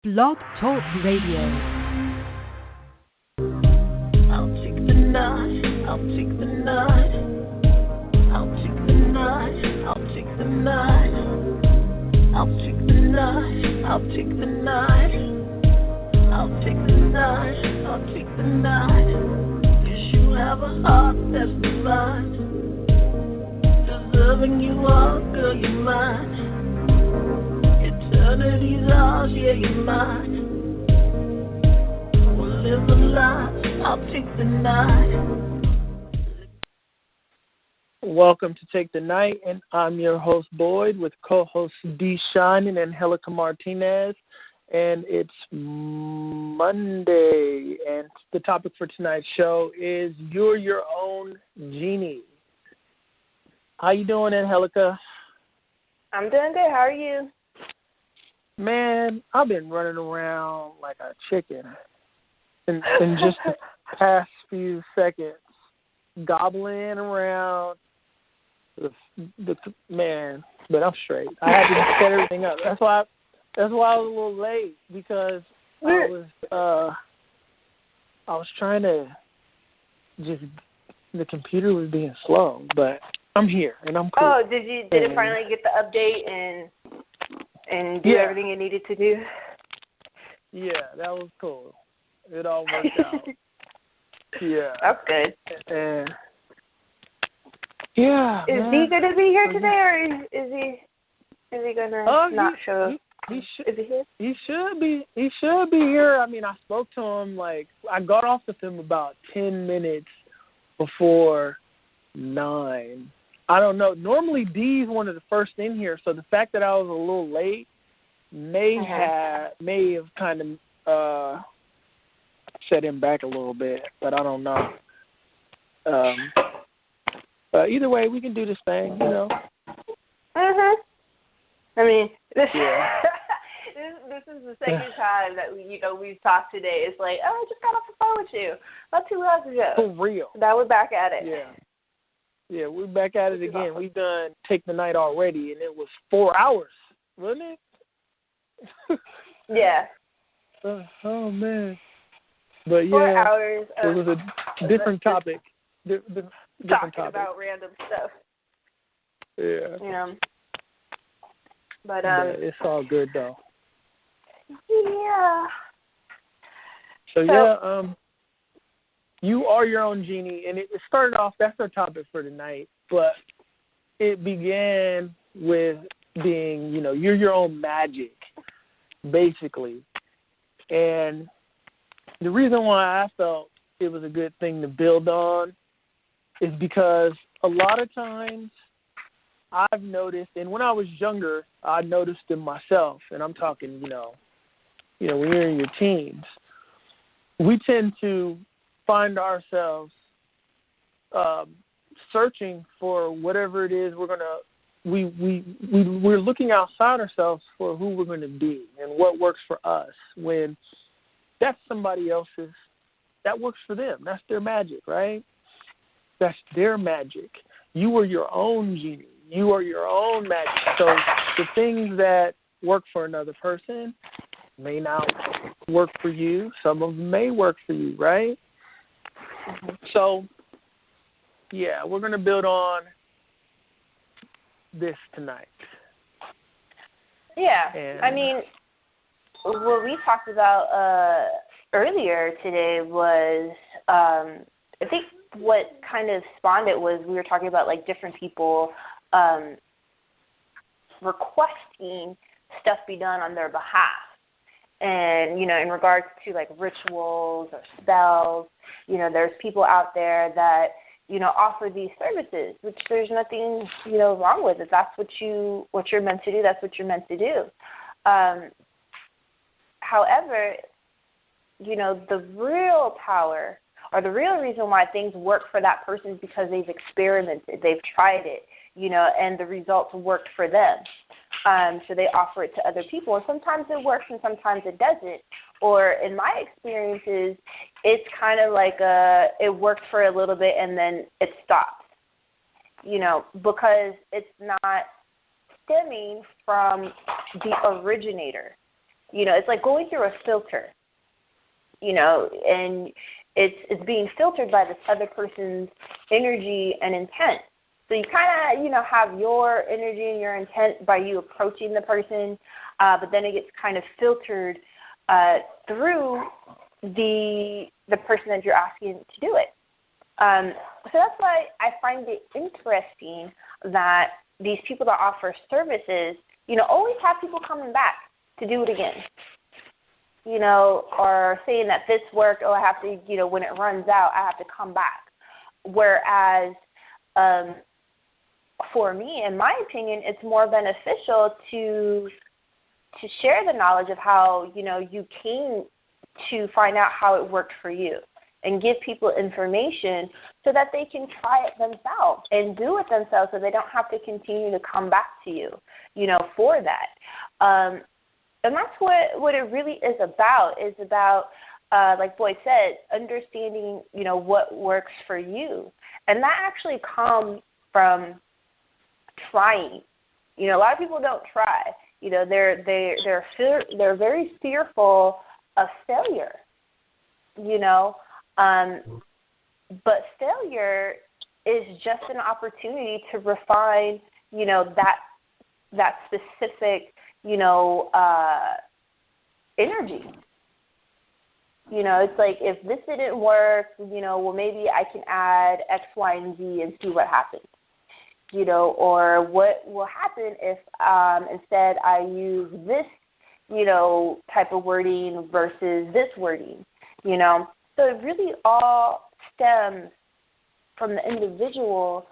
Blog Talk Radio. I'll take the night, I'll take the night, I'll take the night, I'll take the night, I'll take the night, I'll take the night, I'll take the night, I'll take the night. 'Cause you have a heart that's divine, deserving you are, girl, you're mine. Eternity's ours, yeah, you're mine. We'll live the life, I'll take the night. Welcome to Take the Night, and I'm your host, Boyd, with co-hosts D. Shine and Angelica Martinez, and it's Monday, and the topic for tonight's show is You're Your Own Genie. How you doing, Angelica? I'm doing good. How are you? Man, I've been running around like a chicken in just the past few seconds, gobbling around. Man, but I'm straight. I had to set everything up. That's why I was a little late, because I was trying to the computer was being slow, but I'm here and I'm cool. Oh, did it finally get the update and do everything it needed to do? Yeah, that was cool. It all worked out. Yeah. That's good. And yeah. Is he gonna be here today, or is he gonna not show up? He is he here? He should be. He should be here. I mean, I spoke to him, I got off with him about 10 minutes before 9. I don't know. Normally, D's one of the first in here, so the fact that I was a little late may have kind of set him back a little bit, but I don't know. But either way, we can do this thing, you know. I mean, this yeah. this is the second time that we've talked today. It's like, oh, I just got off the phone with you about 2 hours ago. For real. Now we're back at it. Yeah. Yeah, we're back at it again. We've done Take the Night already, and it was 4 hours, wasn't it? Yeah. Oh, man. But, yeah, 4 hours it was a different topic. Different talking topic. about random stuff. Yeah. Yeah. But it's all good, though. Yeah. So you are your own genie, and it started off, that's our topic for tonight, but it began with being, you're your own magic, basically. And the reason why I felt it was a good thing to build on is because a lot of times I've noticed, and when I was younger, I noticed in myself, and I'm talking, when you're in your teens, we tend to find ourselves searching for whatever it is we're looking outside ourselves for who we're going to be and what works for us, when that's somebody else's, that works for them. That's their magic, right? That's their magic. You are your own genie. You are your own magic. So the things that work for another person may not work for you. Some of them may work for you, right? So, yeah, we're going to build on this tonight. Yeah. And I mean, what we talked about earlier today was, I think what kind of spawned it was we were talking about, different people requesting stuff be done on their behalf. And, in regards to, rituals or spells, there's people out there that, offer these services, which there's nothing, wrong with it. That's what you're meant to do. That's what you're meant to do. However, the real power or the real reason why things work for that person is because they've experimented, they've tried it, and the results worked for them. So they offer it to other people. And sometimes it works and sometimes it doesn't. Or in my experiences, it's kind of like it worked for a little bit and then it stops, because it's not stemming from the originator. You know, it's like going through a filter, you know, and it's being filtered by this other person's energy and intent. So you kind of, you know, have your energy and your intent by you approaching the person, but then it gets kind of filtered through the person that you're asking to do it. So that's why I find it interesting that these people that offer services, you know, always have people coming back to do it again. You know, or saying that this worked, I have to, you know, when it runs out, I have to come back. Whereas for me, in my opinion, it's more beneficial to share the knowledge of how, you know, you came to find out how it worked for you, and give people information so that they can try it themselves and do it themselves, so they don't have to continue to come back to you, you know, for that. And that's what it really is about. Is about, like Boyd said, understanding, you know, what works for you. And that actually comes from trying. You know, a lot of people don't try. You know, they're very fearful of failure. You know, but failure is just an opportunity to refine, you know, that specific, you know, energy. You know, it's like, if this didn't work, you know, well, maybe I can add X, Y, and Z and see what happens. You know, or what will happen if instead I use this, you know, type of wording versus this wording, you know. So it really all stems from the individual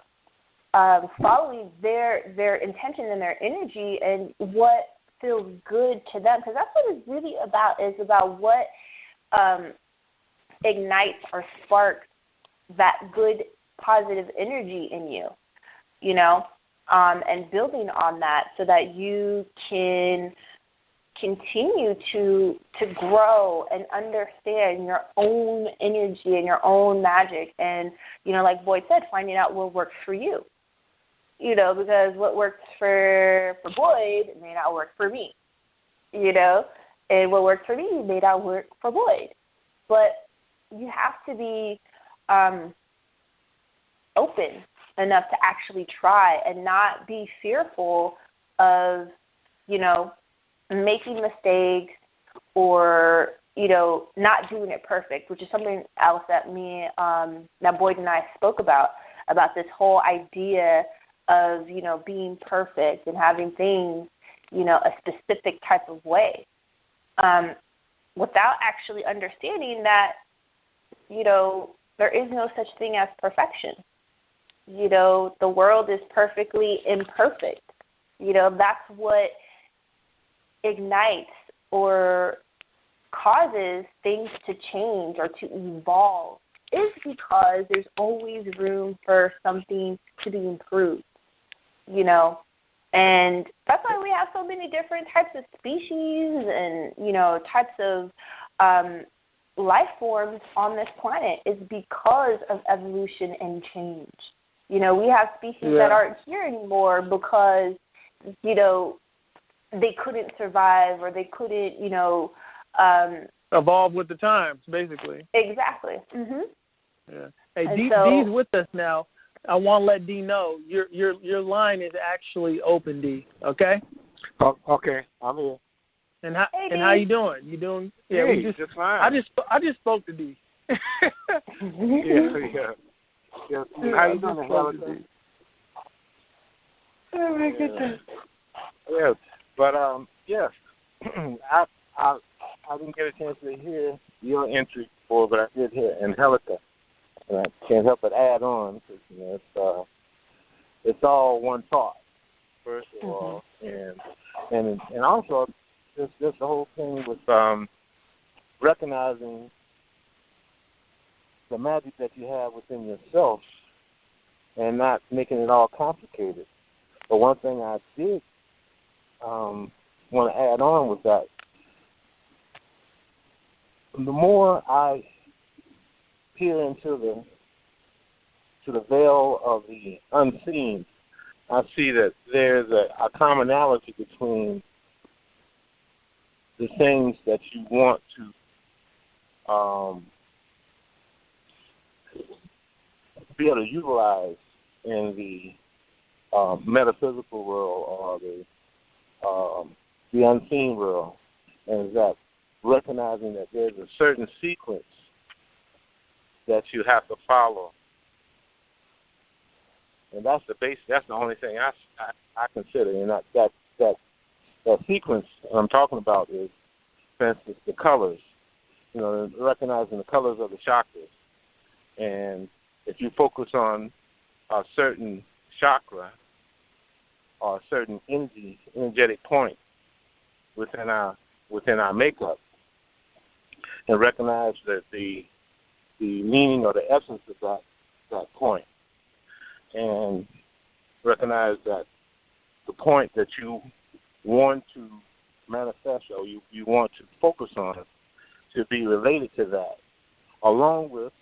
following their intention and their energy and what feels good to them, because that's what it's really about. Is about what ignites or sparks that good, positive energy in you, you know, and building on that so that you can continue to grow and understand your own energy and your own magic. And, you know, like Boyd said, finding out what works for you. You know, because what works for Boyd may not work for me, you know, and what works for me may not work for Boyd. But you have to be open enough to actually try and not be fearful of, you know, making mistakes or, you know, not doing it perfect, which is something else that that Boyd and I spoke about this whole idea of, you know, being perfect and having things, you know, a specific type of way, without actually understanding that, you know, there is no such thing as perfection. You know, the world is perfectly imperfect. You know, that's what ignites or causes things to change or to evolve, is because there's always room for something to be improved, you know. And that's why we have so many different types of species and, you know, types of life forms on this planet, is because of evolution and change. You know, we have species that aren't here anymore because, you know, they couldn't survive or they couldn't, you know, evolve with the times, basically. Exactly. Mhm. Yeah. Hey, Dee's with us now. I want to let Dee know your line is actually open, Dee. Okay. Oh, okay, I'm here. And how you doing? You doing? Yeah, hey, just fine. I just spoke to Dee. yeah. How you doing, Angelica? Oh my goodness. Yes, but yes, I didn't get a chance to hear your entry before, but I did hear Angelica, and I can't help but add on because, you know, it's all one thought, first of all, and also just the whole thing with recognizing the magic that you have within yourself and not making it all complicated. But one thing I did want to add on was that the more I peer into the veil of the unseen, I see that there's a commonality between the things that you want to be able to utilize in the metaphysical world or the unseen world, and that recognizing that there's a certain sequence that you have to follow, and that's the base. That's the only thing I consider, and that sequence I'm talking about is, for instance, the colors. You know, recognizing the colors of the chakras, and if you focus on a certain chakra or a certain energetic point within our makeup, and recognize that the meaning or the essence of that point, and recognize that the point that you want to manifest or you want to focus on to be related to that, along with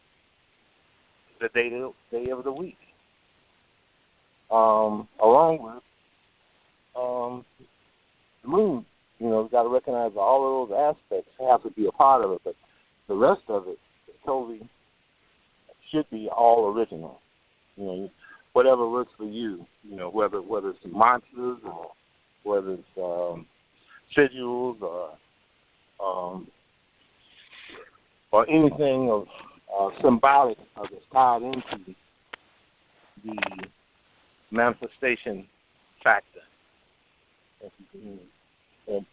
the day of the week, along with the moon. You know, you've got to recognize that all of those aspects have to be a part of it, but the rest of it totally should be all original. You know, whatever works for you. You know, whether it's mantras or whether it's sigils or anything of symbolic that's tied into the manifestation factor. And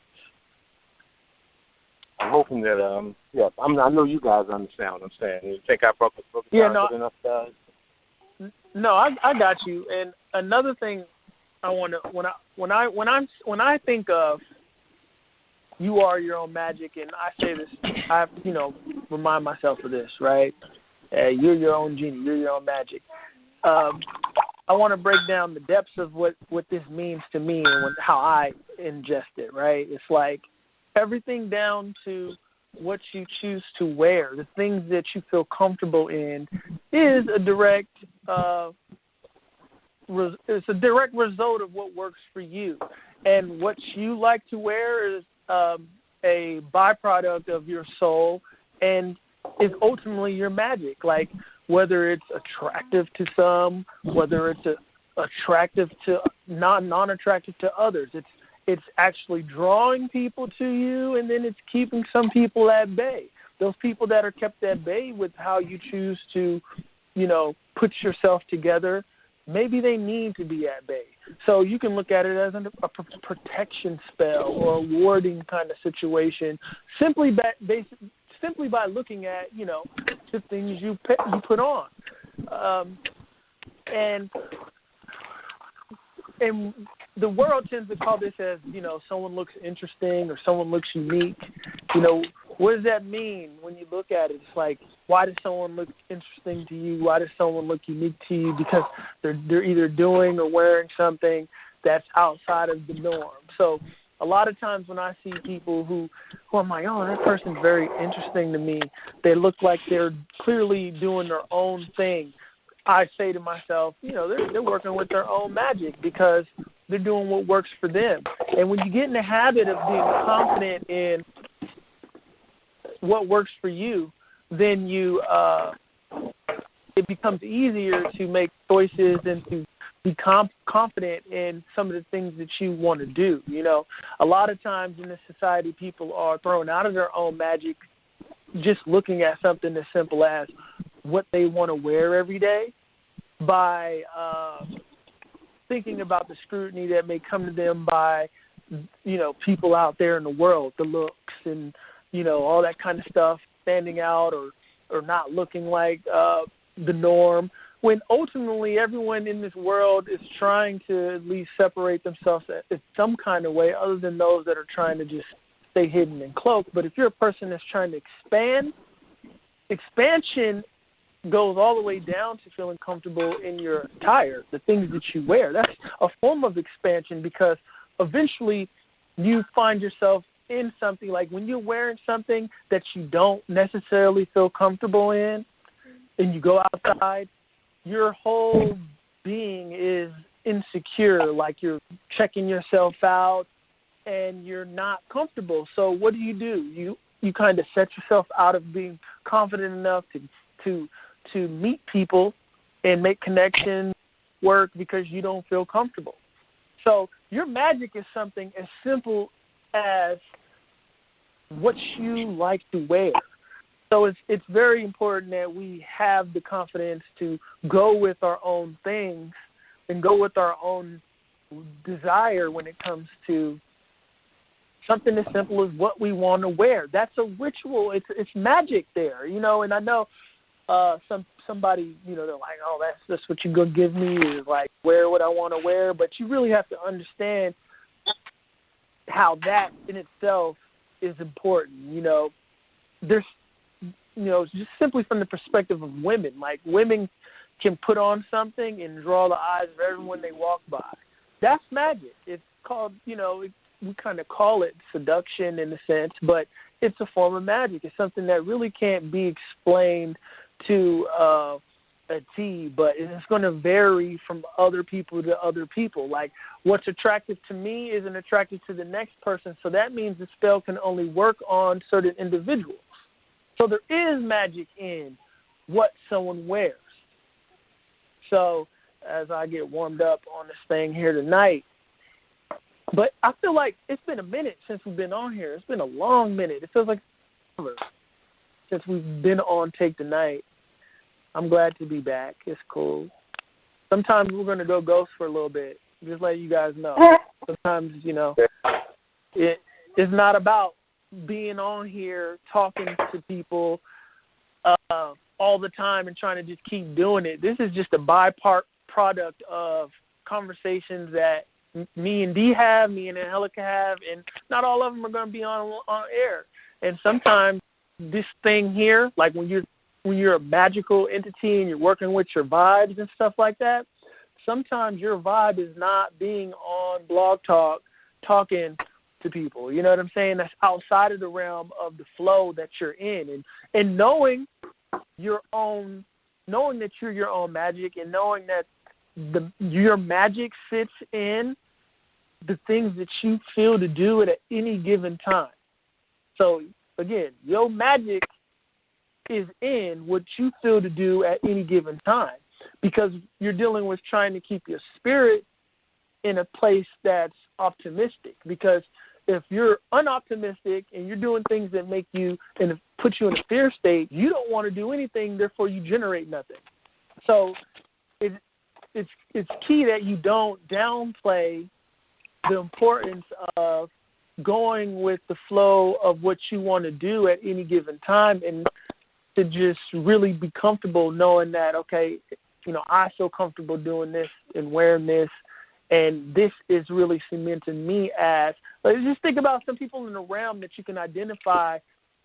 I'm hoping that I know you guys understand what I'm saying. You think I broke it down good enough, guys? No, I got you. And another thing I want to when I think of you are your own magic, and I say this, I remind myself of this, right? You're your own genie. You're your own magic. I want to break down the depths of what this means to me and how I ingest it, right? It's like everything down to what you choose to wear, the things that you feel comfortable in, is a direct result of what works for you. And what you like to wear is a byproduct of your soul and is ultimately your magic. Like, whether it's attractive to some, whether it's attractive to non-attractive to others, it's actually drawing people to you, and then it's keeping some people at bay. Those people that are kept at bay with how you choose to, put yourself together, maybe they need to be at bay. So you can look at it as a protection spell or a warding kind of situation, simply by looking at, the things you put on. And the world tends to call this as, someone looks interesting or someone looks unique. What does that mean when you look at it? It's like, why does someone look interesting to you? Why does someone look unique to you? Because they're either doing or wearing something that's outside of the norm. So a lot of times when I see people who I'm like, oh, that person's very interesting to me, they look like they're clearly doing their own thing, I say to myself, they're working with their own magic because they're doing what works for them. And when you get in the habit of being confident in what works for you, then it becomes easier to make choices and to be confident in some of the things that you want to do. A lot of times in this society, people are thrown out of their own magic just looking at something as simple as what they want to wear every day by thinking about the scrutiny that may come to them by, people out there in the world, the looks and, all that kind of stuff, standing out or not looking like the norm, when ultimately everyone in this world is trying to at least separate themselves in some kind of way, other than those that are trying to just stay hidden and cloaked. But if you're a person that's trying to expand, expansion goes all the way down to feeling comfortable in your attire, the things that you wear. That's a form of expansion, because eventually you find yourself in something, like when you're wearing something that you don't necessarily feel comfortable in and you go outside, your whole being is insecure, like you're checking yourself out, and you're not comfortable. So what do? You kind of set yourself out of being confident enough to meet people and make connections, work, because you don't feel comfortable. So your magic is something as simple as what you like to wear. So it's very important that we have the confidence to go with our own things and go with our own desire when it comes to something as simple as what we want to wear. That's a ritual. It's magic there, you know. And I know somebody, you know, they're like, oh, that's what you're gonna give me is like wear what I want to wear. But you really have to understand how that in itself is important. You know, there's, you know, just simply from the perspective of women. Like women can put on something and draw the eyes of everyone they walk by. That's magic. It's called, you know, we kind of call it seduction in a sense, but it's a form of magic. It's something that really can't be explained to a T, but it's going to vary from other people to other people. Like what's attractive to me isn't attractive to the next person, so that means the spell can only work on certain individuals. So there is magic in what someone wears. So as I get warmed up on this thing here tonight, but I feel like it's been a minute since we've been on here. It's been a long minute. It feels like forever since we've been on Take the Night. I'm glad to be back. It's cool. Sometimes we're going to go ghost for a little bit. Just let you guys know. Sometimes, you know, it's not about being on here talking to people all the time and trying to just keep doing it. This is just a byproduct of conversations that me and D have, me and Angelica have, and not all of them are going to be on air. And sometimes this thing here, like when you're a magical entity and you're working with your vibes and stuff like that, sometimes your vibe is not being on Blog Talk talking to people. You know what I'm saying? That's outside of the realm of the flow that you're in. And knowing that you're your own magic, and knowing that your magic sits in the things that you feel to do at any given time. So again, your magic is in what you feel to do at any given time, because you're dealing with trying to keep your spirit in a place that's optimistic. Because if you're unoptimistic and you're doing things that make you and put you in a fear state, you don't want to do anything, therefore you generate nothing. So it's key that you don't downplay the importance of going with the flow of what you want to do at any given time, and to just really be comfortable knowing that, okay, you know, I feel comfortable doing this and wearing this, and this is really cementing me as, like, just think about some people in the realm that you can identify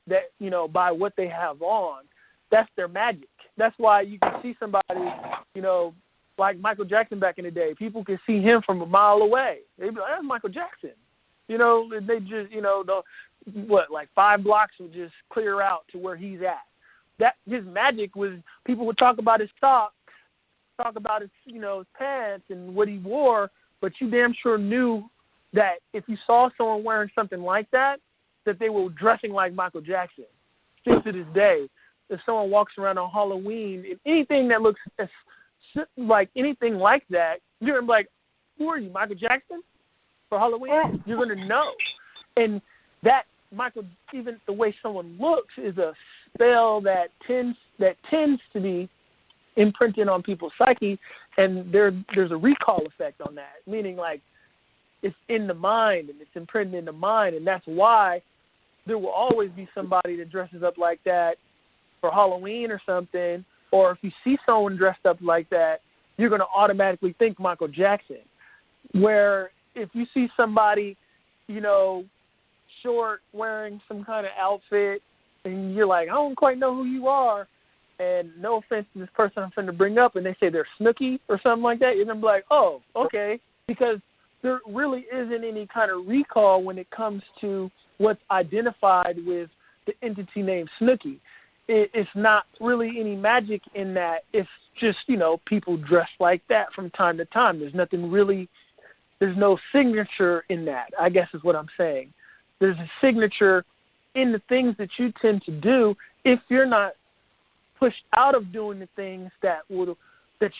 that, you know, by what they have on. That's their magic. That's why you can see somebody, you know, like Michael Jackson back in the day. People can see him from a mile away. They'd be like, that's Michael Jackson. You know, they just, you know, like 5 blocks would just clear out to where he's at. That his magic was, people would talk about his socks, talk about his, you know, his pants and what he wore, but you damn sure knew that if you saw someone wearing something like that, that they were dressing like Michael Jackson. Still to this day, if someone walks around on Halloween, if anything that looks like anything like that, you're going to be like, who are you, Michael Jackson? For Halloween? You're going to know. And that Michael, even the way someone looks is a spell that tends to be imprinted on people's psyche, and there's a recall effect on that, meaning like it's in the mind and it's imprinted in the mind, and that's why there will always be somebody that dresses up like that for Halloween or something, or if you see someone dressed up like that, you're going to automatically think Michael Jackson. Where if you see somebody, you know, short, wearing some kind of outfit, and you're like, I don't quite know who you are, and no offense to this person I'm finna bring up, and they say they're Snooki or something like that, you're going to be like, oh, okay, because there really isn't any kind of recall when it comes to what's identified with the entity named Snooki. It's not really any magic in that. It's just, you know, people dress like that from time to time. There's nothing really there's no signature in that, I guess is what I'm saying. There's a signature in the things that you tend to do if you're not pushed out of doing the things that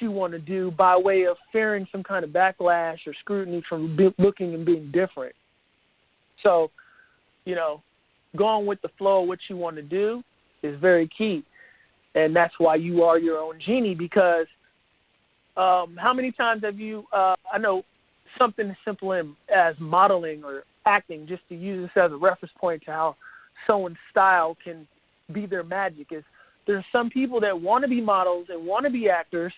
you want to do by way of fearing some kind of backlash or scrutiny from looking and being different. So, going with the flow of what you want to do is very key. And that's why you are your own genie, because how many times have you, I know something as simple as modeling or acting, just to use this as a reference point to how someone's style can be their magic, is there's some people that want to be models and want to be actors,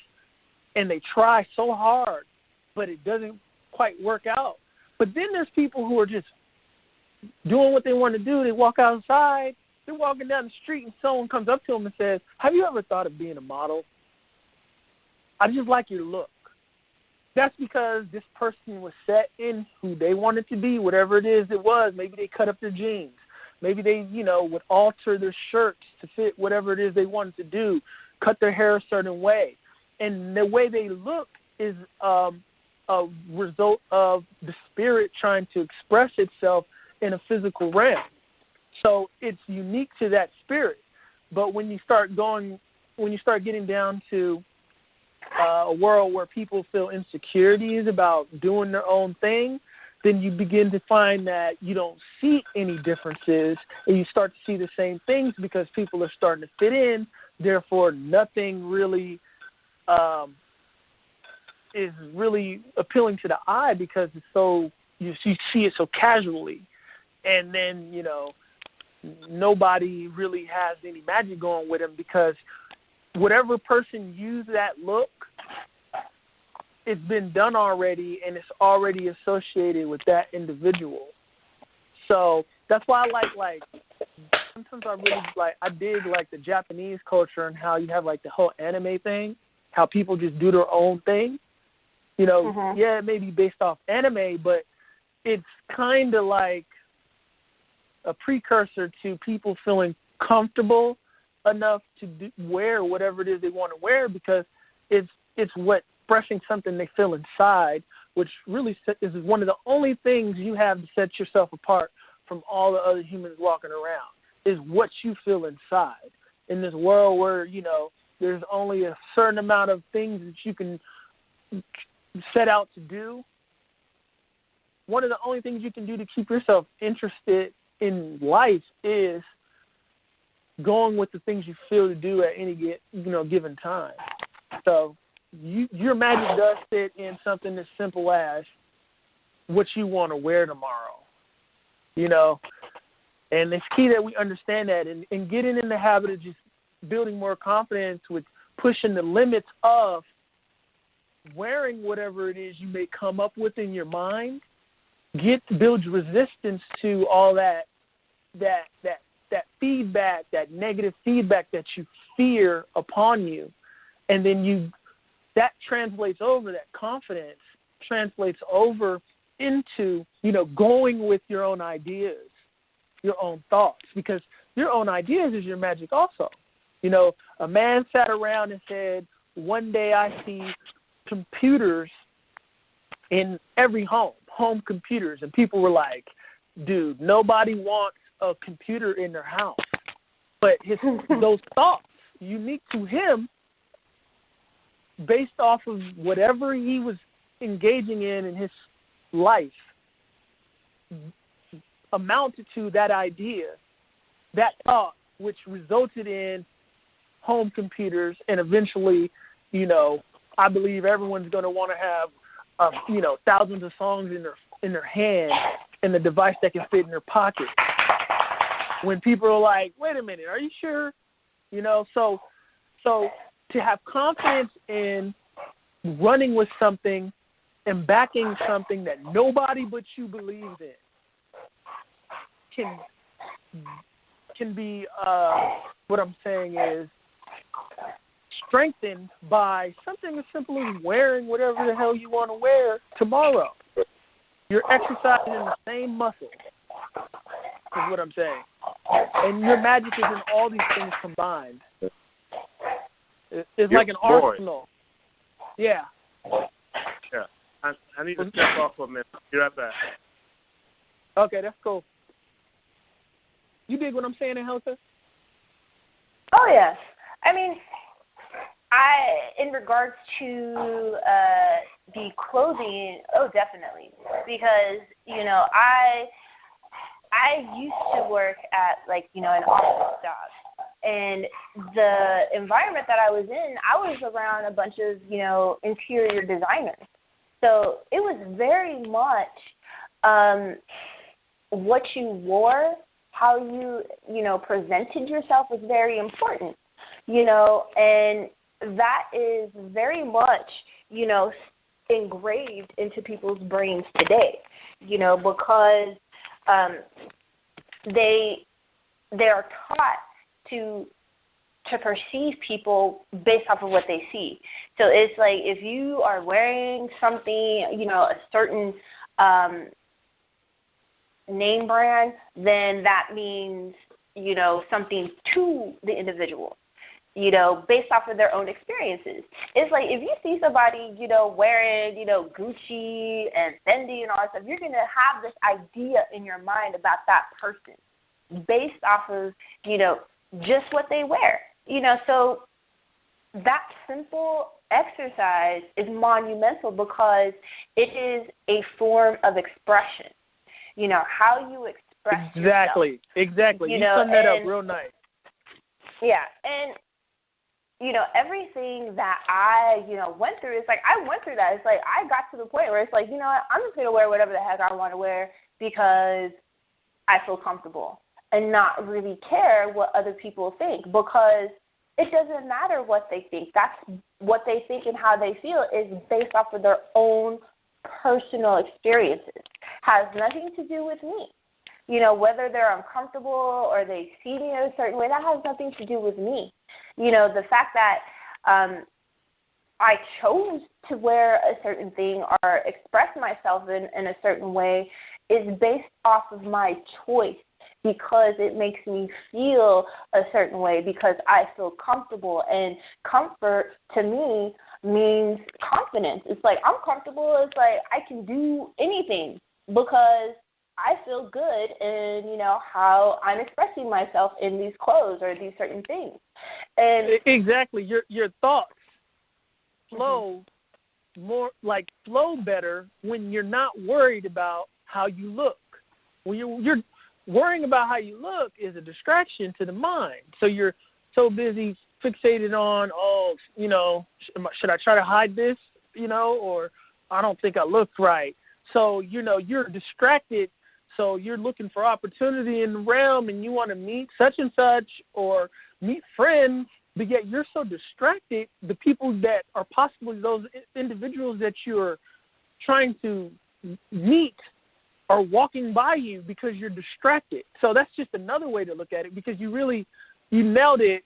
and they try so hard, but it doesn't quite work out. But then there's people who are just doing what they want to do. They walk outside, they're walking down the street, and someone comes up to them and says, have you ever thought of being a model? I just like your look. That's because this person was set in who they wanted to be, whatever it is it was. Maybe they cut up their jeans. Maybe they, would alter their shirts to fit whatever it is they wanted to do, cut their hair a certain way. And the way they look is a result of the spirit trying to express itself in a physical realm. So it's unique to that spirit. But when you start getting down to a world where people feel insecurities about doing their own thing, then you begin to find that you don't see any differences, and you start to see the same things because people are starting to fit in. Therefore, nothing really is really appealing to the eye because it's so you see it so casually, and then nobody really has any magic going with them because whatever person used that look, it's been done already, and it's already associated with that individual. So that's why I like sometimes I dig the Japanese culture and how you have the whole anime thing, how people just do their own thing. Yeah, it may be based off anime, but it's kind of like a precursor to people feeling comfortable enough to wear whatever it is they want to wear because it's what expressing something they feel inside, which really is one of the only things you have to set yourself apart from all the other humans walking around, is what you feel inside. In this world where, there's only a certain amount of things that you can set out to do, one of the only things you can do to keep yourself interested in life is going with the things you feel to do at any given time. So your magic does fit in something as simple as what you want to wear tomorrow, and it's key that we understand that and getting in the habit of just building more confidence with pushing the limits of wearing whatever it is you may come up with in your mind. Builds resistance to all that feedback, that negative feedback that you fear upon you, and then that translates over, that confidence translates over into, going with your own ideas, your own thoughts, because your own ideas is your magic also. A man sat around and said, one day I see computers in every home computers, and people were like, dude, nobody wants a computer in their house. But those thoughts, unique to him, based off of whatever he was engaging in his life, amounted to that idea, that thought, which resulted in home computers, and eventually, I believe everyone's going to want to have, thousands of songs in their hand and the device that can fit in their pocket. When people are like, wait a minute, are you sure? So to have confidence in running with something and backing something that nobody but you believes in can be, what I'm saying is, strengthened by something as simple as wearing whatever the hell you want to wear tomorrow. You're exercising the same muscle, is what I'm saying. And your magic is in all these things combined. It's like an arsenal. Yeah. Yeah. I need to step off for a minute. Be right back. Okay, that's cool. You dig what I'm saying, Angelica? Oh, yeah. I mean, in regards to the clothing, definitely. Because, I used to work at, an office job. And the environment that I was in, I was around a bunch of, interior designers. So it was very much what you wore, how you, presented yourself was very important, and that is very much, engraved into people's brains today, because they are taught to perceive people based off of what they see. So it's like if you are wearing something, a certain name brand, then that means, something to the individual, based off of their own experiences. It's like if you see somebody, wearing, Gucci and Fendi and all that stuff, you're going to have this idea in your mind about that person based off of, just what they wear. So that simple exercise is monumental because it is a form of expression. How you express yourself. Exactly. You summed that up real nice. Yeah, and, everything that I, went through, it's like I went through that. It's like I got to the point where it's like, I'm just going to wear whatever the heck I want to wear because I feel comfortable and not really care what other people think because it doesn't matter what they think. That's what they think and how they feel is based off of their own personal experiences. Has nothing to do with me. Whether they're uncomfortable or they see me in a certain way, that has nothing to do with me. The fact that I chose to wear a certain thing or express myself in a certain way is based off of my choice because it makes me feel a certain way because I feel comfortable. And comfort to me means confidence. It's like I'm comfortable. It's like I can do anything because I feel good in, how I'm expressing myself in these clothes or these certain things. And exactly. Your thoughts flow flow better when you're not worried about how you look. When you're worrying about how you look is a distraction to the mind. So you're so busy fixated on, should I try to hide this, or I don't think I look right. So, you're distracted. So you're looking for opportunity in the realm and you want to meet such and such or meet friends, but yet you're so distracted. The people that are possibly those individuals that you're trying to meet are walking by you because you're distracted. So that's just another way to look at it because you nailed it.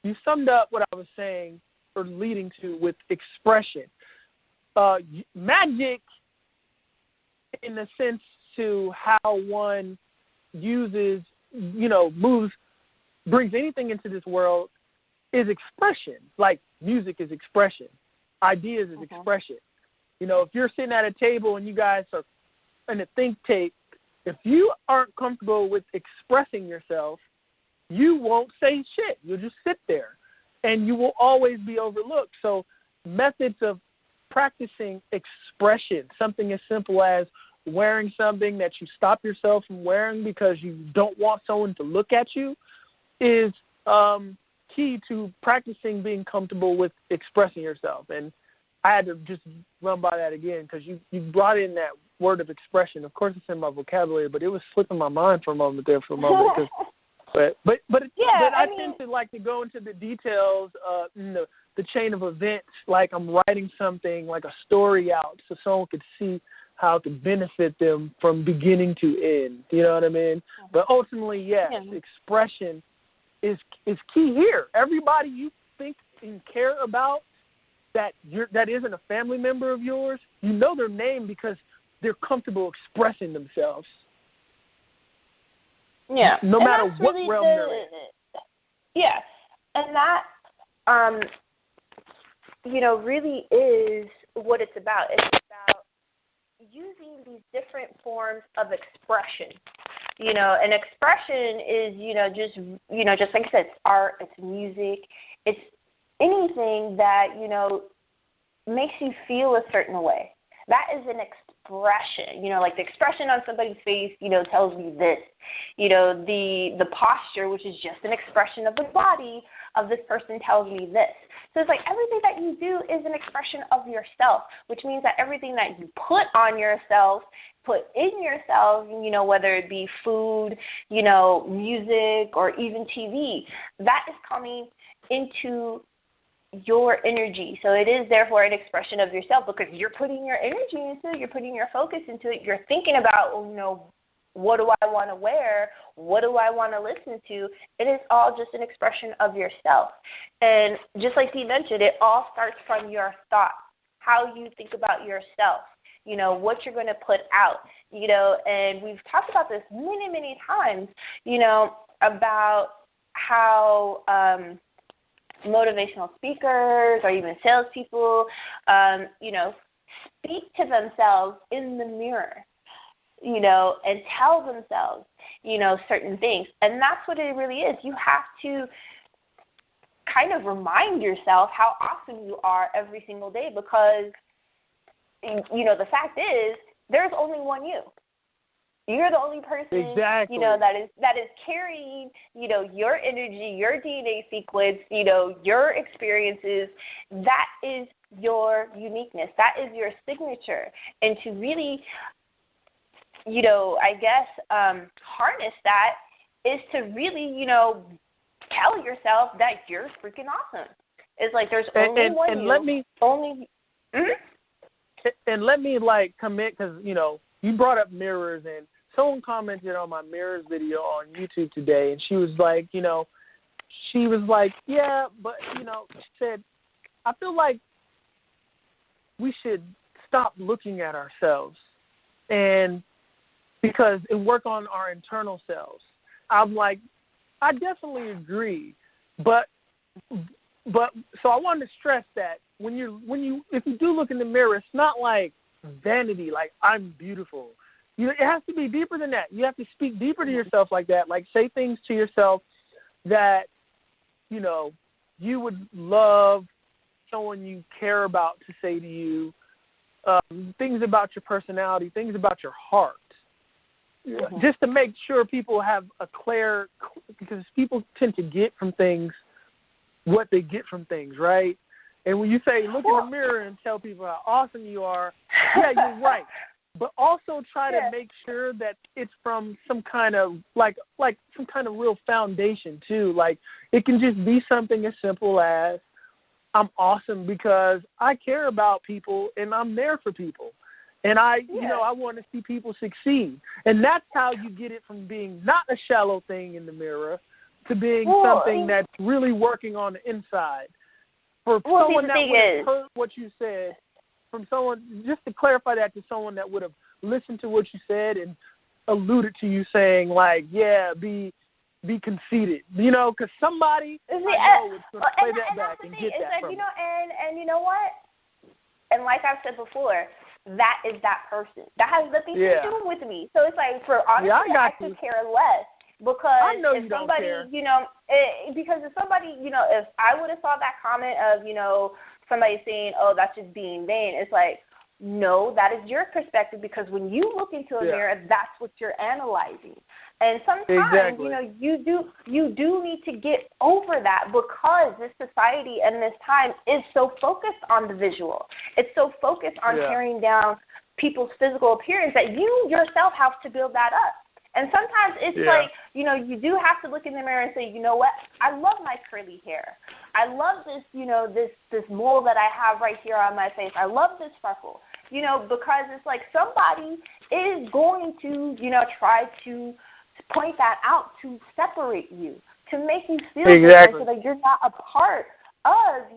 You summed up what I was saying or leading to with expression. Magic, in the sense to how one uses, moves, brings anything into this world is expression. Like music is expression. Ideas is expression. If you're sitting at a table and you guys are in a think tank, if you aren't comfortable with expressing yourself, you won't say shit. You'll just sit there and you will always be overlooked. So methods of practicing expression, something as simple as wearing something that you stop yourself from wearing because you don't want someone to look at you, is key to practicing being comfortable with expressing yourself. And I had to just run by that again because you brought in that word of expression. Of course, it's in my vocabulary, but it was slipping my mind for a moment there for a moment. But I tend to like to go into the details, the chain of events, like I'm writing something, like a story out, so someone could see how to benefit them from beginning to end. You know what I mean? But ultimately, yes, expression is key here. Everybody you think and care about that isn't a family member of yours, you know their name because they're comfortable expressing themselves. Yeah. No matter what really realm they're in. Yeah. And that, really is what it's about. It's about using these different forms of expression. An expression is, just like I said, it's art, it's music, it's anything that, makes you feel a certain way. That is an expression. Like the expression on somebody's face, tells me this. The posture, which is just an expression of the body of this person, tells me this. So it's like everything that you do is an expression of yourself, which means that everything that you put on yourself, put in yourself, whether it be food, music, or even TV, that is coming into your energy. So it is therefore an expression of yourself because you're putting your energy into it, you're putting your focus into it, you're thinking about, what do I want to wear? What do I want to listen to? It is all just an expression of yourself. And just like Dee mentioned, it all starts from your thoughts, how you think about yourself, what you're going to put out, and we've talked about this many, many times, about how motivational speakers or even salespeople, speak to themselves in the mirror, and tell themselves, certain things. And that's what it really is. You have to kind of remind yourself how awesome you are every single day because, the fact is there's only one you. You're the only person, exactly. That is carrying, your energy, your DNA sequence, your experiences. That is your uniqueness. That is your signature. And to really, harness that is to really, tell yourself that you're freaking awesome. It's like there's only one and you. Let me, And let me commit because, you brought up mirrors and someone commented on my mirrors video on YouTube today and she was like, yeah, but, she said, I feel like we should stop looking at ourselves and because it work on our internal selves. I'm like, I definitely agree, but so I wanted to stress that if you do look in the mirror, it's not like vanity, like I'm beautiful. It has to be deeper than that. You have to speak deeper to yourself like that, like say things to yourself that, you would love someone you care about to say to you, things about your personality, things about your heart. Mm-hmm. Just to make sure people have because people tend to get from things what they get from things, right? And when you say look in the mirror and tell people how awesome you are, yeah, you're right. But also try to make sure that it's from some kind of like some kind of real foundation too. Like it can just be something as simple as I'm awesome because I care about people and I'm there for people. And I want to see people succeed. And that's how you get it from being not a shallow thing in the mirror to being something that's really working on the inside. For someone that would have heard what you said, from someone, just to clarify that to someone that would have listened to what you said and alluded to you saying, be conceited, because somebody would play that back and get that from you. And you know what? And like I've said before, that is that person. That has nothing to do with me. So it's like, I could care less. Because if somebody, because if somebody, if I would have saw that comment of, somebody saying, oh, that's just being vain, it's like, no, that is your perspective because when you look into a mirror, that's what you're analyzing. And sometimes, you do need to get over that because this society and this time is so focused on the visual. It's so focused on tearing down people's physical appearance that you yourself have to build that up. And sometimes it's like, you do have to look in the mirror and say, you know what, I love my curly hair. I love this, this mole that I have right here on my face. I love this freckle, because it's like somebody is going to, try to point that out to separate you, to make you feel different so that you're not a part of,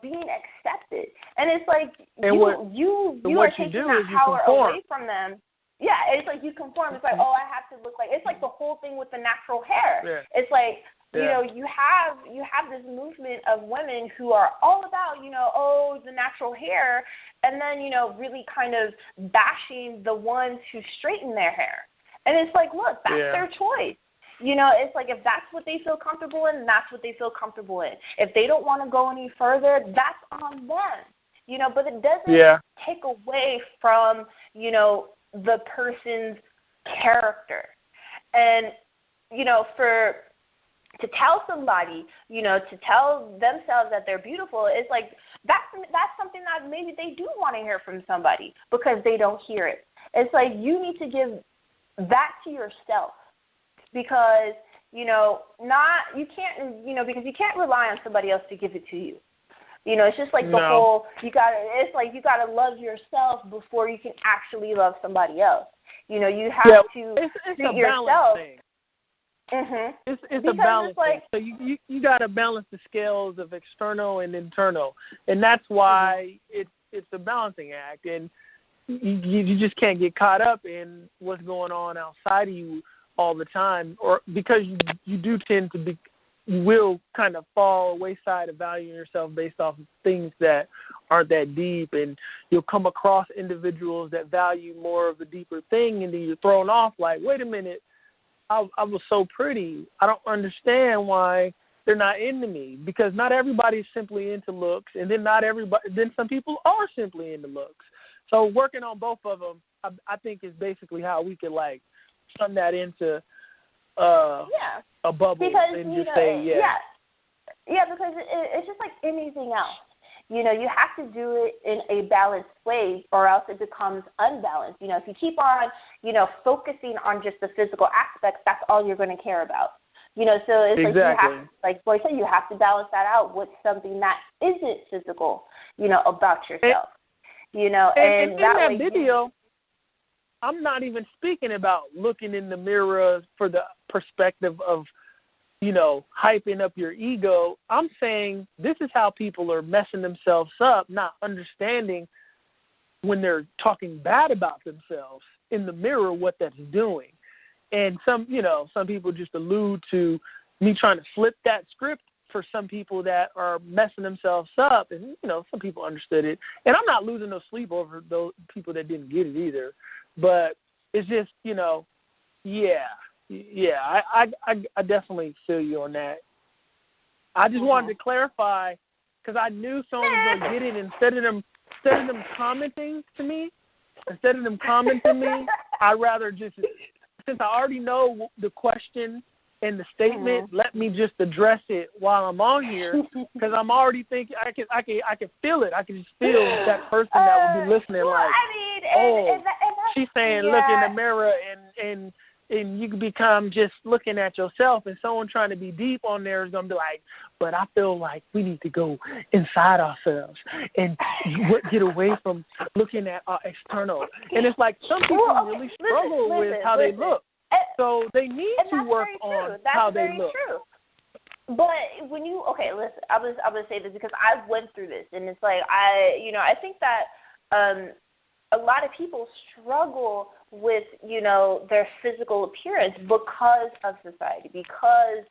being accepted. And it's like you are taking that power away from them. Yeah, it's like you conform. It's like, oh, I have to look like – it's like the whole thing with the natural hair. Yeah. It's like you know, you have this movement of women who are all about, you know, the natural hair, and then, you know, really kind of bashing the ones who straighten their hair. And it's like, look, that's their choice. You know, it's like if that's what they feel comfortable in, that's what they feel comfortable in. If they don't want to go any further, that's on them. You know, but it doesn't take away from, you know, the person's character. And, you know, to tell somebody, you know, to tell themselves that they're beautiful, it's like that's something that maybe they do want to hear from somebody because they don't hear it. It's like you need to give that to yourself because, you know, because you can't rely on somebody else to give it to you. You know, it's just like the whole, you gotta love yourself before you can actually love somebody else. You know, you have to it's a yourself. balance thing. Mm-hmm. It's a balance thing. So you got to balance the scales of external and internal, and that's why it's a balancing act, and you just can't get caught up in what's going on outside of you all the time, or because you do tend to you will kind of fall wayside of valuing yourself based off of things that aren't that deep, and you'll come across individuals that value more of the deeper thing, and then you're thrown off like, wait a minute, I was so pretty. I don't understand why they're not into me, because not everybody's simply into looks, and then some people are simply into looks. So working on both of them, I think is basically how we could like turn that into a bubble because, and you just know, say because it's just like anything else. You know, you have to do it in a balanced way or else it becomes unbalanced. You know, if you keep on, you know, focusing on just the physical aspects, that's all you're going to care about. You know, so it's like you have, like Boy said, you have to balance that out with something that isn't physical, you know, about yourself. You know, and in that video, I'm not even speaking about looking in the mirror for the perspective of, you know, hyping up your ego. I'm saying this is how people are messing themselves up, not understanding when they're talking bad about themselves in the mirror what that's doing. And some people just allude to me trying to flip that script for some people that are messing themselves up. And, you know, some people understood it. And I'm not losing no sleep over those people that didn't get it either. But it's just, you know, I definitely feel you on that. I just wanted to clarify because I knew someone was going to get it. Instead of them commenting to me, I'd rather just, since I already know the question and the statement, let me just address it while I'm on here because I'm already thinking I can feel it. I can just feel that person that will be listening she's saying look in the mirror and you can become just looking at yourself, and someone trying to be deep on there is going to be like, but I feel like we need to go inside ourselves and get away from looking at our external. And it's like some people really struggle with how they look. So they need to work on how they look. True. But when you, listen, I was say this because I went through this, and it's like I think that a lot of people struggle with, you know, their physical appearance because of society, because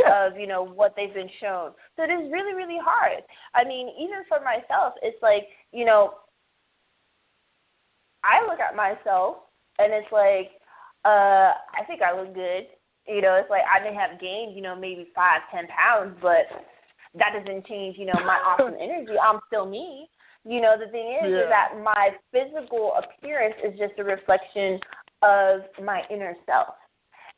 of, you know, what they've been shown. So it is really, really hard. I mean, even for myself, it's like, you know, I look at myself and it's like, I think I look good. You know, it's like I may have gained, you know, maybe 5-10 pounds, but that doesn't change, you know, my awesome energy. I'm still me. You know, the thing is that my physical appearance is just a reflection of my inner self.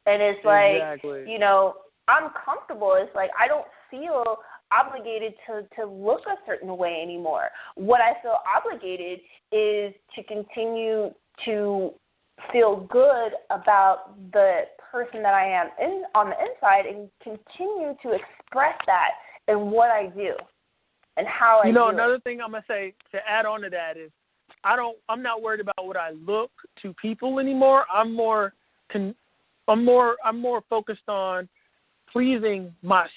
And it's like, you know, I'm comfortable. It's like I don't feel obligated to look a certain way anymore. What I feel obligated is to continue to feel good about the person that I am on the inside and continue to express that in what I do. And how I do another it. thing I'm gonna say to add on to that is, I'm not worried about what I look to people anymore. I'm more focused on pleasing my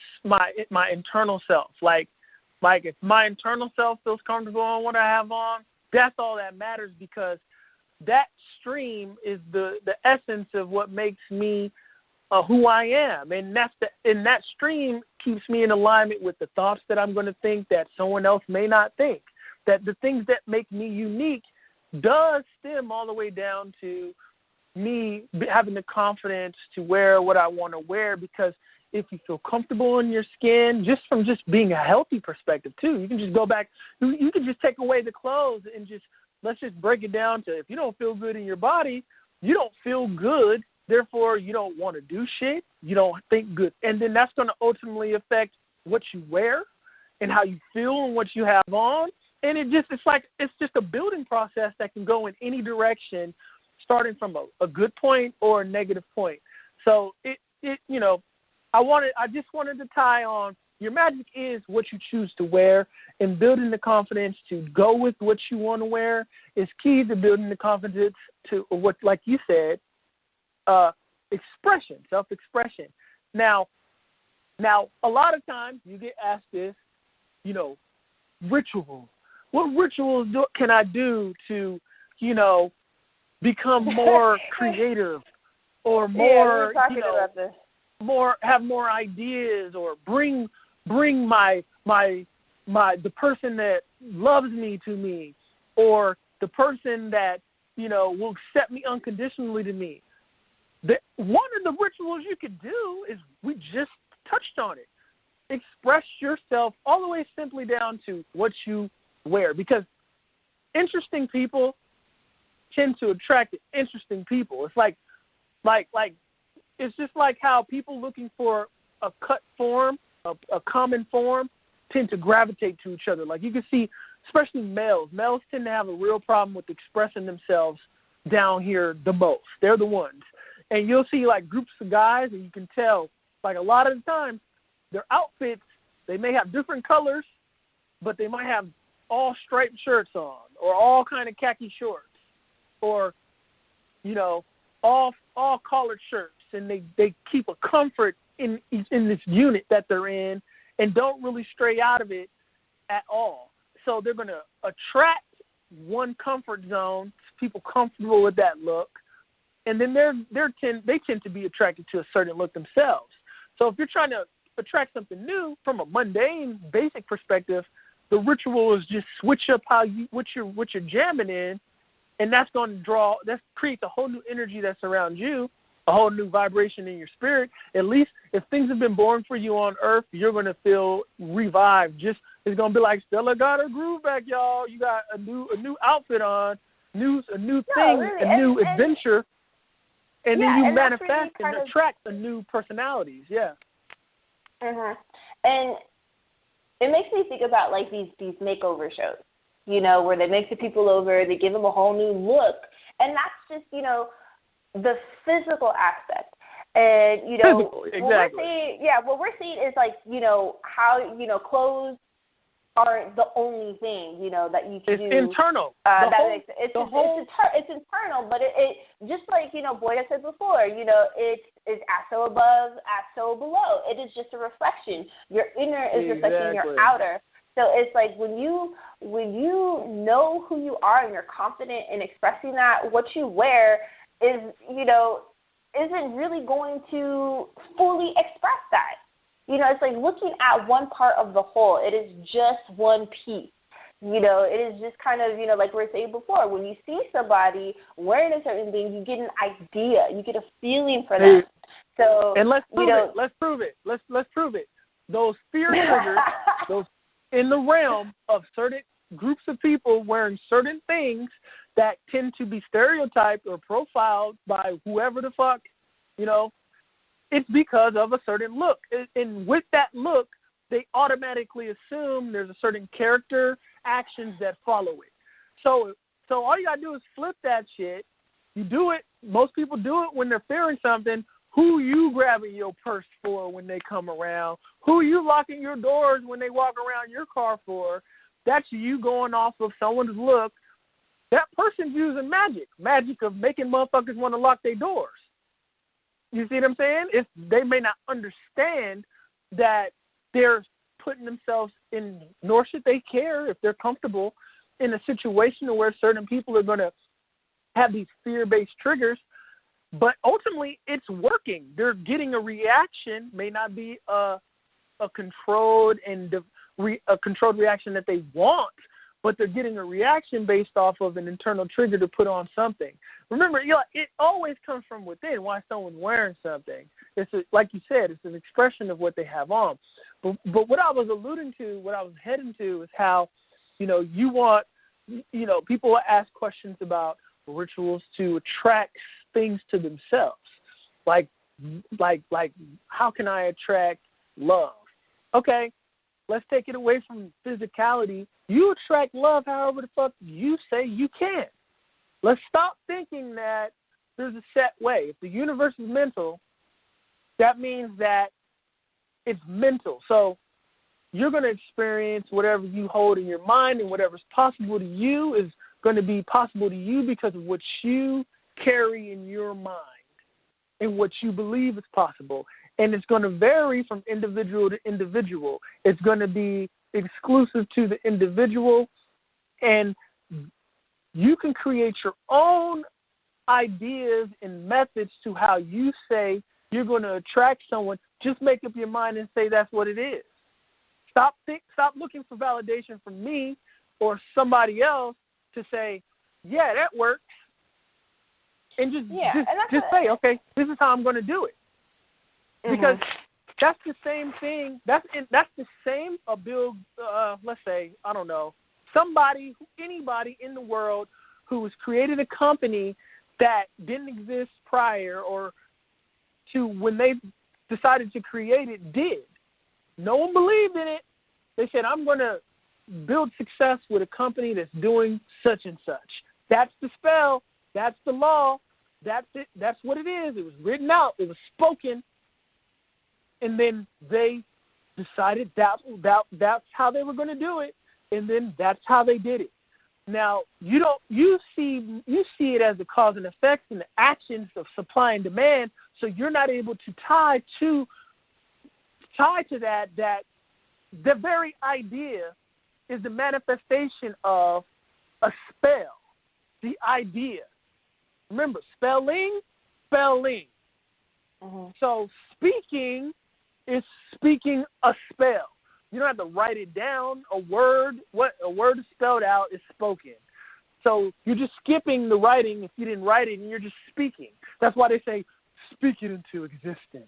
internal self. Like if my internal self feels comfortable on what I have on, that's all that matters, because that stream is the essence of what makes me who I am, and that stream keeps me in alignment with the thoughts that I'm going to think that someone else may not think. That the things that make me unique does stem all the way down to me having the confidence to wear what I want to wear, because if you feel comfortable in your skin, just from just being a healthy perspective too, you can just go back, you can just take away the clothes and just, let's just break it down to, if you don't feel good in your body, you don't feel good, therefore you don't want to do shit, you don't think good. And then that's going to ultimately affect what you wear and how you feel and what you have on. And it's just a building process that can go in any direction, starting from a good point or a negative point. So I just wanted to tie on, your magic is what you choose to wear, and building the confidence to go with what you want to wear is key to building the confidence to what, like you said, expression, self-expression. Now, a lot of times you get asked this, ritual. What rituals can I do to, become more creative or more, have more ideas, or bring the person that loves me to me, or the person that, will accept me unconditionally to me. One of the rituals you could do is, we just touched on it. Express yourself all the way simply down to what you wear, because interesting people tend to attract interesting people. It's like it's just like how people looking for a cut form, a common form, tend to gravitate to each other. Like you can see, especially males tend to have a real problem with expressing themselves down here the most. They're the ones. And you'll see like groups of guys, and you can tell, like a lot of the time, their outfits, they may have different colors, but they might have all striped shirts on, or all kind of khaki shorts, or, all collared shirts, and they keep a comfort in this unit that they're in, and don't really stray out of it at all. So they're going to attract one comfort zone, people comfortable with that look, and then they tend to be attracted to a certain look themselves. So if you're trying to attract something new from a mundane, basic perspective, the ritual is just switch up what you're jamming in, and that's going to create a whole new energy that's around you, a whole new vibration in your spirit. At least if things have been boring for you on Earth, you're going to feel revived. It's going to be like Stella got her groove back, y'all. You got a new outfit on, a new thing, really, a new adventure, and then you manifest and attract a new personalities. Yeah. Uh-huh. And it makes me think about like these makeover shows, where they make the people over, they give them a whole new look, and that's just, the physical aspect. And, physical, exactly. what we're seeing is like, how, clothes aren't the only thing, that you can do. It's internal. It's internal, but it just like, Boyd had said before, it's asso above, asso below. It is just a reflection. Your inner is reflecting your outer. So it's like when you know who you are and you're confident in expressing that, what you wear is, isn't really going to fully express that. It's like looking at one part of the whole. It is just one piece. It is just kind of, like we were saying before, when you see somebody wearing a certain thing, you get an idea. You get a feeling for them. So, and let's prove it. Let's prove it. Those fear triggers, those in the realm of certain groups of people wearing certain things that tend to be stereotyped or profiled by whoever the fuck, it's because of a certain look. And with that look, they automatically assume there's a certain character, actions that follow it. So all you got to do is flip that shit. You do it. Most people do it when they're fearing something. Who you grabbing your purse for when they come around? Who you locking your doors when they walk around your car for? That's you going off of someone's look. That person's using magic of making motherfuckers want to lock their doors. You see what I'm saying? They may not understand that they're putting themselves in, nor should they care if they're comfortable in a situation where certain people are going to have these fear-based triggers. But ultimately, it's working. They're getting a reaction, may not be a controlled a controlled reaction that they want, but they're getting a reaction based off of an internal trigger to put on something. Remember, it always comes from within. Why someone's wearing something? Like you said, it's an expression of what they have on. But what I was alluding to, what I was heading to, is how, you want, people ask questions about rituals to attract things to themselves, like how can I attract love? Okay, let's take it away from physicality. You attract love however the fuck you say you can. Let's stop thinking that there's a set way. If the universe is mental, that means that it's mental. So you're going to experience whatever you hold in your mind, and whatever's possible to you is going to be possible to you because of what you carry in your mind and what you believe is possible. And it's going to vary from individual to individual. It's going to be exclusive to the individual, and you can create your own ideas and methods to how you say you're going to attract someone. Just make up your mind and say that's what it is. Stop looking for validation from me or somebody else to say, yeah, that works. And just say, okay, this is how I'm going to do it. Because that's the same thing. That's the same. Let's say, I don't know, anybody in the world who has created a company that didn't exist prior or to when they decided to create it did. No one believed in it. They said, I'm going to build success with a company that's doing such and such. That's the spell. That's the law. That's it. That's what it is. It was written out. It was spoken. And then they decided that's how they were going to do it. And then that's how they did it. Now, you see it as the cause and effects and the actions of supply and demand, so you're not able to tie to that the very idea is the manifestation of a spell. The idea. Remember, spelling. So speaking is speaking a spell. You don't have to write it down. A word is spelled out is spoken. So you're just skipping the writing if you didn't write it, and you're just speaking. That's why they say speak it into existence,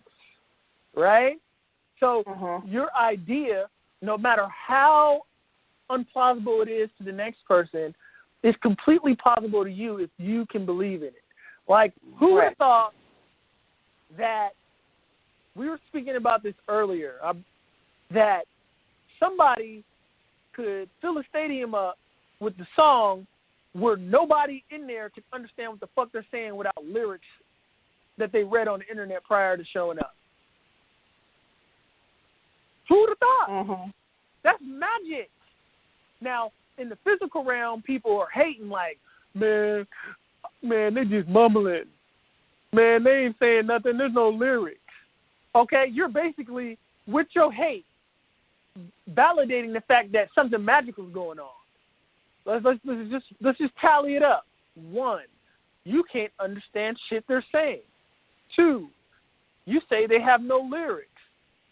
right? So your idea, no matter how unplausible it is to the next person, is completely possible to you if you can believe in it. Like, who would have thought that we were speaking about this earlier, that somebody could fill a stadium up with the song where nobody in there could understand what the fuck they're saying without lyrics that they read on the internet prior to showing up? Who would have thought? That's magic. Now, in the physical realm, people are hating like, man, they just mumbling. Man, they ain't saying nothing. There's no lyrics. Okay, you're basically, with your hate, validating the fact that something magical is going on. Let's just tally it up. 1, you can't understand shit they're saying. 2, you say they have no lyrics.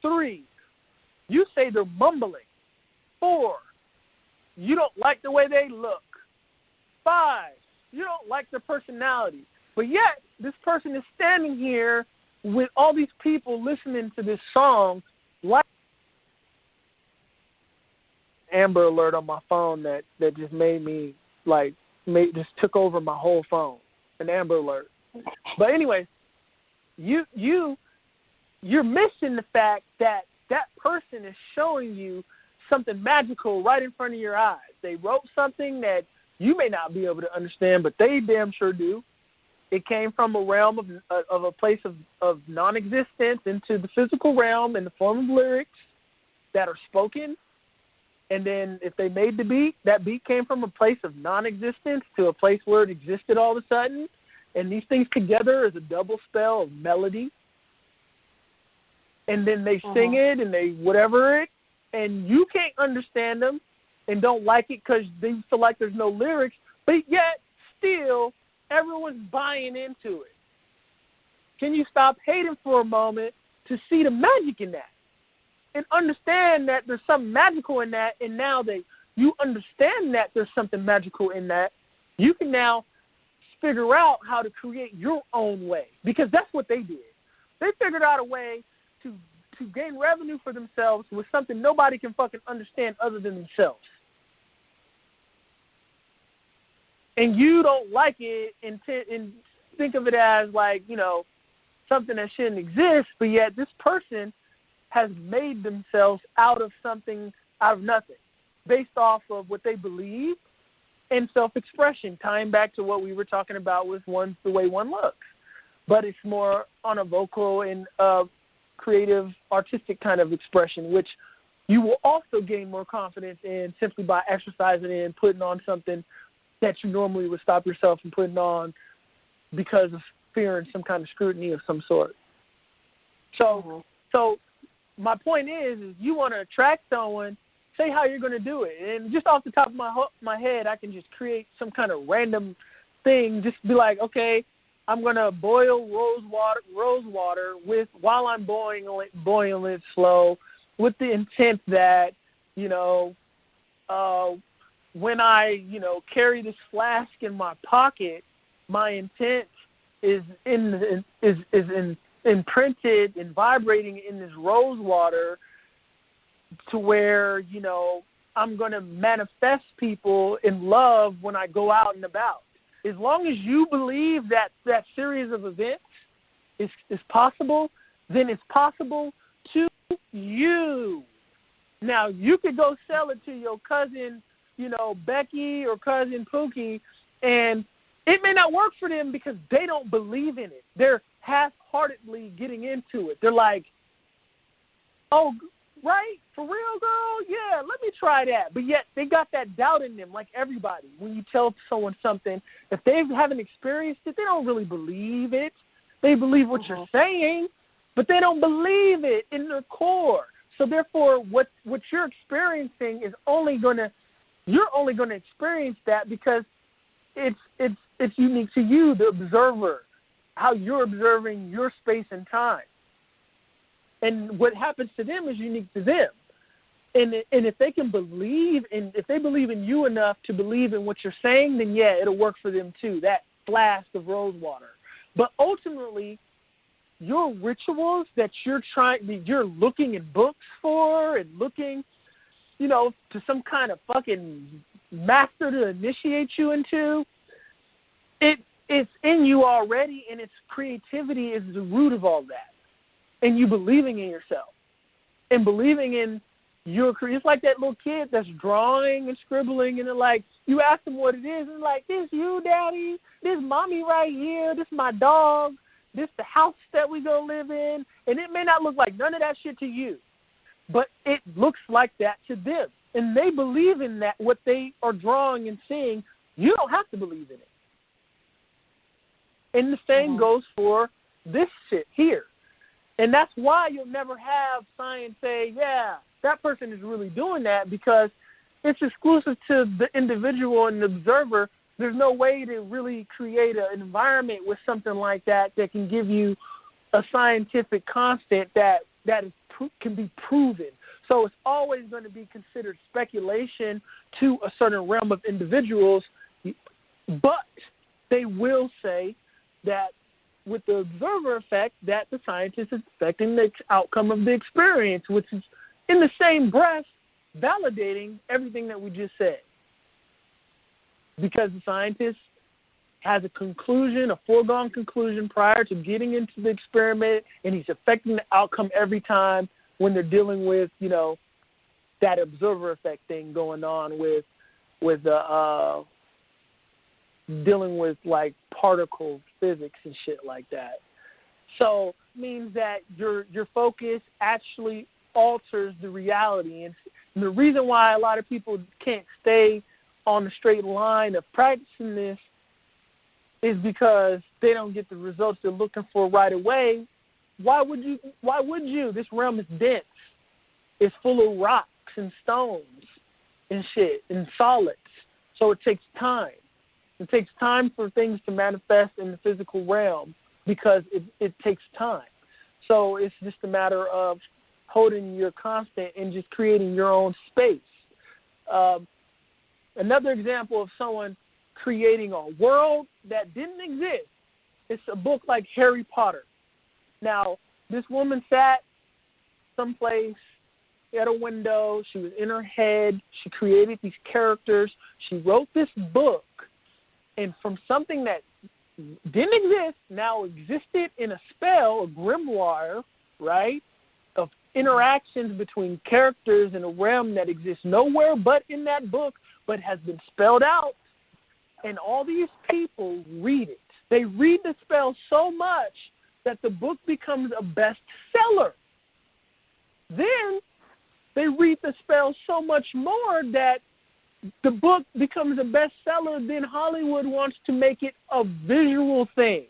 3, you say they're mumbling. 4, you don't like the way they look. 5, you don't like their personality. But yet, this person is standing here with all these people listening to this song, like Amber Alert on my phone that just made me just took over my whole phone. An Amber Alert. But anyway, you're missing the fact that person is showing you something magical right in front of your eyes. They wrote something that you may not be able to understand, but they damn sure do. It came from a realm of a place of non-existence into the physical realm in the form of lyrics that are spoken. And then if they made the beat, that beat came from a place of non-existence to a place where it existed all of a sudden. And these things together is a double spell of melody. And then they sing it and they whatever it. And you can't understand them and don't like it because they feel like there's no lyrics. But yet, still, everyone's buying into it. can you stop hating for a moment to see the magic in that? And understand that there's something magical in that, and now that you understand that there's something magical in that, you can now figure out how to create your own way, because that's what they did. They figured out a way to gain revenue for themselves with something nobody can fucking understand other than themselves. And you don't like it and think of it as like, you know, something that shouldn't exist, but yet this person has made themselves out of something, out of nothing, based off of what they believe and self-expression, tying back to what we were talking about with the way one looks. But it's more on a vocal and creative, artistic kind of expression, which you will also gain more confidence in simply by exercising and putting on something that you normally would stop yourself from putting on because of fearing some kind of scrutiny of some sort. So my point is you want to attract someone, say how you're going to do it. And just off the top of my head, I can just create some kind of random thing, just be like, okay, I'm going to boil rose water while I'm boiling it slow, with the intent that, you know, when I, you know, carry this flask in my pocket, my intent is imprinted and vibrating in this rose water to where, you know, I'm going to manifest people in love when I go out and about. As long as you believe that series of events is possible, then it's possible to you. Now, you could go sell it to your cousin, you know, Becky or cousin Pookie, and it may not work for them because they don't believe in it. They're half-heartedly getting into it. They're like, oh, right? For real, girl? Yeah, let me try that. But yet they got that doubt in them, like everybody. When you tell someone something, if they haven't experienced it, they don't really believe it. They believe what you're saying, but they don't believe it in their core. So therefore, what you're experiencing is you're only gonna experience that because it's unique to you, the observer, how you're observing your space and time. And what happens to them is unique to them. And if they can believe, and if they believe in you enough to believe in what you're saying, then yeah, it'll work for them too, that flask of rose water. But ultimately, your rituals that you're looking in books for and looking, you know, to some kind of fucking master to initiate you into, it's in you already, and its creativity is the root of all that. And you believing in yourself and believing in your career. It's like that little kid that's drawing and scribbling, and they're like, you ask them what it is, and like, this you, daddy, this mommy right here, this my dog, this the house that we gonna live in. And it may not look like none of that shit to you, but it looks like that to them. And they believe in that, what they are drawing and seeing. You don't have to believe in it. And the same goes for this shit here. And that's why you'll never have science say, yeah, that person is really doing that, because it's exclusive to the individual and the observer. There's no way to really create an environment with something like that that can give you a scientific constant that can be proven. So it's always going to be considered speculation to a certain realm of individuals, but they will say that with the observer effect, that the scientist is affecting the outcome of the experience, which is in the same breath validating everything that we just said. Because the scientist has a conclusion, a foregone conclusion prior to getting into the experiment, and he's affecting the outcome every time when they're dealing with, you know, that observer effect thing going on with dealing with like particle physics and shit like that. So it means that your focus actually alters the reality. And the reason why a lot of people can't stay on the straight line of practicing this is because they don't get the results they're looking for right away. Why would you? This realm is dense. It's full of rocks and stones and shit and solids. So it takes time. It takes time for things to manifest in the physical realm because it takes time. So it's just a matter of holding your constant and just creating your own space. Another example of someone creating a world that didn't exist, it's a book like Harry Potter. Now, this woman sat someplace at a window. She was in her head. She created these characters. She wrote this book. And from something that didn't exist, now existed in a spell, a grimoire, right, of interactions between characters in a realm that exists nowhere but in that book, but has been spelled out. And all these people read it. They read the spell so much that the book becomes a bestseller. Then they read the spell so much more that the book becomes a bestseller. Then Hollywood wants to make it a visual thing.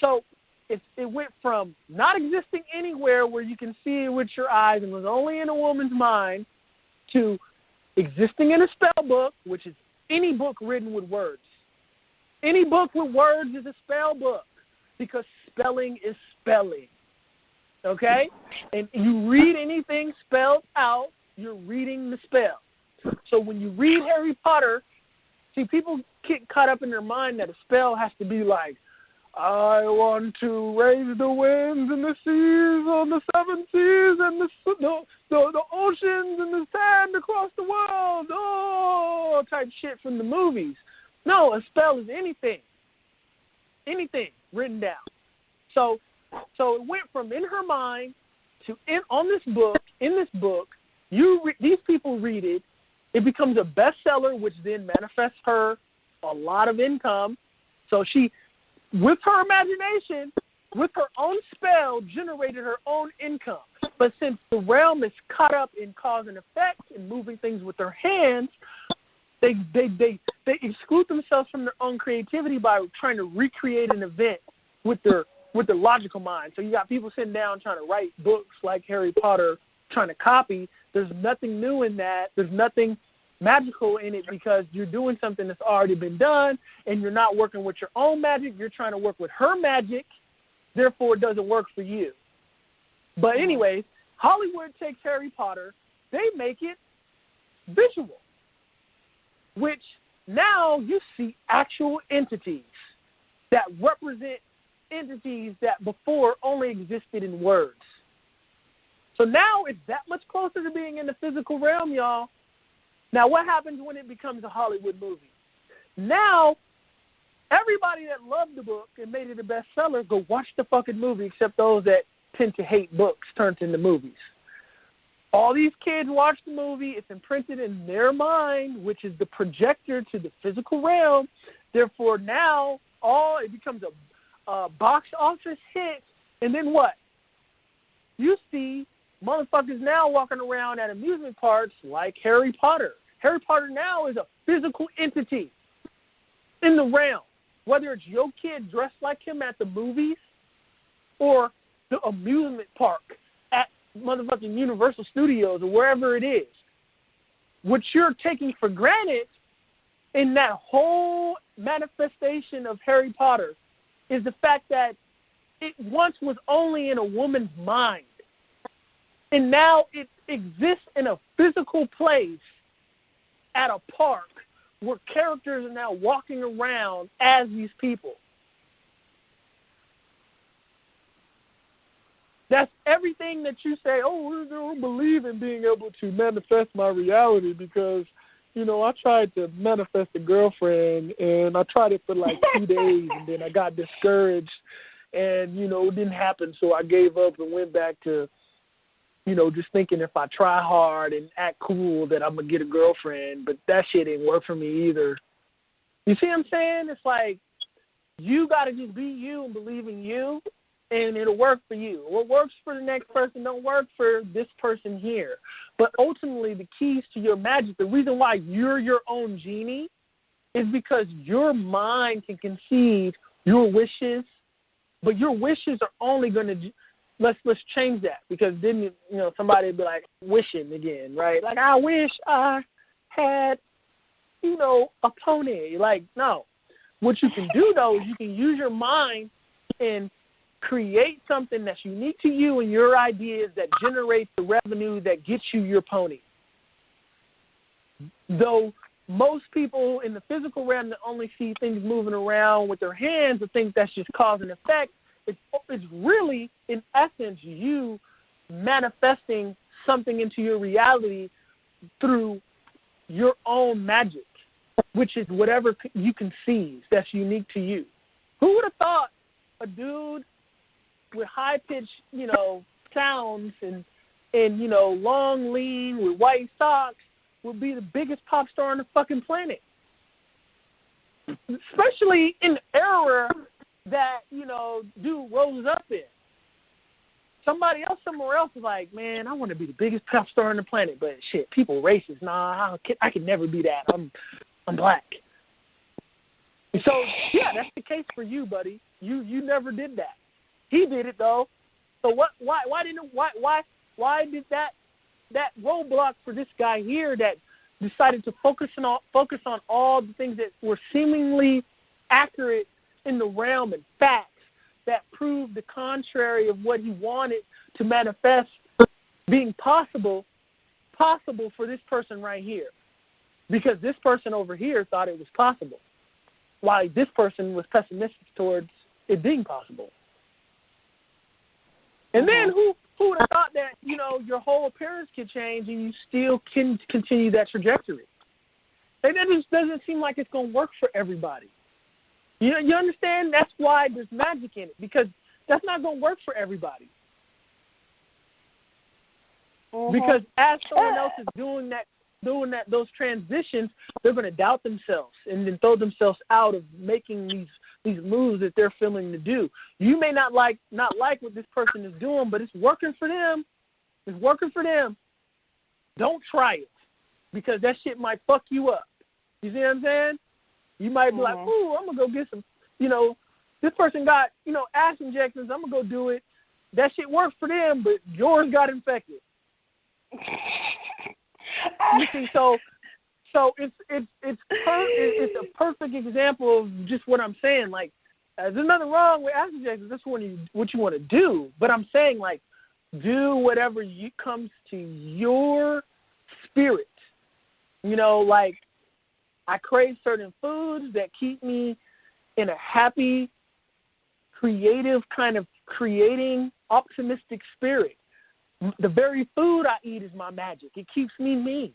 So it went from not existing anywhere where you can see it with your eyes and was only in a woman's mind to existing in a spell book, which is any book written with words. Any book with words is a spell book because spelling is spelling. Okay? And you read anything spelled out, you're reading the spell. So when you read Harry Potter, see, people get caught up in their mind that a spell has to be like, I want to raise the winds and the seas on the seven seas and the oceans and the sand across the world, oh, type shit from the movies. No, a spell is anything written down. So it went from in her mind to in this book, these people read it. It becomes a bestseller, which then manifests her a lot of income. So she, with her imagination, with her own spell, generated her own income. But since the realm is caught up in cause and effect and moving things with their hands, they exclude themselves from their own creativity by trying to recreate an event with their logical mind. So you got people sitting down trying to write books like Harry Potter, trying to copy. There's nothing new in that. There's nothing magical in it because you're doing something that's already been done and you're not working with your own magic. You're trying to work with her magic. Therefore, it doesn't work for you. But anyways, Hollywood takes Harry Potter. They make it visual, which now you see actual entities that represent entities that before only existed in words. So now it's that much closer to being in the physical realm, y'all. Now, what happens when it becomes a Hollywood movie? Now, everybody that loved the book and made it a bestseller, go watch the fucking movie, except those that tend to hate books turned into movies. All these kids watch the movie. It's imprinted in their mind, which is the projector to the physical realm. Therefore, now it becomes a box office hit. And then what? You see motherfuckers now walking around at amusement parks like Harry Potter. Harry Potter now is a physical entity in the realm. Whether it's your kid dressed like him at the movies or the amusement park at motherfucking Universal Studios or wherever it is. What you're taking for granted in that whole manifestation of Harry Potter is the fact that it once was only in a woman's mind. And now it exists in a physical place at a park where characters are now walking around as these people. That's everything that you say, I don't believe in being able to manifest my reality because, I tried to manifest a girlfriend and I tried it for like 2 days and then I got discouraged and, it didn't happen. So I gave up and went back to, just thinking if I try hard and act cool that I'm going to get a girlfriend, but that shit ain't work for me either. You see what I'm saying? It's like you got to just be you and believe in you, and it'll work for you. What works for the next person don't work for this person here. But ultimately, the keys to your magic, the reason why you're your own genie is because your mind can conceive your wishes, but your wishes are only going to let's change that because then somebody would be like wishing again, right? Like I wish I had a pony. Like no, what you can do though is you can use your mind and create something that's unique to you and your ideas that generates the revenue that gets you your pony. Though most people in the physical realm that only see things moving around with their hands or think that's just cause and effect, it's really, in essence, you manifesting something into your reality through your own magic, which is whatever you conceive that's unique to you. Who would have thought a dude with high-pitched, sounds and long lean with white socks would be the biggest pop star on the fucking planet? Especially in the era that, dude rose up in. Somebody else somewhere else is like, man, I want to be the biggest pop star on the planet, but shit, people racist. Nah, I can never be that. I'm black. So yeah, that's the case for you, buddy. You never did that. He did it though. So why did that roadblock for this guy here that decided to focus on all the things that were seemingly accurate in the realm and facts that proved the contrary of what he wanted to manifest being possible for this person right here. Because this person over here thought it was possible, while this person was pessimistic towards it being possible. And then who would have thought that, your whole appearance could change and you still can continue that trajectory? That just doesn't seem like it's going to work for everybody. You understand? That's why there's magic in it, because that's not going to work for everybody. Because as someone else is doing those transitions, they're going to doubt themselves and then throw themselves out of making these moves that they're feeling to do. You may not like what this person is doing, but it's working for them. It's working for them. Don't try it, because that shit might fuck you up. You see what I'm saying? You might be like, ooh, I'm going to go get some, this person got, ass injections. I'm going to go do it. That shit worked for them, but yours got infected. You see, so it's a perfect example of just what I'm saying. Like, there's nothing wrong with ass injections. That's what you want to do. But I'm saying, like, do whatever comes to your spirit. Like, I crave certain foods that keep me in a happy, creative kind of creating, optimistic spirit. The very food I eat is my magic. It keeps me me.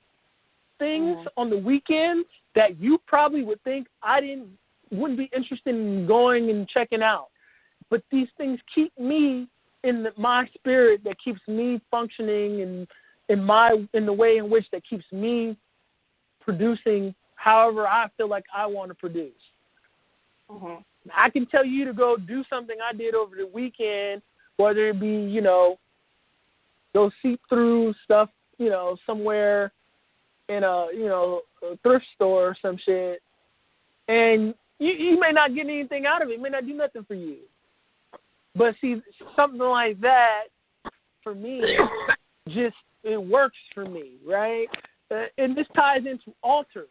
Things on the weekends that you probably would think wouldn't be interested in going and checking out. But these things keep me in my spirit, that keeps me functioning in the way in which that keeps me producing however I feel like I want to produce. I can tell you to go do something I did over the weekend, whether it be, go seep through stuff, somewhere in a thrift store or some shit, and you may not get anything out of it. It may not do nothing for you. But see, something like that, for me, it works for me, right? And this ties into altars.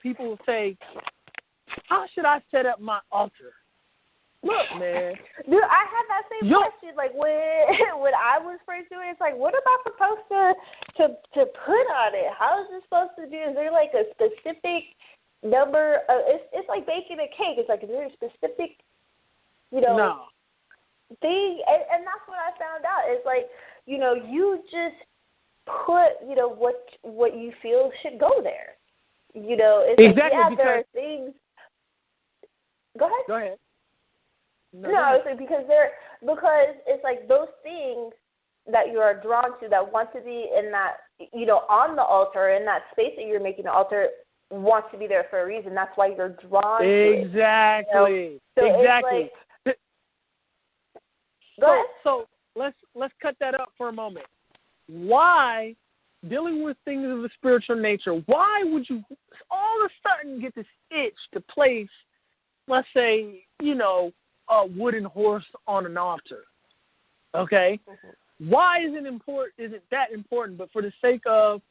People will say, how should I set up my altar? Look, man. Dude, I had that same question. Like, when I was first doing it, it's like, what am I supposed to put on it? How is it supposed to do? Is there, like, a specific number? It's like baking a cake. It's like, is there a specific, no. thing? And that's what I found out. It's like, you just put, what you feel should go there. It's exactly, like, because there are things. Go ahead. No, I was saying because it's like those things that you are drawn to, that want to be in that, on the altar, in that space that you're making the altar, wants to be there for a reason. That's why you're drawn to it. Exactly. So exactly. Go ahead. So let's cut that up for a moment. Why, dealing with things of a spiritual nature, why would you all of a sudden get this itch to place, let's say, a wooden horse on an altar? Okay? Why isn't that important? But for the sake of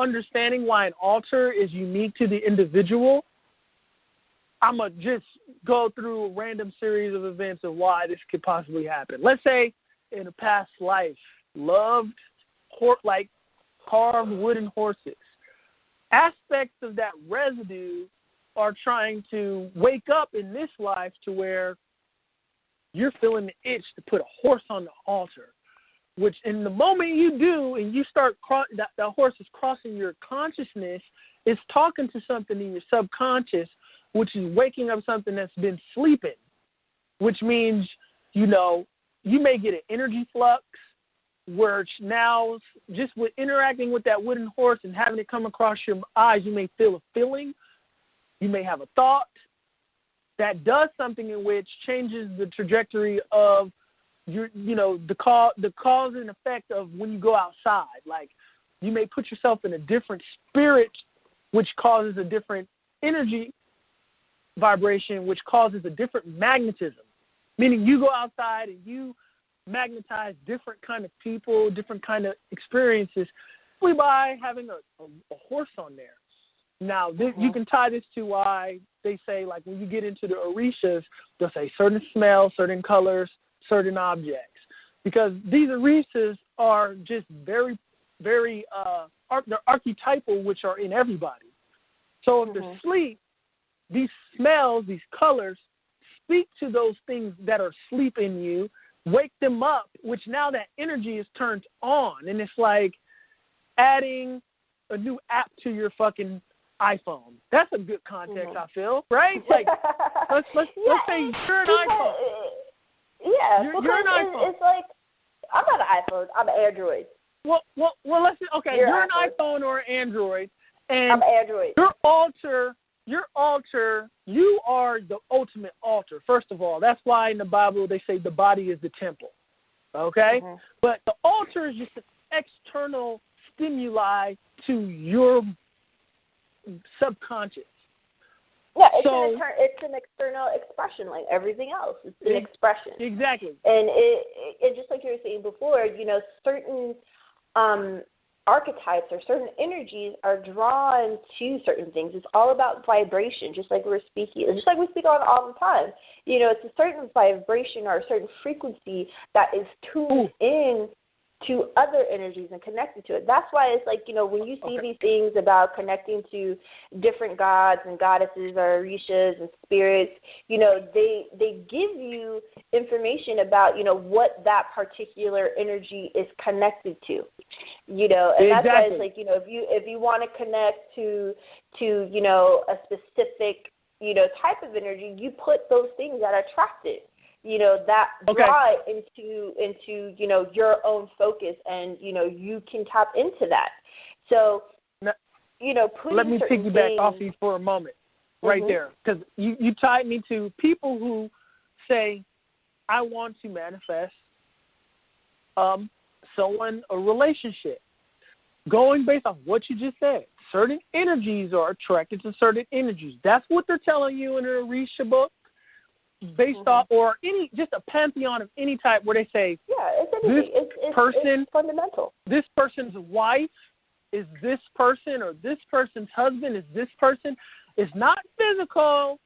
understanding why an altar is unique to the individual, I'm going to just go through a random series of events of why this could possibly happen. Let's say in a past life, loved, like carved wooden horses. Aspects of that residue are trying to wake up in this life to where you're feeling the itch to put a horse on the altar, which in the moment you do and you start, that horse is crossing your consciousness, it's talking to something in your subconscious, which is waking up something that's been sleeping, which means, you know, you may get an energy flux where now just with interacting with that wooden horse and having it come across your eyes, you may feel a feeling, you may have a thought that does something in which changes the trajectory of your, you know, the cause and effect of when you go outside. Like you may put yourself in a different spirit, which causes a different energy vibration, which causes a different magnetism, meaning you go outside and you magnetize different kind of people, different kind of experiences, simply by having a horse on there. Now, you can tie this to why they say, like, when you get into the orishas, they'll say certain smells, certain colors, certain objects, because these orishas are just very, very, they're archetypal, which are in everybody. So if they're asleep, these smells, these colors, speak to those things that are asleep in you, wake them up, which now that energy is turned on. And it's like adding a new app to your fucking iPhone. That's a good context, I feel, right? Like, let's say you're an iPhone. Yeah, you're an iPhone. It's like, I'm not an iPhone, I'm an Android. Well, let's say, okay, you're an iPhone or an Android, and I'm Android. Your altar, you are the ultimate altar, first of all. That's why in the Bible they say the body is the temple, okay? But the altar is just an external stimuli to your subconscious. Yeah, it's an external expression like everything else. It's an expression. Exactly. And it just like you were saying before, you know, certain archetypes or certain energies are drawn to certain things. It's all about vibration, just like we speak on all the time. You know, it's a certain vibration or a certain frequency that is tuned in to other energies and connected to it. That's why it's like, you know, when you see these things about connecting to different gods and goddesses or orishas and spirits, you know, they give you information about, you know, what that particular energy is connected to, you know, and that's why it's like, you know, if you want to connect to, you know, a specific, you know, type of energy, you put those things that attract it. You know, that draw into, you know, your own focus, and, you know, you can tap into that. So, you know, let me piggyback off you for a moment right there, because you tied me to people who say, I want to manifest a relationship. Going based off what you just said, certain energies are attracted to certain energies. That's what they're telling you in the Orisha book. Based off, or just a pantheon of any type where they say, it's fundamental. This person's wife is this person, or this person's husband is this person. It's not physical,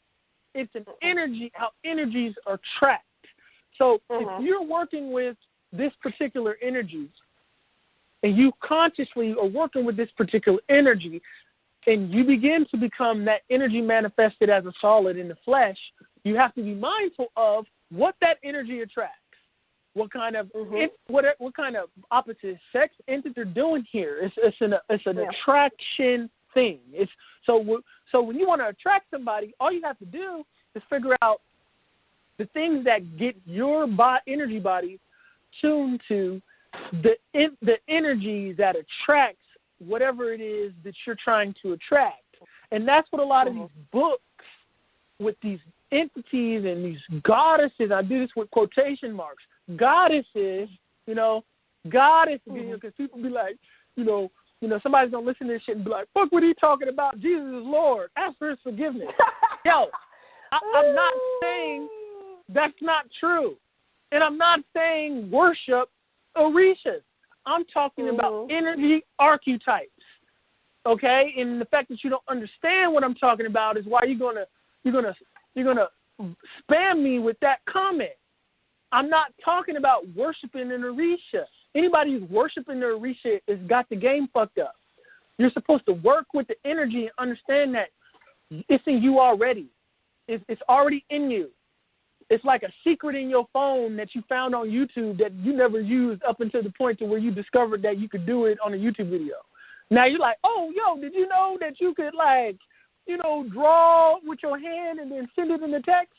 it's an energy, how energies are tracked. So if you're working with this particular energy, and you consciously are working with this particular energy, and you begin to become that energy manifested as a solid in the flesh, you have to be mindful of what that energy attracts, what kind of what kind of opposite sex entity they're doing here. It's an attraction thing. So when you want to attract somebody, all you have to do is figure out the things that get your energy body tuned to the energy that attracts whatever it is that you're trying to attract. And that's what a lot of these books with these entities and these goddesses, I do this with quotation marks, goddesses, because people be like, somebody's going to listen to this shit and be like, fuck what he talking about, Jesus is Lord, ask for his forgiveness. Yo, I'm not saying that's not true. And I'm not saying worship orishas. I'm talking about energy archetypes, okay? And the fact that you don't understand what I'm talking about is why you're gonna you're going to spam me with that comment. I'm not talking about worshiping an Orisha. Anybody who's worshiping the Orisha has got the game fucked up. You're supposed to work with the energy and understand that it's in you already. It's already in you. It's like a secret in your phone that you found on YouTube that you never used up until the point to where you discovered that you could do it on a YouTube video. Now you're like, oh, yo, did you know that you could, like, you know, draw with your hand and then send it in the text?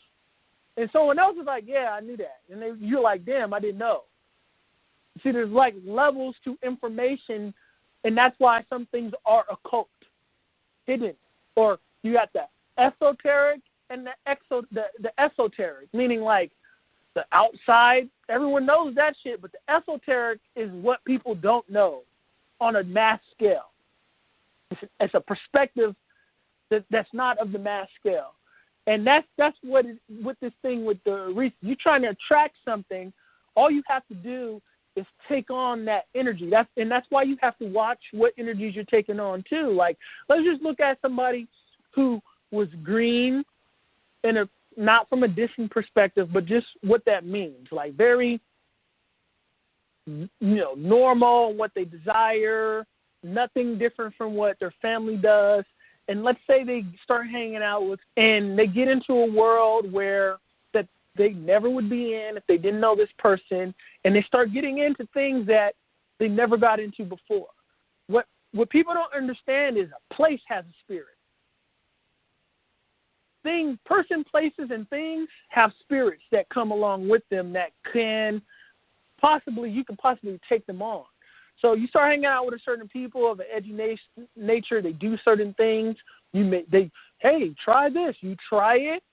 And someone else is like, yeah, I knew that. And you're like, damn, I didn't know. See, there's like levels to information, and that's why some things are occult, hidden. Or you got the esoteric and the esoteric, meaning like the outside. Everyone knows that shit, but the esoteric is what people don't know on a mass scale. It's a perspective that's not of the mass scale. And that's what with this thing with the you're trying to attract something. All you have to do is take on that energy. That's why you have to watch what energies you're taking on too. Like, let's just look at somebody who was green, not from a distant perspective, but just what that means. Like very, normal, what they desire, nothing different from what their family does. And let's say they start hanging out with, and they get into a world where that they never would be in if they didn't know this person, and they start getting into things that they never got into before. What people don't understand is a place has a spirit. Person, places, and things have spirits that come along with them that you can possibly take them on. So you start hanging out with a certain people of an edgy nature. They do certain things. Hey, try this. You try it.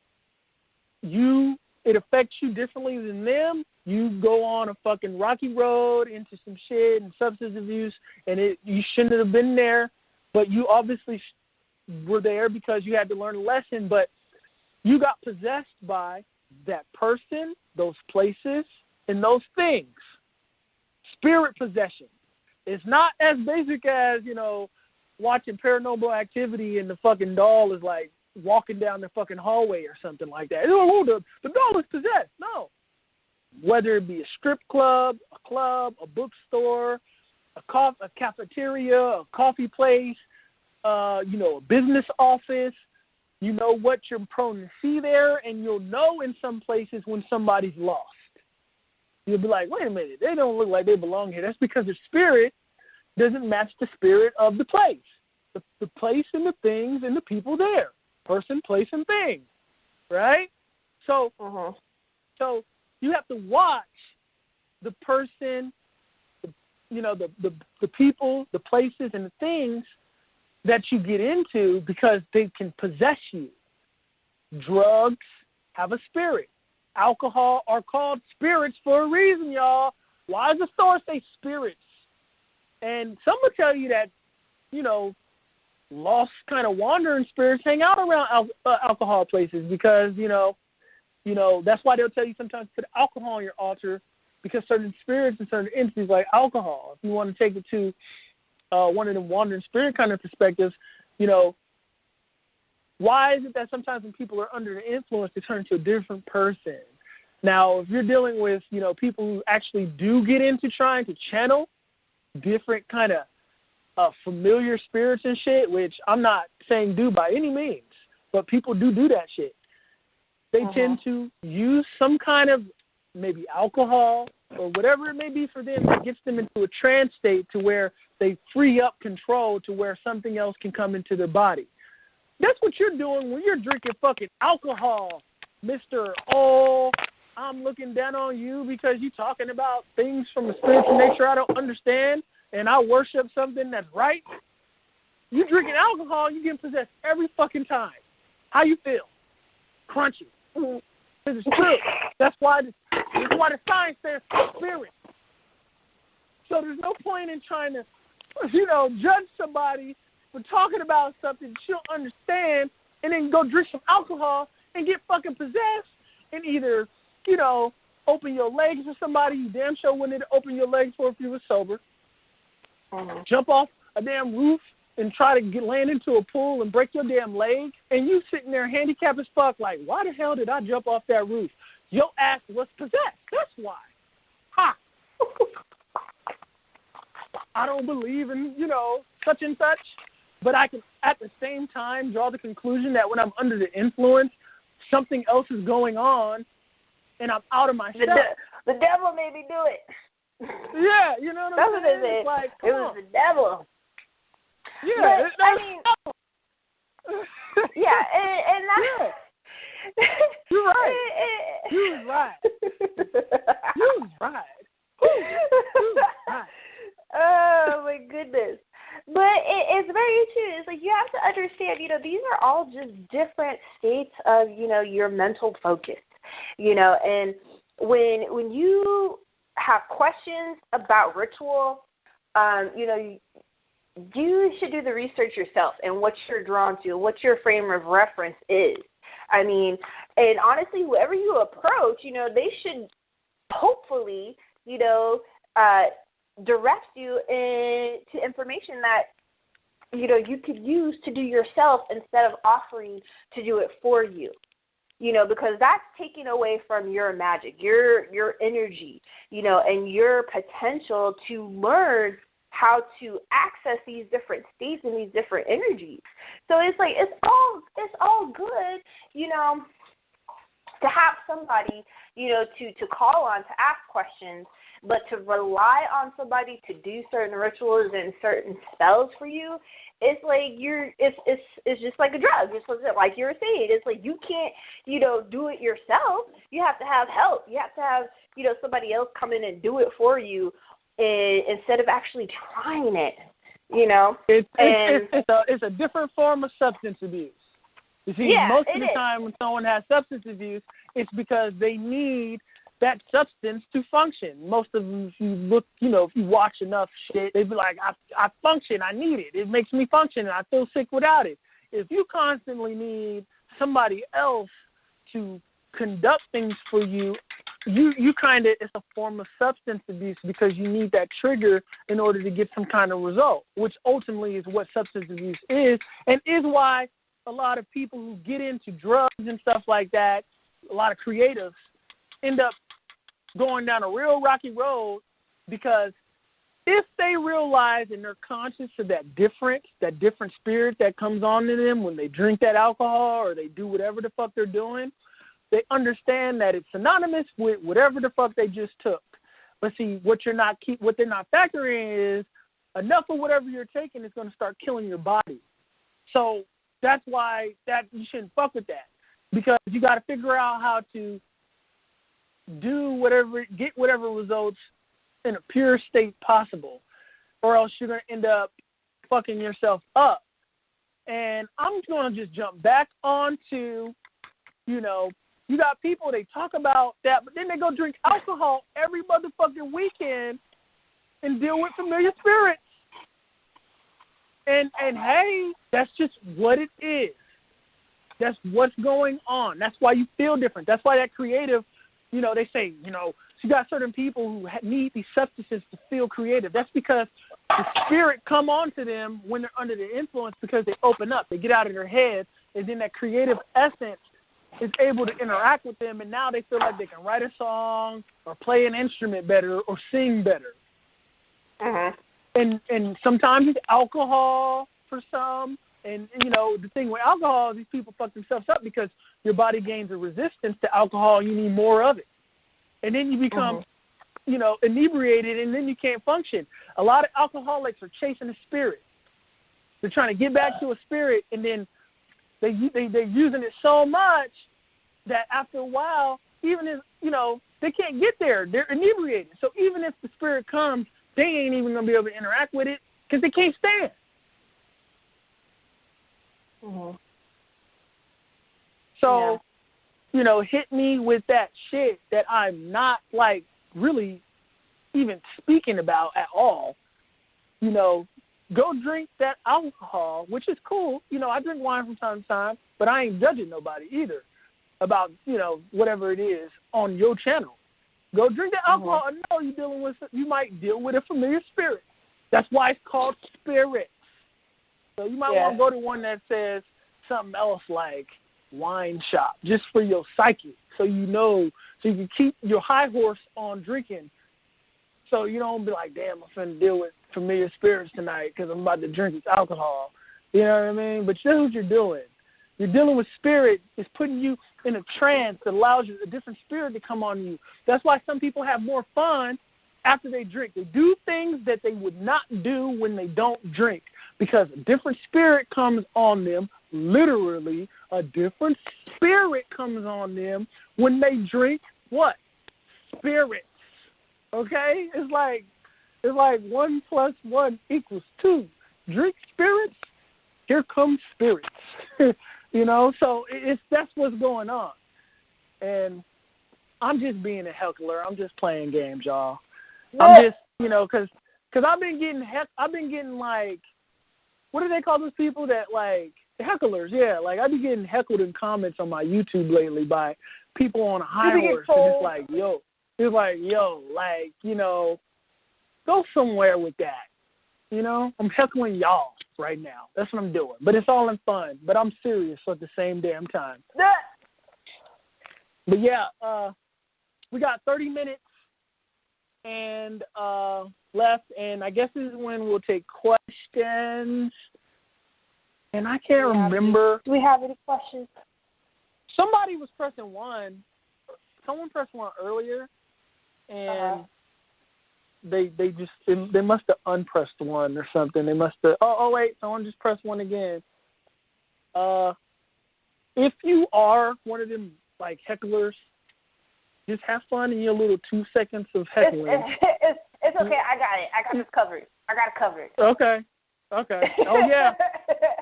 It affects you differently than them. You go on a fucking rocky road into some shit and substance abuse, and you shouldn't have been there, but you obviously were there because you had to learn a lesson. But you got possessed by that person, those places, and those things. Spirit possession. It's not as basic as, watching Paranormal Activity and the fucking doll is like walking down the fucking hallway or something like that. Oh, the doll is possessed. No. Whether it be a strip club, a bookstore, a cafeteria, a coffee place, a business office, you know what you're prone to see there, and you'll know in some places when somebody's lost. You'll be like, wait a minute, they don't look like they belong here. That's because their spirit doesn't match the spirit of the place. The place and the things and the people there. Person, place, and thing. Right? So you have to watch the person, the people, the places, and the things that you get into because they can possess you. Drugs have a spirit. Alcohol are called spirits for a reason, y'all. Why does the store say spirits? And some will tell you that, lost kind of wandering spirits hang out around alcohol places because, that's why they'll tell you sometimes put alcohol on your altar because certain spirits and certain entities like alcohol. If you want to take it to one of the wandering spirit kind of perspectives, why is it that sometimes when people are under the influence, they turn into a different person? Now, if you're dealing with, people who actually do get into trying to channel different kind of familiar spirits and shit, which I'm not saying do by any means, but people do that shit. They tend to use some kind of maybe alcohol or whatever it may be for them that gets them into a trance state to where they free up control to where something else can come into their body. That's what you're doing when you're drinking fucking alcohol, Mr. Oh, I'm looking down on you because you're talking about things from a spiritual nature I don't understand and I worship something that's right. You drinking alcohol, you getting possessed every fucking time. How you feel? Crunchy. Because it's true. That's why the science says spirit. So there's no point in trying to, judge somebody for talking about something you don't understand and then go drink some alcohol and get fucking possessed and either, open your legs for somebody you damn sure wouldn't open your legs for if you were sober. Jump off a damn roof and try to land into a pool and break your damn leg, and you sitting there handicapped as fuck, like, why the hell did I jump off that roof? Your ass was possessed. That's why. Ha! I don't believe in, such and such, but I can at the same time draw the conclusion that when I'm under the influence, something else is going on, and I'm out of myself. The devil made me do it. Yeah, you know what I'm saying? It like, it was the devil. Yeah, but, I mean, yeah, and that's... Yeah. You're right. You're right. You're right. Oh, my goodness. But it's very true. It's like you have to understand, these are all just different states of, your mental focus, and when you have questions about ritual, you should do the research yourself and what you're drawn to, what your frame of reference is. I mean, and honestly, whoever you approach, they should hopefully, direct you into information that, you could use to do yourself instead of offering to do it for you. Because that's taking away from your magic, your energy, and your potential to learn how to access these different states and these different energies. So it's like it's all good, to have somebody, to call on to ask questions, but to rely on somebody to do certain rituals and certain spells for you, it's like it's just like a drug. It's like you were saying. It's like you can't, do it yourself. You have to have help. You have to have, somebody else come in and do it for you instead of actually trying it. It's a different form of substance abuse. You see, most of the time when someone has substance abuse, it's because they need that substance to function. Most of them, if you look, if you watch enough shit, they'd be like, I function, I need it. It makes me function, and I feel sick without it. If you constantly need somebody else to conduct things for you, you kind of, it's a form of substance abuse because you need that trigger in order to get some kind of result, which ultimately is what substance abuse is, and is why a lot of people who get into drugs and stuff like that, a lot of creatives, end up going down a real rocky road, because if they realize and they're conscious of that different spirit that comes on to them when they drink that alcohol or they do whatever the fuck they're doing, they understand that it's synonymous with whatever the fuck they just took. But see, what they're not factoring in is enough of whatever you're taking is going to start killing your body. So that's why that you shouldn't fuck with that, because you got to figure out how to get whatever results in a pure state possible, or else you're going to end up fucking yourself up. And I'm going to just jump back onto, you got people, they talk about that, but then they go drink alcohol every motherfucking weekend and deal with familiar spirits. And hey, that's just what it is. That's what's going on. That's why you feel different. That's why that creative, they say, you got certain people who need these substances to feel creative. That's because the spirit come on to them when they're under the influence, because they open up. They get out of their head, and then that creative essence is able to interact with them, and now they feel like they can write a song or play an instrument better or sing better. Uh-huh. And sometimes it's alcohol for some. And, the thing with alcohol is these people fuck themselves up because your body gains a resistance to alcohol and you need more of it. And then you become, inebriated, and then you can't function. A lot of alcoholics are chasing a spirit. They're trying to get back to a spirit, and then they're using it so much that after a while, even if, they can't get there. They're inebriated. So even if the spirit comes, they ain't even going to be able to interact with it because they can't stand. Mm-hmm. So, hit me with that shit that I'm not, really even speaking about at all. Go drink that alcohol, which is cool. I drink wine from time to time, but I ain't judging nobody either about, whatever it is on your channel. Go drink that alcohol and know you might deal with a familiar spirit. That's why it's called spirits. So you might want to go to one that says something else like wine shop, just for your psyche, so you can keep your high horse on drinking, so you don't be like, damn, I'm finna deal with familiar spirits tonight because I'm about to drink this alcohol. You know what I mean? But that's what you're doing. You're dealing with spirit. It's putting you in a trance that allows you a different spirit to come on you. That's why some people have more fun after they drink. They do things that they would not do when they don't drink, because a different spirit comes on them. Literally, a different spirit comes on them when they drink what? Spirits. Okay? It's like 1 + 1 = 2. Drink spirits, here comes spirits. You know, so that's what's going on. And I'm just being a heckler. I'm just playing games, y'all. I'm just, because I've been getting like, what do they call those people that like, hecklers? Yeah, like I've been getting heckled in comments on my YouTube lately by people on a high horse. And it's like, go somewhere with that. I'm heckling y'all right now. That's what I'm doing. But it's all in fun. But I'm serious at the same damn time. But yeah, we got 30 minutes and left, and I guess this is when we'll take questions. And I can't remember. Do we have any questions? Somebody was pressing 1. Someone pressed 1 earlier, and they must have unpressed 1 or something. They must have. Oh wait, someone just pressed 1 again. If you are one of them like hecklers, just have fun in your little 2 seconds of heckling. It's okay. I got it. I got this covered. I got it covered. Okay. Oh yeah.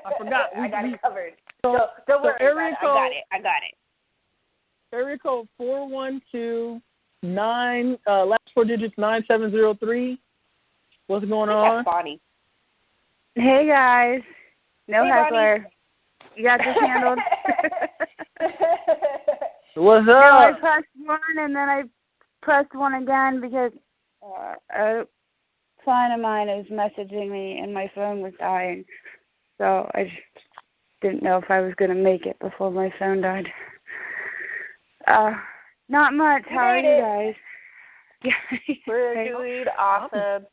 I forgot. I got it covered. So don't worry. Area code, I got it. Area code 412-9. Last 4 digits 9703. What's going on? Bonnie. Hey guys. No hey, heckler. Bonnie. You got this handled. What's up? No, I pressed 1 and then I pressed 1 again because a client of mine is messaging me and my phone was dying. So I just didn't know if I was going to make it before my phone died. Not much. How are you guys? We're doing awesome.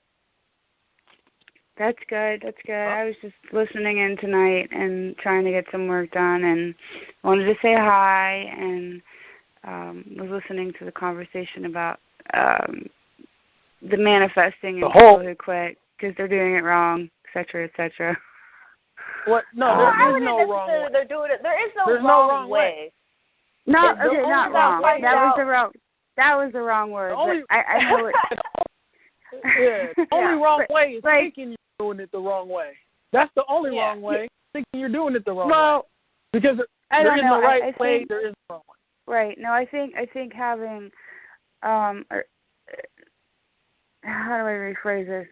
That's good. I was just listening in tonight and trying to get some work done and wanted to say hi and was listening to the conversation about the manifesting and people who quit because they're doing it wrong, et cetera. What? No, there is no wrong way. They're doing it. There is no wrong way. No, okay, not wrong. That was the wrong word. I know it. Yeah, the only wrong way is thinking you're doing it the wrong way. That's the only wrong way. Thinking you're doing it the wrong way. Because there is no right way, there is no wrong way. Right. No, I think having how do I rephrase this?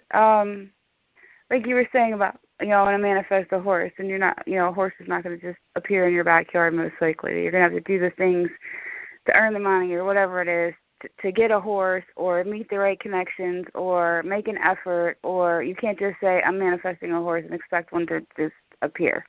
Like you were saying about, I want to manifest a horse, and you're not, a horse is not going to just appear in your backyard most likely. You're going to have to do the things to earn the money or whatever it is to get a horse or meet the right connections or make an effort, or you can't just say, I'm manifesting a horse and expect one to just appear.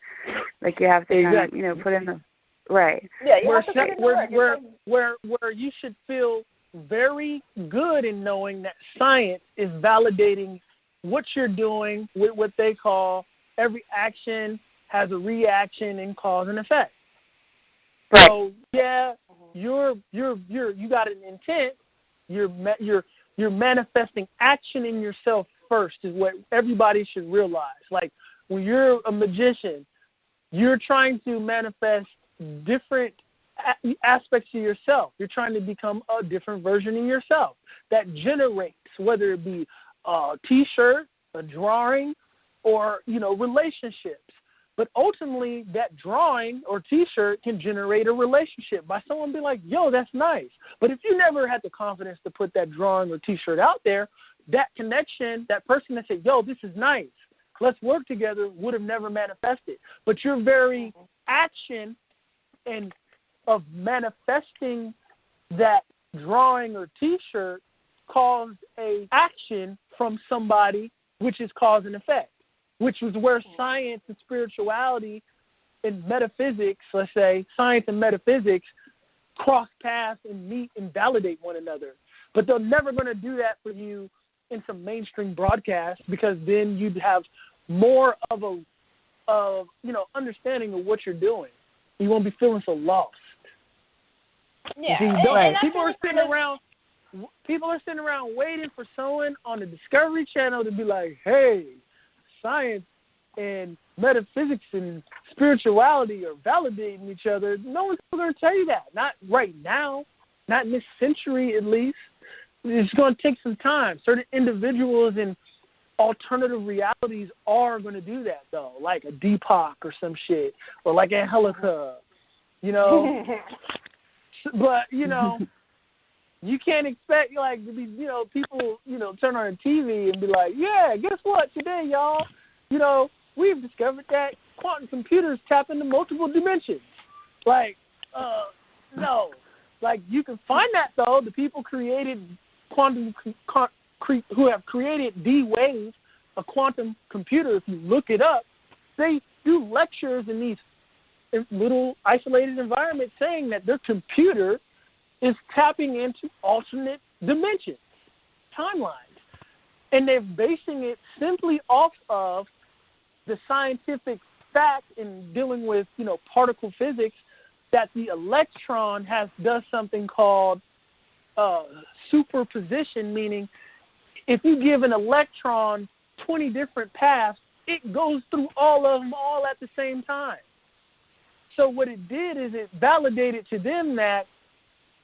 Like you have to kind of, put in the, right. Yeah, you have to put in the work. Where you should feel very good in knowing that science is validating what you're doing with what they call every action has a reaction and cause and effect. Right. So you got an intent. You're manifesting action in yourself first is what everybody should realize. Like when you're a magician, you're trying to manifest different aspects of yourself. You're trying to become a different version of yourself that generates, whether it be a T-shirt, a drawing, or relationships. But ultimately, that drawing or T-shirt can generate a relationship by someone being like, yo, that's nice. But if you never had the confidence to put that drawing or T-shirt out there, that connection, that person that said, yo, this is nice, let's work together, would have never manifested. But your very action and of manifesting that drawing or T-shirt caused a action from somebody, which is cause and effect. which was where science and spirituality and metaphysics, let's say, science and metaphysics cross paths and meet and validate one another. But they're never going to do that for you in some mainstream broadcast, because then you'd have more of a understanding of what you're doing. You won't be feeling so lost. Yeah. See, And people are sitting around waiting for someone on the Discovery Channel to be like, hey, science and metaphysics and spirituality are validating each other. No one's going to tell you that. Not right now. Not in this century, at least. It's going to take some time. Certain individuals in alternative realities are going to do that, though, like a Deepak or some shit, or like Angelica, you know. But, you know, you can't expect, like, to be, you know, people, you know, turn on the TV and be like, yeah, guess what, today, y'all, you know, we've discovered that quantum computers tap into multiple dimensions. Like, no. Like, you can find that, though. The people created who have created D-Wave, a quantum computer, if you look it up, they do lectures in these little isolated environments saying that their computer is tapping into alternate dimensions, timelines. And they're basing it simply off of the scientific fact in dealing with, you know, particle physics, that the electron does something called superposition, meaning if you give an electron 20 different paths, it goes through all of them all at the same time. So what it did is it validated to them that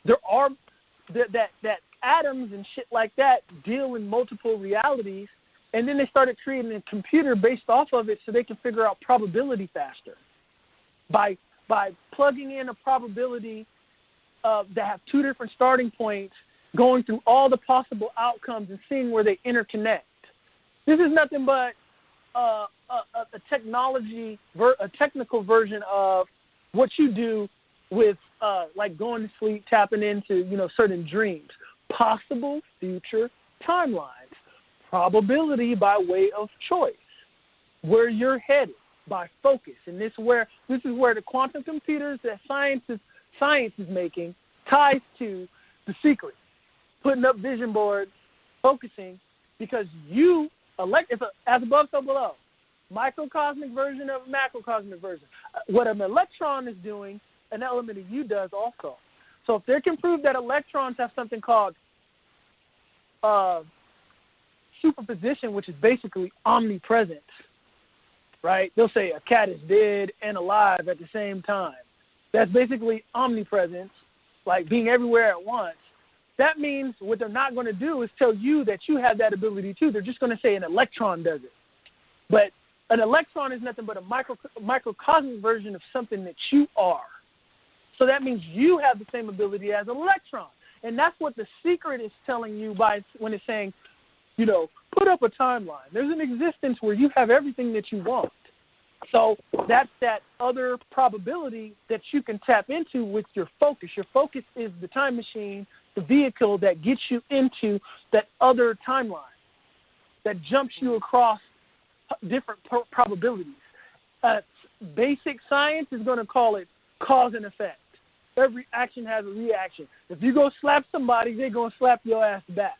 there are that atoms and shit like that deal in multiple realities, and then they started creating a computer based off of it so they can figure out probability faster by plugging in a probability that have two different starting points, going through all the possible outcomes and seeing where they interconnect. This is nothing but a technical version of what you do with like going to sleep, tapping into, you know, certain dreams, possible future timelines, probability by way of choice, where you're headed by focus. And this is where the quantum computers that science is making ties to the secret, putting up vision boards, focusing, because you it's as above, so below. Microcosmic version of a macrocosmic version. What an electron is doing, an element of you does also. So if they can prove that electrons have something called superposition, which is basically omnipresence, right? They'll say a cat is dead and alive at the same time. That's basically omnipresence, like being everywhere at once. That means what they're not going to do is tell you that you have that ability too. They're just going to say an electron does it. But an electron is nothing but a microcosmic version of something that you are. So that means you have the same ability as an electron. And that's what the secret is telling you when it's saying, you know, put up a timeline. There's an existence where you have everything that you want. So that's that other probability that you can tap into with your focus. Your focus is the time machine, the vehicle that gets you into that other timeline, that jumps you across different probabilities. Basic science is going to call it cause and effect. Every action has a reaction. If you go slap somebody, they're going to slap your ass back.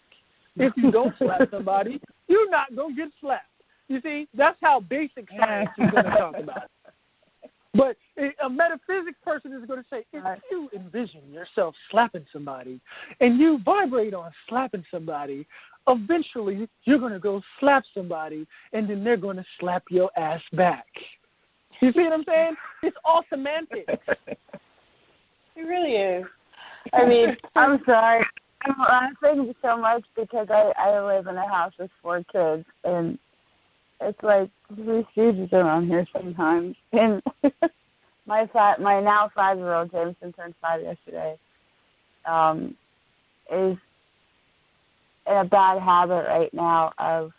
If you don't slap somebody, you're not going to get slapped. You see, that's how basic science is going to talk about it. But a metaphysics person is going to say, if you envision yourself slapping somebody and you vibrate on slapping somebody, eventually you're going to go slap somebody and then they're going to slap your ass back. You see what I'm saying? It's all semantics. It really is. I mean, I'm sorry. I'm laughing so much because I live in a house with 4 kids, and it's like 3 stooges around here sometimes. And my now 5-year-old, Jameson turned 5 yesterday, is in a bad habit right now of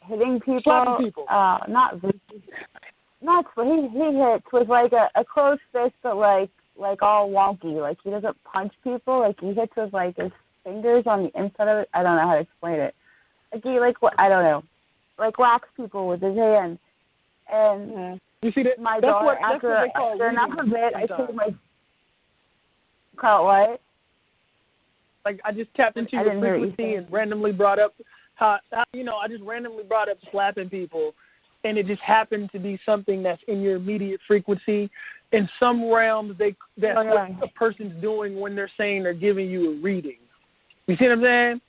hitting people. Slapping people. He hits with like a closed fist, but like all wonky. Like he doesn't punch people. Like he hits with like his fingers on the inside of it. I don't know how to explain it. Like he I don't know. Like whacks people with his hand. And you see that? my that's daughter, what they call after enough of it, I sometimes. think my what? Like I just tapped into your frequency and randomly brought up how I just randomly brought up slapping people, and it just happened to be something that's in your immediate frequency. In some realms, that's what a person's doing when they're saying they're giving you a reading. You see what I'm saying?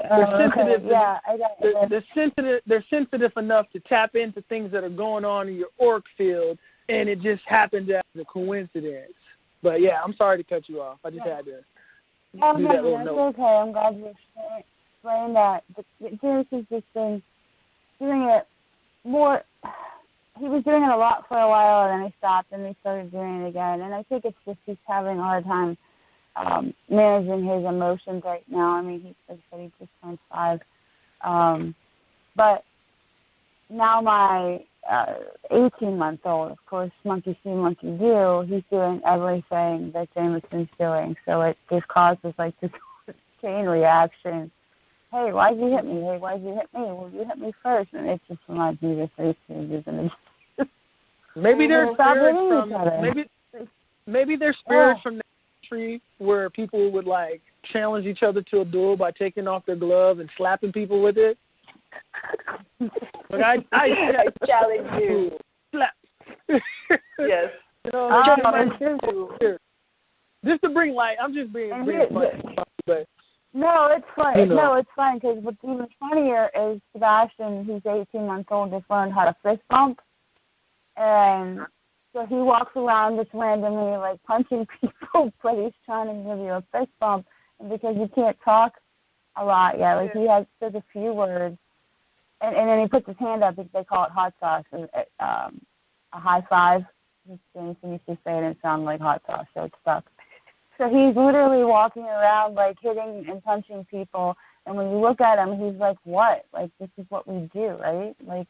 They're sensitive. Okay. Yeah, I got it. They're sensitive. They're sensitive enough to tap into things that are going on in your auric field, and it just happened as a coincidence. But yeah, I'm sorry to cut you off. I just had to do that little note. Okay. I'm glad you explained that. James has just been doing it more. He was doing it a lot for a while, and then he stopped, and he started doing it again. And I think it's just he's having a hard time managing his emotions right now. I mean, like I said, he just turned 5. But now my 18-month-old, of course, monkey see, monkey do, he's doing everything that Jameson's doing. So it just causes like this chain reaction. Hey, why'd you hit me? Hey, why'd you hit me? Well, you hit me first. And it just reminds me of the face changes. And maybe they're spirits from maybe they're spirits from the tree where people would like challenge each other to a duel by taking off their glove and slapping people with it. But I challenge you. Slap. Yes. Just to bring light. I'm just being funny, but. No, it's fun. No, it's fun because what's even funnier is Sebastian, who's 18 months old, just learned how to fist bump, and so he walks around just randomly like punching people, but he's trying to give you a fist bump, and because you can't talk a lot yet, like he says a few words, and then he puts his hand up. They call it hot sauce, a high five. Jameson used to say it and it sounded like hot sauce, so it stuck. So he's literally walking around, like, hitting and punching people. And when you look at him, he's like, what? Like, this is what we do, right? Like,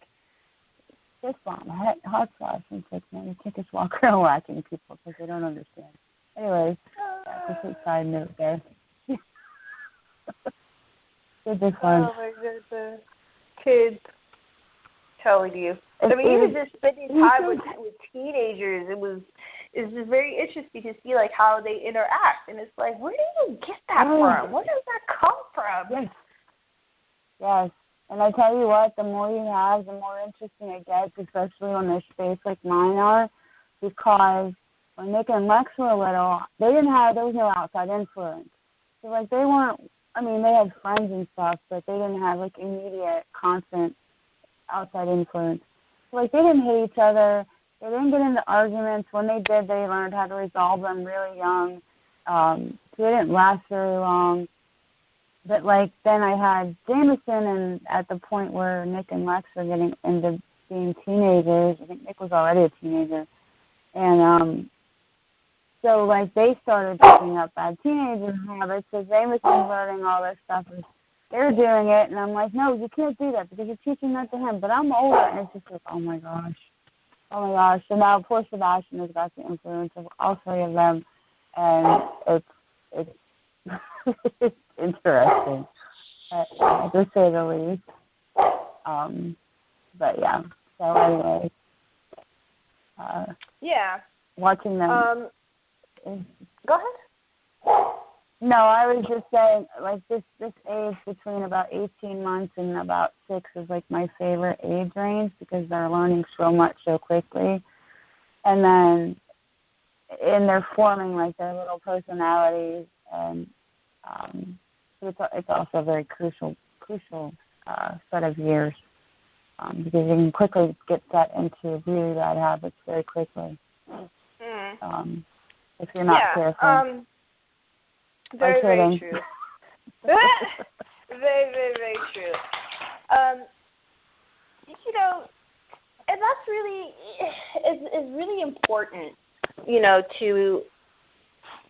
fist bomb, hot sauce. And it's like, man, you can't just walk around whacking people because they don't understand. Anyways, that's just a side note there. It's just fun. Oh, my goodness. Kids. Telling you. I mean, even just spending time with teenagers, it's just very interesting to see like how they interact, and it's like, where do you get that from? Where does that come from? Yes. And I tell you what, the more you have, the more interesting it gets, especially when they're spaced like mine are, because when Nick and Lex were little, there was no outside influence. So like they weren't. I mean, they had friends and stuff, but they didn't have like immediate, constant outside influence. So, like, they didn't hate each other. They didn't get into arguments. When they did, they learned how to resolve them really young. So they didn't last very long. But, like, then I had Jameson, and at the point where Nick and Lex were getting into being teenagers, I think Nick was already a teenager. And so, like, they started picking up bad teenager habits. So Jameson's learning all this stuff. They're doing it, and I'm like, no, you can't do that because you're teaching that to him. But I'm older, and it's just like, oh my gosh. So now poor Sebastian has got the influence of all 3 of them, and it's it's interesting, to say the least. But yeah. So anyway, watching them. Go ahead. No, I was just saying, like, this age between about 18 months and about 6 is, like, my favorite age range because they're learning so much so quickly. And then they're forming, like, their little personalities. And it's also a very crucial set of years because you can quickly get set into really bad habits very quickly if you're not careful. Very, very true. Very, very, very true. And that's really is really important, to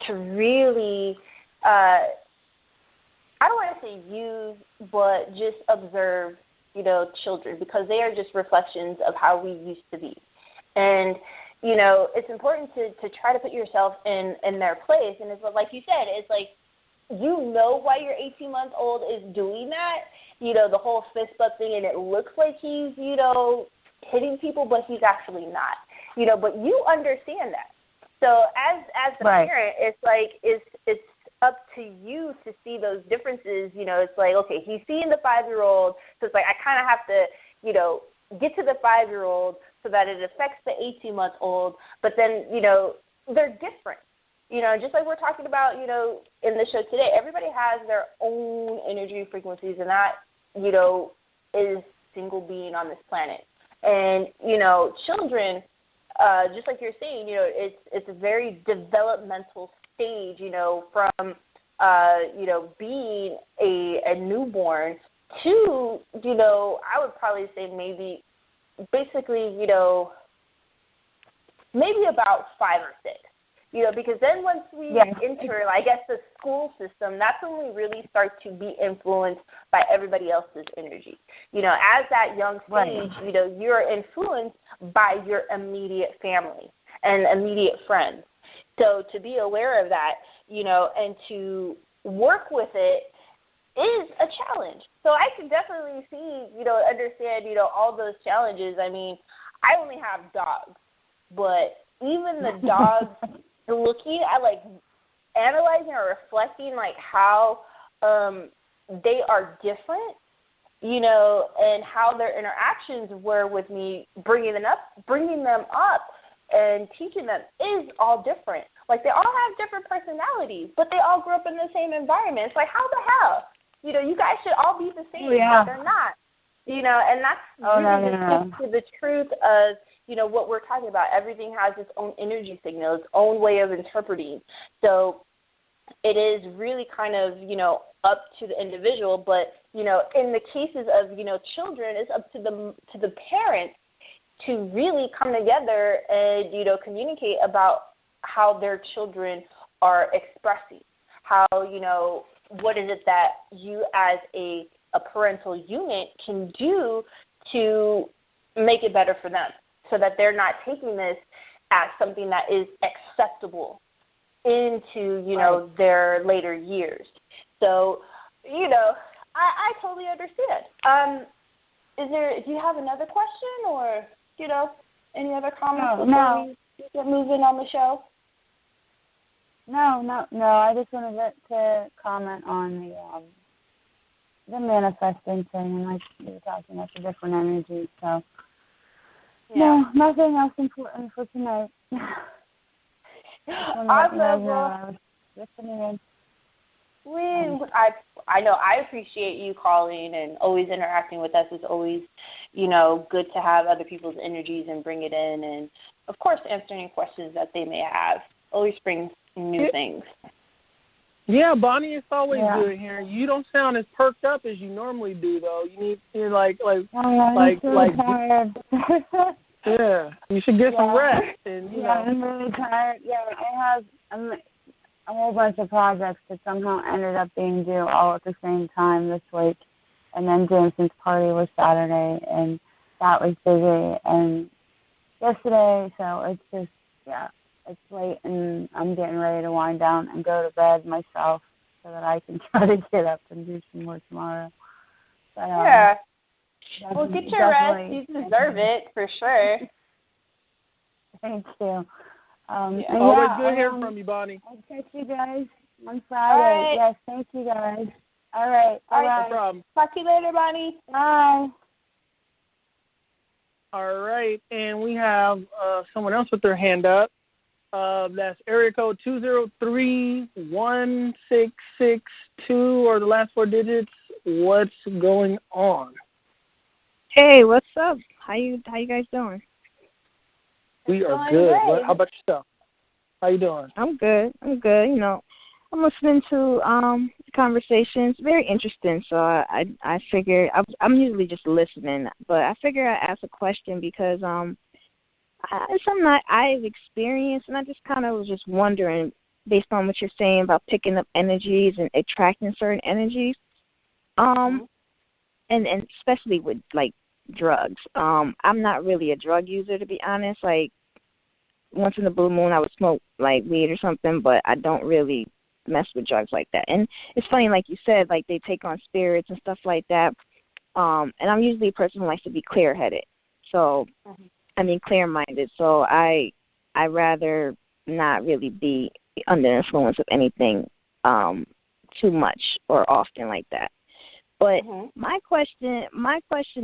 really I don't want to say use, but just observe, children because they are just reflections of how we used to be. And it's important to try to put yourself in their place. And it's like you said, it's like, why your 18-month-old is doing that, the whole fist bump thing, and it looks like he's, hitting people, but he's actually not. But you understand that. So as the parent, it's like it's up to you to see those differences. It's like, okay, he's seeing the 5-year-old, so it's like I kind of have to, get to the 5-year-old so that it affects the 18-month-old. But then, they're different. Just like we're talking about, in the show today, everybody has their own energy frequencies, and that, is single being on this planet. And, children, just like you're saying, it's a very developmental stage, from, being a newborn to, I would probably say basically, maybe about 5 or 6. Because then once we enter, I guess, the school system, that's when we really start to be influenced by everybody else's energy. As that young stage, you're influenced by your immediate family and immediate friends. So to be aware of that, and to work with it is a challenge. So I can definitely see, understand, all those challenges. I mean, I only have dogs, but even the dogs looking at, like, analyzing or reflecting, like, how they are different, and how their interactions were with me, bringing them up and teaching them is all different. Like, they all have different personalities, but they all grew up in the same environment. It's like, how the hell? You guys should all be the same, but they're not. And that's to the truth of, what we're talking about. Everything has its own energy signal, its own way of interpreting. So it is really kind of, up to the individual. But, in the cases of, children, it's up to the parents to really come together and, communicate about how their children are expressing, how, what is it that you as a parental unit can do to make it better for them, so that they're not taking this as something that is acceptable into, their later years. So, I totally understand. Do you have another question or, any other comments before we get moving on the show? No. I just wanted to comment on the manifesting thing, and like you were talking about the different energies. So, no, nothing else important for tonight. Awesome. I know I appreciate you calling and always interacting with us. It's always, good to have other people's energies and bring it in, and of course answering questions that they may have. Always brings new things. Yeah, Bonnie, it's always good here. You don't sound as perked up as you normally do, though. You're like tired. Yeah, you should get some rest. And I'm really tired. Yeah, I have a whole bunch of projects that somehow ended up being due all at the same time this week, and then Jameson's party was Saturday, and that was busy, and yesterday, so it's just it's late, and I'm getting ready to wind down and go to bed myself so that I can try to get up and do some more tomorrow. But, well, get your rest. You deserve it, for sure. Thank you. Always good hearing from you, Bonnie. I'll catch you guys on Friday. Right. Yes, thank you, guys. All right. No problem. Talk to you later, Bonnie. Bye. All right, and we have someone else with their hand up. That's area code 203-1662, or the last 4 digits. What's going on? Hey, what's up? How you guys doing? We are good. How about yourself? How you doing? I'm good. I'm listening to the conversations. Very interesting. So I figure I'm usually just listening, but I figure I ask a question because it's something that I've experienced, and I just kind of was just wondering, based on what you're saying about picking up energies and attracting certain energies, and especially with like drugs. I'm not really a drug user, to be honest. Like once in a blue moon, I would smoke like weed or something, but I don't really mess with drugs like that. And it's funny, like you said, like they take on spirits and stuff like that. And I'm usually a person who likes to be clear-headed. So, I mean, clear-minded. So I rather not really be under the influence of anything too much or often like that. But my question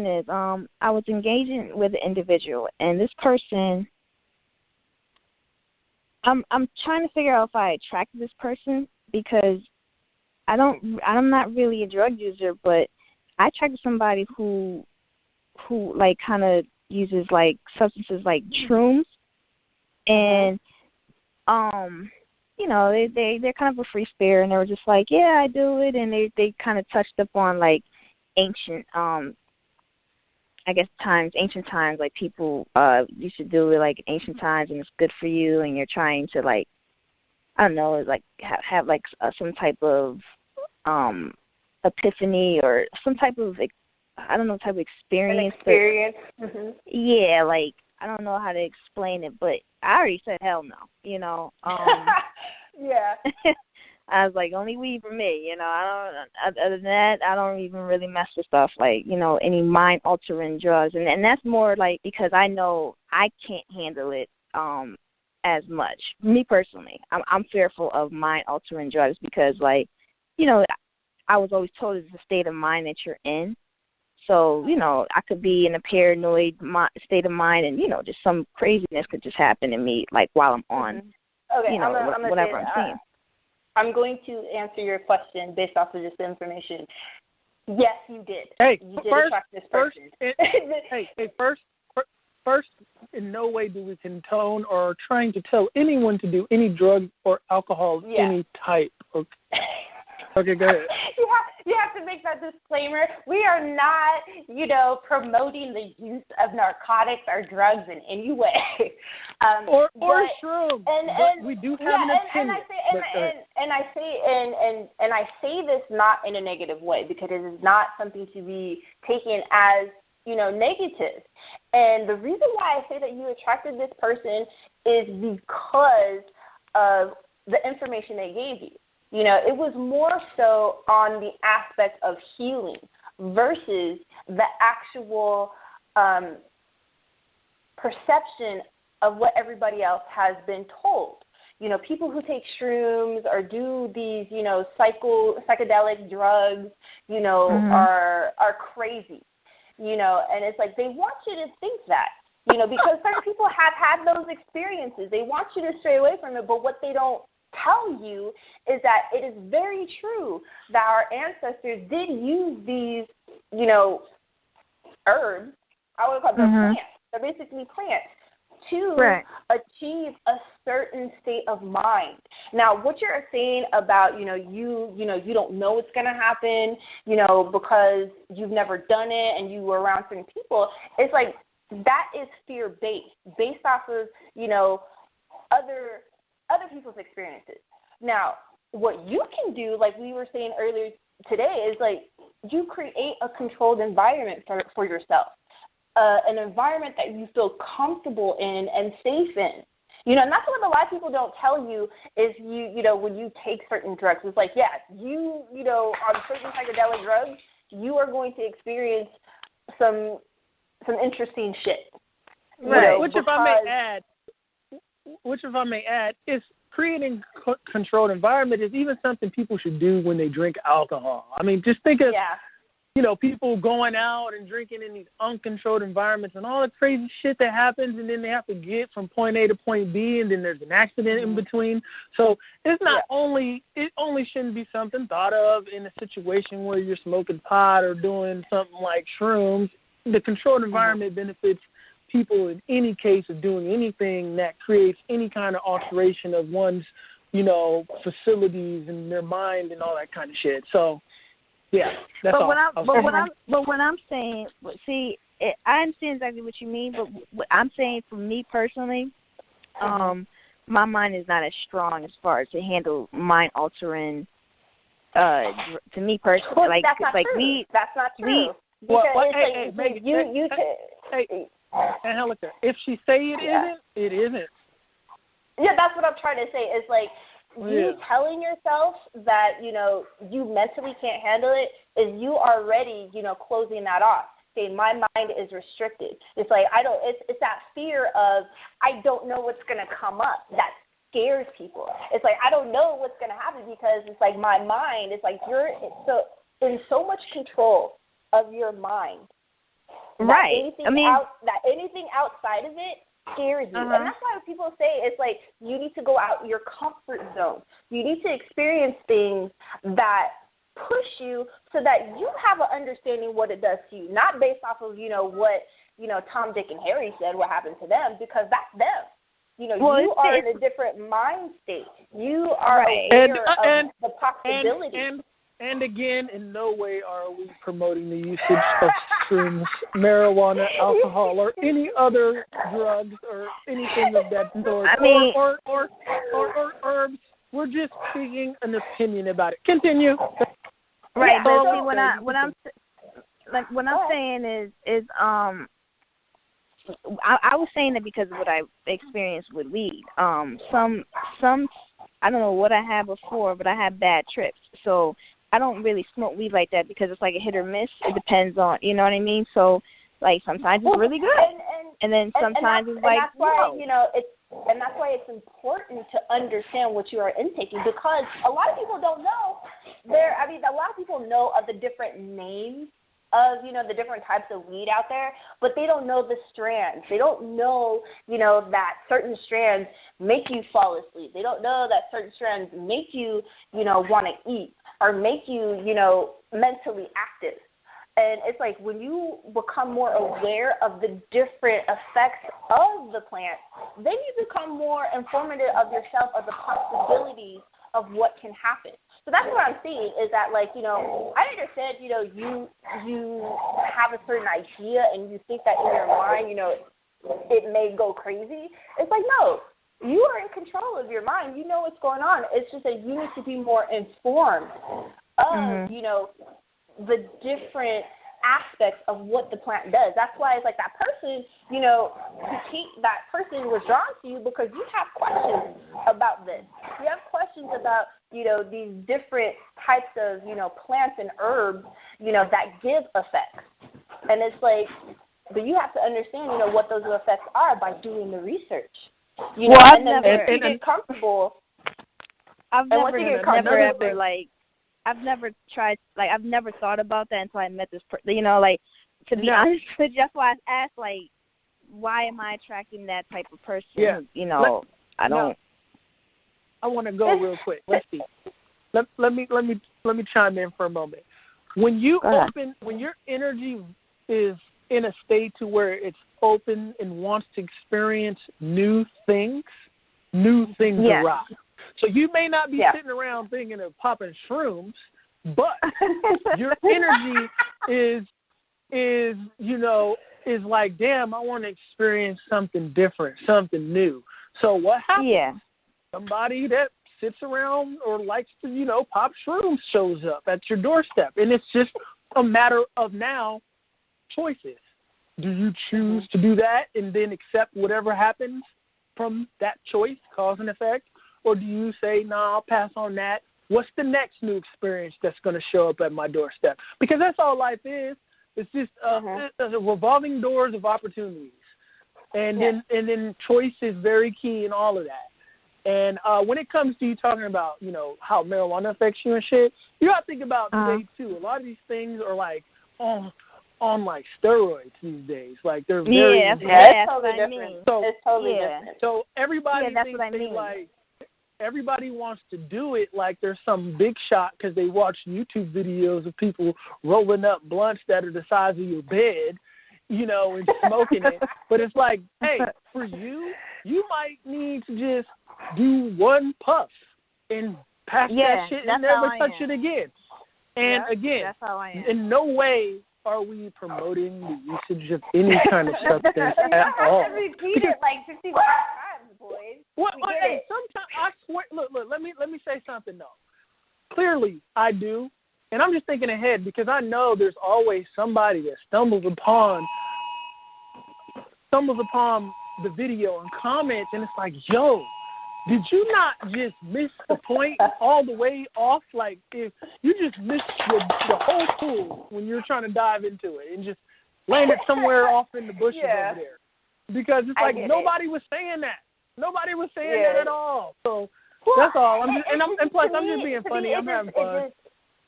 is, I was engaging with an individual, and this person, I'm trying to figure out if I attracted this person, because I'm not really a drug user, but I attracted somebody who like kind of uses like substances like shrooms, and you know, they're kind of a free spirit, and they were just like, yeah, I do it, and they kind of touched upon like ancient ancient times, like people used to do it like ancient times, and it's good for you, and you're trying to like, I don't know, like have like some type of epiphany or some type of, I don't know, type of experience. An experience. Yeah, like, I don't know how to explain it, but I already said hell no, you know. Yeah. I was like, only weed for me, you know. Other than that, I don't even really mess with stuff like, you know, any mind-altering drugs. And that's more like because I know I can't handle it as much. Me personally, I'm fearful of mind-altering drugs because, like, you know, I was always told it's the state of mind that you're in. So, you know, I could be in a paranoid state of mind, and, you know, just some craziness could just happen to me, like, while I'm on, okay, you know, whatever I'm seeing. I'm going to answer your question based off of this information. Yes, you did. Hey, you did attract this person. First, in no way do we condone or trying to tell anyone to do any drug or alcohol of any type. Okay, go ahead. You have to make that disclaimer. We are not, you know, promoting the use of narcotics or drugs in any way. Or shrooms. And we do have an opinion. And I say this not in a negative way, because it is not something to be taken as, you know, negative. And the reason why I say that you attracted this person is because of the information they gave you. You know, it was more so on the aspect of healing versus the actual perception of what everybody else has been told. You know, people who take shrooms or do these, you know, psychedelic drugs, you know, are crazy. You know, and it's like they want you to think that, you know, because certain people have had those experiences. They want you to stray away from it, but what they don't tell you is that it is very true that our ancestors did use these, you know, herbs, I would call them plants. They're basically plants to achieve a certain state of mind. Now, what you're saying about, you don't know what's going to happen, you know, because you've never done it and you were around certain people, it's like that is fear-based, based off of, you know, other people's experiences. Now, what you can do, like we were saying earlier today, is like you create a controlled environment for yourself, an environment that you feel comfortable in and safe in. You know, and that's what a lot of people don't tell you is you know, when you take certain drugs, it's like, yeah, you know, on certain psychedelic drugs, you are going to experience some interesting shit. Right. You know, Which, if I may add, is creating controlled environment is even something people should do when they drink alcohol. I mean, just think of, you know, people going out and drinking in these uncontrolled environments and all the crazy shit that happens, and then they have to get from point A to point B, and then there's an accident in between. So it's not only, it only shouldn't be something thought of in a situation where you're smoking pot or doing something like shrooms. The controlled environment benefits people in any case of doing anything that creates any kind of alteration of one's, you know, facilities and their mind and all that kind of shit. So, yeah, that's all. But what I'm saying, see, I understand exactly what you mean, but what I'm saying for me personally, my mind is not as strong as far as to handle mind-altering, to me personally. Well, like, that's not like true. we, that's not true. Angelica, if she say it isn't, it isn't. Yeah, that's what I'm trying to say. It's like you telling yourself that, you know, you mentally can't handle it is you already, you know, closing that off. state. My mind is restricted. It's like it's that fear of I don't know what's going to come up that scares people. It's like I don't know what's going to happen because it's like my mind, it's like you're so in so much control of your mind. Right. That anything outside of it scares you. And that's why people say it's like you need to go out your comfort zone. You need to experience things that push you so that you have an understanding what it does to you, not based off of, what, Tom, Dick, and Harry said what happened to them, because that's them. You are in a different mind state. You are aware of the possibilities. And again, in no way are we promoting the usage of shrooms, marijuana, alcohol, or any other drugs or anything of that sort, or herbs. We're just speaking an opinion about it. Continue. Right, but see, what I'm saying is I was saying that because of what I experienced with weed. Some I don't know what I had before, but I had bad trips, so I don't really smoke weed like that because it's like a hit or miss. It depends on, you know what I mean? So, like, sometimes it's really good, and then sometimes it's like, that's why, and that's why it's important to understand what you are intaking, because a lot of people don't know. A lot of people know of the different names of, the different types of weed out there, but they don't know the strands. They don't know, that certain strands make you fall asleep. They don't know that certain strands make you, want to eat or make you, mentally active. And it's like when you become more aware of the different effects of the plant, then you become more informative of yourself, of the possibilities of what can happen. So that's what I'm seeing is that, like, I understand, you have a certain idea and you think that in your mind, it may go crazy. It's like, no, you are in control of your mind. You know what's going on. It's just that you need to be more informed of, the different aspects of what the plant does. That's why it's like that person, that person was drawn to you because you have questions about this. You have questions about, these different types of, plants and herbs, that give effects. And it's like, but you have to understand, what those effects are by doing the research. Once you get comfortable. I've never tried, like, I've never thought about that until I met this person, to be honest with you, that's why I asked, like, why am I attracting that type of person? Yeah. I don't. I want to go real quick. Let's see. Let me chime in for a moment. When you when your energy is in a state to where it's open and wants to experience new things arise. So you may not be sitting around thinking of popping shrooms, but your energy is like, damn, I want to experience something different, something new. So what happens? Yeah. Somebody that sits around or likes to, pop shrooms shows up at your doorstep. And it's just a matter of now choices. Do you choose to do that and then accept whatever happens from that choice, cause and effect? Or do you say, I'll pass on that. What's the next new experience that's going to show up at my doorstep? Because that's all life is. It's just revolving doors of opportunities. And then choice is very key in all of that. And when it comes to you talking about, how marijuana affects you and shit, you got to think about today, too. A lot of these things are, like, on like, steroids these days. Like, they're very... it's totally different. It's totally different. So everybody thinks like... Everybody wants to do it like there's some big shot because they watch YouTube videos of people rolling up blunts that are the size of your bed, and smoking it. But it's like, hey, for you might need to just do one puff and pass that shit and never touch it again. And again, that's how I am. In no way are we promoting the usage of any kind of substance at all. You have to repeat it like 55 times, boys. Sometimes I swear. Look. Let me say something though. Clearly, I do, and I'm just thinking ahead because I know there's always somebody that stumbles upon the video and comments, and it's like, yo, did you not just miss the point all the way off? Like, if you just missed the whole pool when you're trying to dive into it, and just landed somewhere off in the bushes over there. Because it's like nobody was saying that. Nobody was saying that at all. So that's all. And plus, I'm just being funny. I'm having fun.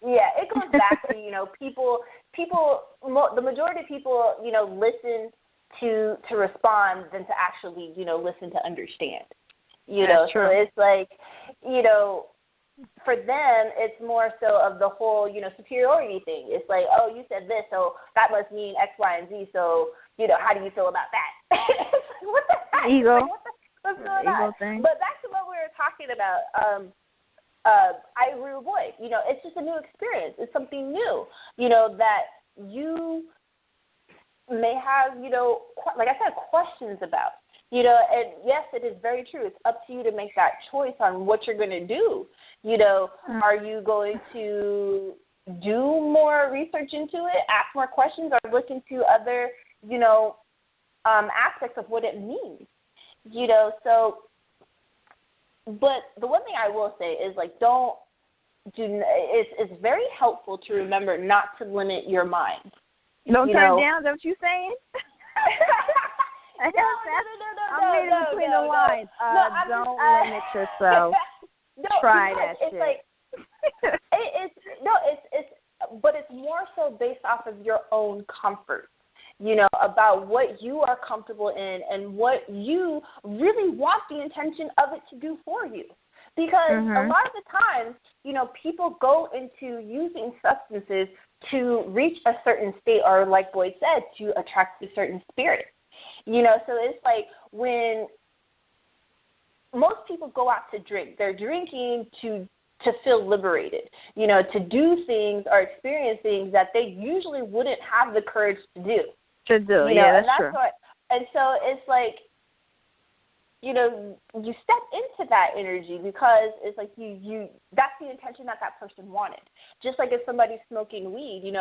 It goes back to, people, the majority of people, listen to respond than to actually, listen to understand. That's true. So it's like, for them, it's more so of the whole, superiority thing. It's like, oh, you said this, so that must mean X, Y, and Z. So, how do you feel about that? What the heck? Ego. Like, what's going on? Thing. But back to what we were talking about. I agree with Boyd. It's just a new experience. It's something new. That you may have, like I said, questions about. And yes, it is very true. It's up to you to make that choice on what you're going to do. Are you going to do more research into it, ask more questions, or look into other, aspects of what it means? So, but the one thing I will say is, like, it's very helpful to remember not to limit your mind. Don't turn down, is that what you're saying? No. I'm reading between the lines. Don't limit yourself. Try that it's shit. Like, but it's more so based off of your own comfort, about what you are comfortable in and what you really want the intention of it to do for you. Because a lot of the times, people go into using substances to reach a certain state, or like Boyd said, to attract a certain spirit. So it's like when most people go out to drink, they're drinking to feel liberated, to do things or experience things that they usually wouldn't have the courage to do. That's true. And so it's like, you step into that energy because it's like you that's the intention that person wanted. Just like if somebody's smoking weed,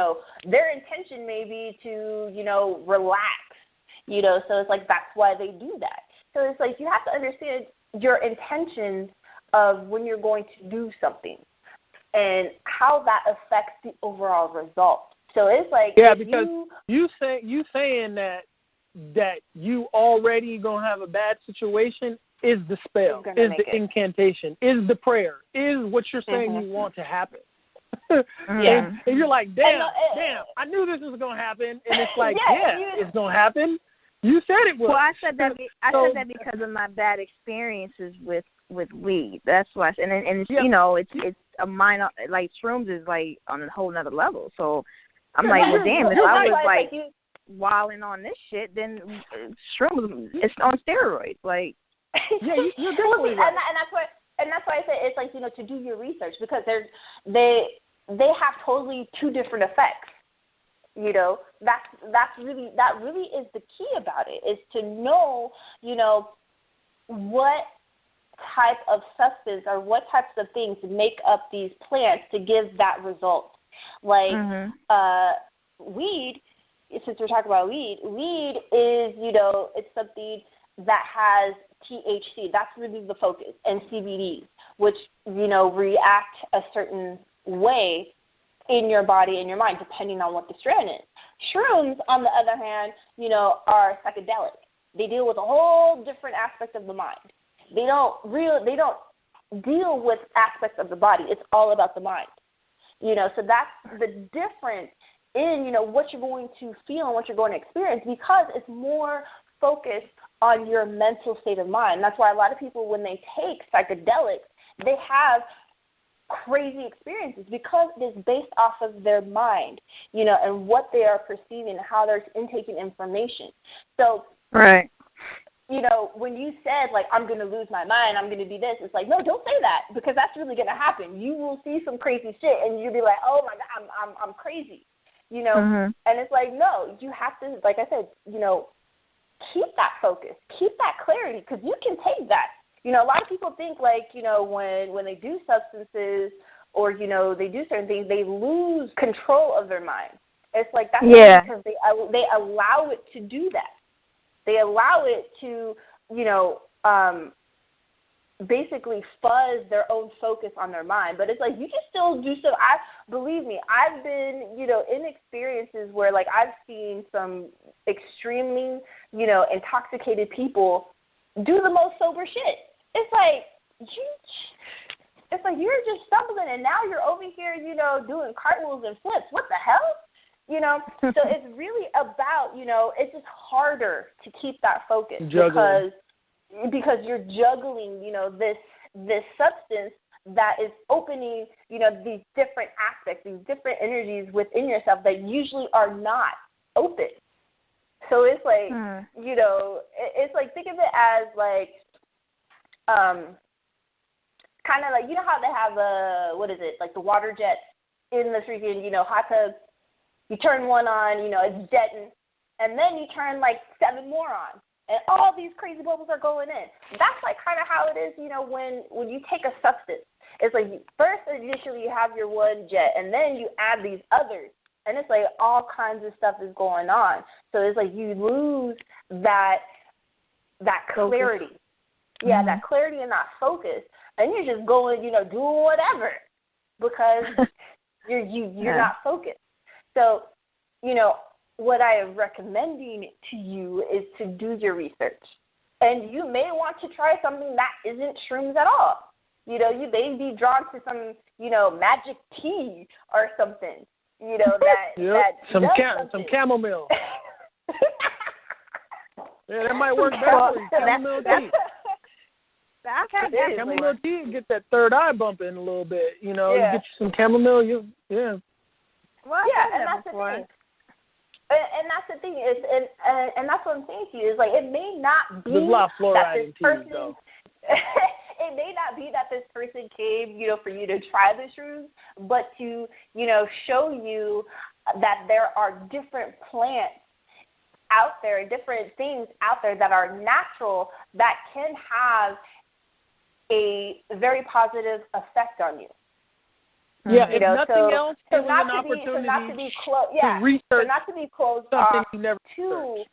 their intention may be to, relax, so it's like that's why they do that. So it's like you have to understand your intention of when you're going to do something and how that affects the overall result. So it's like because you saying that you already gonna have a bad situation is the spell, is the incantation, is the prayer, is what you're saying you want to happen. And you're like, damn, I knew this was gonna happen, and it's like, it's gonna happen. You said it was. Well, I said that because of my bad experiences with weed. That's why, and it's a minor, like shrooms is like on a whole nother level. So I'm like, well, damn, if I was like wilding on this shit, then shrooms, it's on steroids. Like, you're definitely right. And that's why I say it's like, to do your research, because they have totally two different effects. That really is the key about it, is to know, what type of substance or what types of things make up these plants to give that result. Like weed, since we're talking about weed is, it's something that has THC. That's really the focus, and CBD, which, react a certain way in your body and your mind, depending on what the strand is. Shrooms, on the other hand, are psychedelic. They deal with a whole different aspect of the mind. They don't deal with aspects of the body. It's all about the mind. So that's the difference in, what you're going to feel and what you're going to experience, because it's more focused on your mental state of mind. That's why a lot of people, when they take psychedelics, they have crazy experiences, because it is based off of their mind, and what they are perceiving, how they're intaking information. So, right. When you said, like, I'm going to lose my mind, I'm going to be this, it's like, no, don't say that, because that's really going to happen. You will see some crazy shit, and you'll be like, oh my God, I'm crazy, And it's like, no, you have to, like I said, keep that focus, keep that clarity, because you can take that. A lot of people think, like, when they do substances or, they do certain things, they lose control of their mind. It's like that's because they allow it to do that. They allow it to, basically fuzz their own focus on their mind. But it's like you can still do so. Believe me, I've been, in experiences where like I've seen some extremely, intoxicated people do the most sober shit. It's like you're just stumbling and now you're over here, doing cartwheels and flips. What the hell? So it's really about, it's just harder to keep that focus because you're juggling, this substance that is opening, these different aspects, these different energies within yourself that usually are not open. So it's like, it's like, think of it as like, kind of like, how they have like the water jets in the freaking, hot tub. You turn one on, it's jetting, and then you turn like 7 more on, and all these crazy bubbles are going in. That's like kind of how it is, when you take a substance. It's like first initially you have your one jet, and then you add these others, and it's like all kinds of stuff is going on. So it's like you lose that clarity. Focus. Yeah, that clarity and that focus, and you're just going, doing whatever because you're not focused. So, what I am recommending to you is to do your research. And you may want to try something that isn't shrooms at all. You may be drawn to some, magic tea or something, that some chamomile. Yeah, that might work better. Chamomile tea. I've had that. Chamomile tea and get that third eye bumping a little bit. You get you some chamomile, Well, and that's the thing. And that's the thing is, and that's what I'm saying to you is like it may not be that this person. It may not be that this person came, for you to try the shrooms, but to, show you that there are different plants out there, different things out there that are natural that can have a very positive effect on you. Yeah, if nothing else, so it was an opportunity to research not to be closed something off you never to,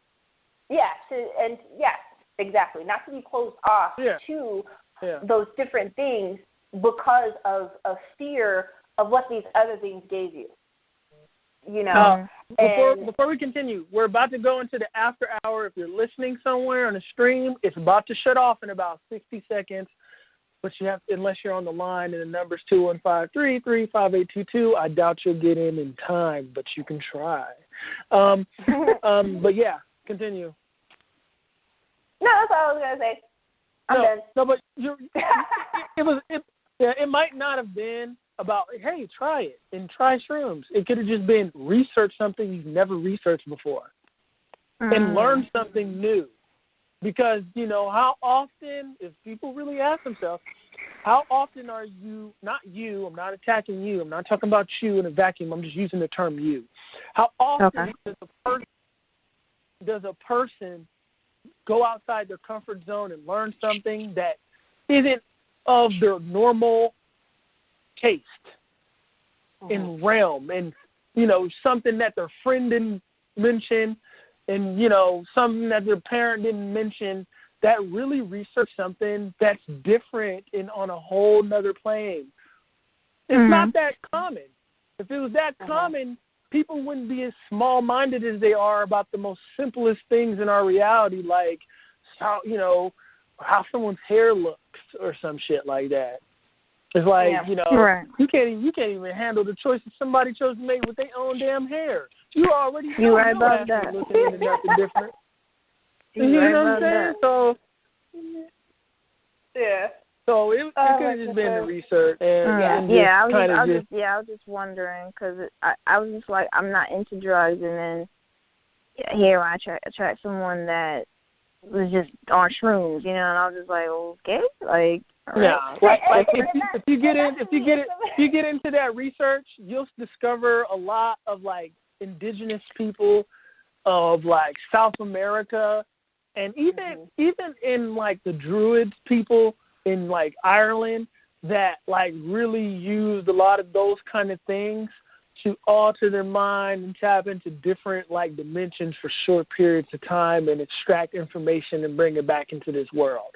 exactly, not to be closed off to those different things because of fear of what these other things gave you. Before we continue, we're about to go into the after hour. If you're listening somewhere on a stream, it's about to shut off in about 60 seconds. But you have, unless you're on the line, and the number's 215-335-5822. I doubt you'll get in time, but you can try. But yeah, continue. No, that's all I was gonna say. I'm done. No, but it might not have been about, hey, try it and try shrooms. It could have just been research something you've never researched before and learn something new. Because, how often, if people really ask themselves, how often are you, not you, I'm not attacking you, I'm not talking about you in a vacuum, I'm just using the term you. How often does a person go outside their comfort zone and learn something that isn't of their normal taste and realm and, something that their friend didn't mention and, something that their parent didn't mention, that really research something that's different and on a whole nother plane. It's not that common. If it was that common, people wouldn't be as small-minded as they are about the most simplest things in our reality, like how, how someone's hair looks or some shit like that. It's like, you can't even handle the choices somebody chose to make with their own damn hair. You already know. You're right about that. Looking into nothing different. You know what I'm saying? So, So it could have just been the research. And I was just wondering because I was just like, I'm not into drugs, and then here I attract someone that was just on shrooms, and I was just like, okay, like. Yeah, like if you get into that research, you'll discover a lot of like indigenous people of like South America, and even in like the Druids people in like Ireland that like really used a lot of those kind of things to alter their mind and tap into different like dimensions for short periods of time and extract information and bring it back into this world.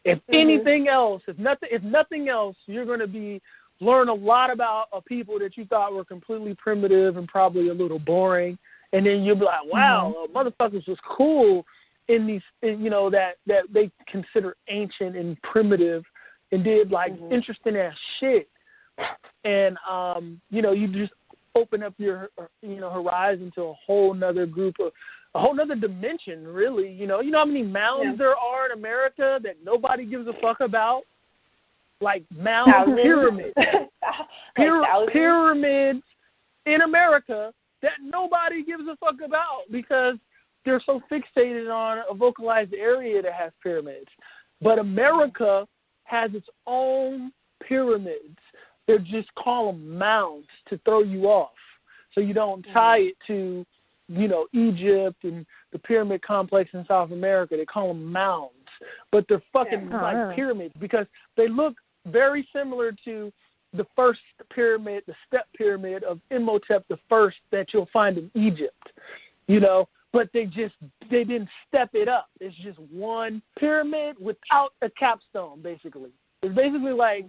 If anything else, if nothing else, you're going to learn a lot about a people that you thought were completely primitive and probably a little boring, and then you'll be like, wow, motherfuckers was cool in these, that they consider ancient and primitive and did like interesting ass shit. And, you just open up your, horizon to a whole nother a whole nother dimension, really. You know how many mounds there are in America that nobody gives a fuck about? Like pyramids. Pyramids in America that nobody gives a fuck about because they're so fixated on a vocalized area that has pyramids. But America has its own pyramids. They just call them mounds to throw you off. So you don't tie it to, Egypt and the pyramid complex in South America. They call them mounds. But they're fucking pyramids because they look very similar to the first pyramid, the step pyramid of Imhotep the First that you'll find in Egypt, but they didn't step it up. It's just one pyramid without a capstone, basically. It's basically like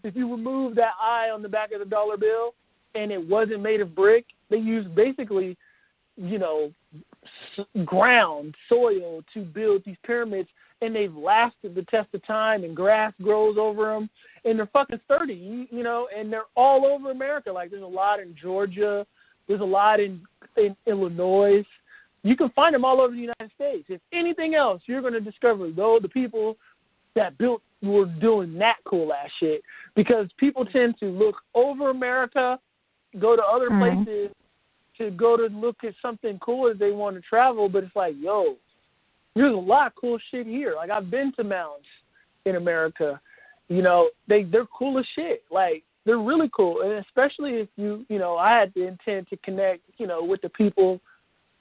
if you remove that eye on the back of the dollar bill and it wasn't made of brick, they used basically, ground, soil to build these pyramids. And they've lasted the test of time, and grass grows over them, and they're fucking sturdy, and they're all over America. Like, there's a lot in Georgia. There's a lot in Illinois. You can find them all over the United States. If anything else, you're going to discover, the people that built were doing that cool-ass shit, because people tend to look over America, go to other places to go to look at something cool as they want to travel, but it's like, yo, there's a lot of cool shit here. Like, I've been to mounds in America. They're cool as shit. Like, they're really cool. And especially if I had the intent to connect, with the people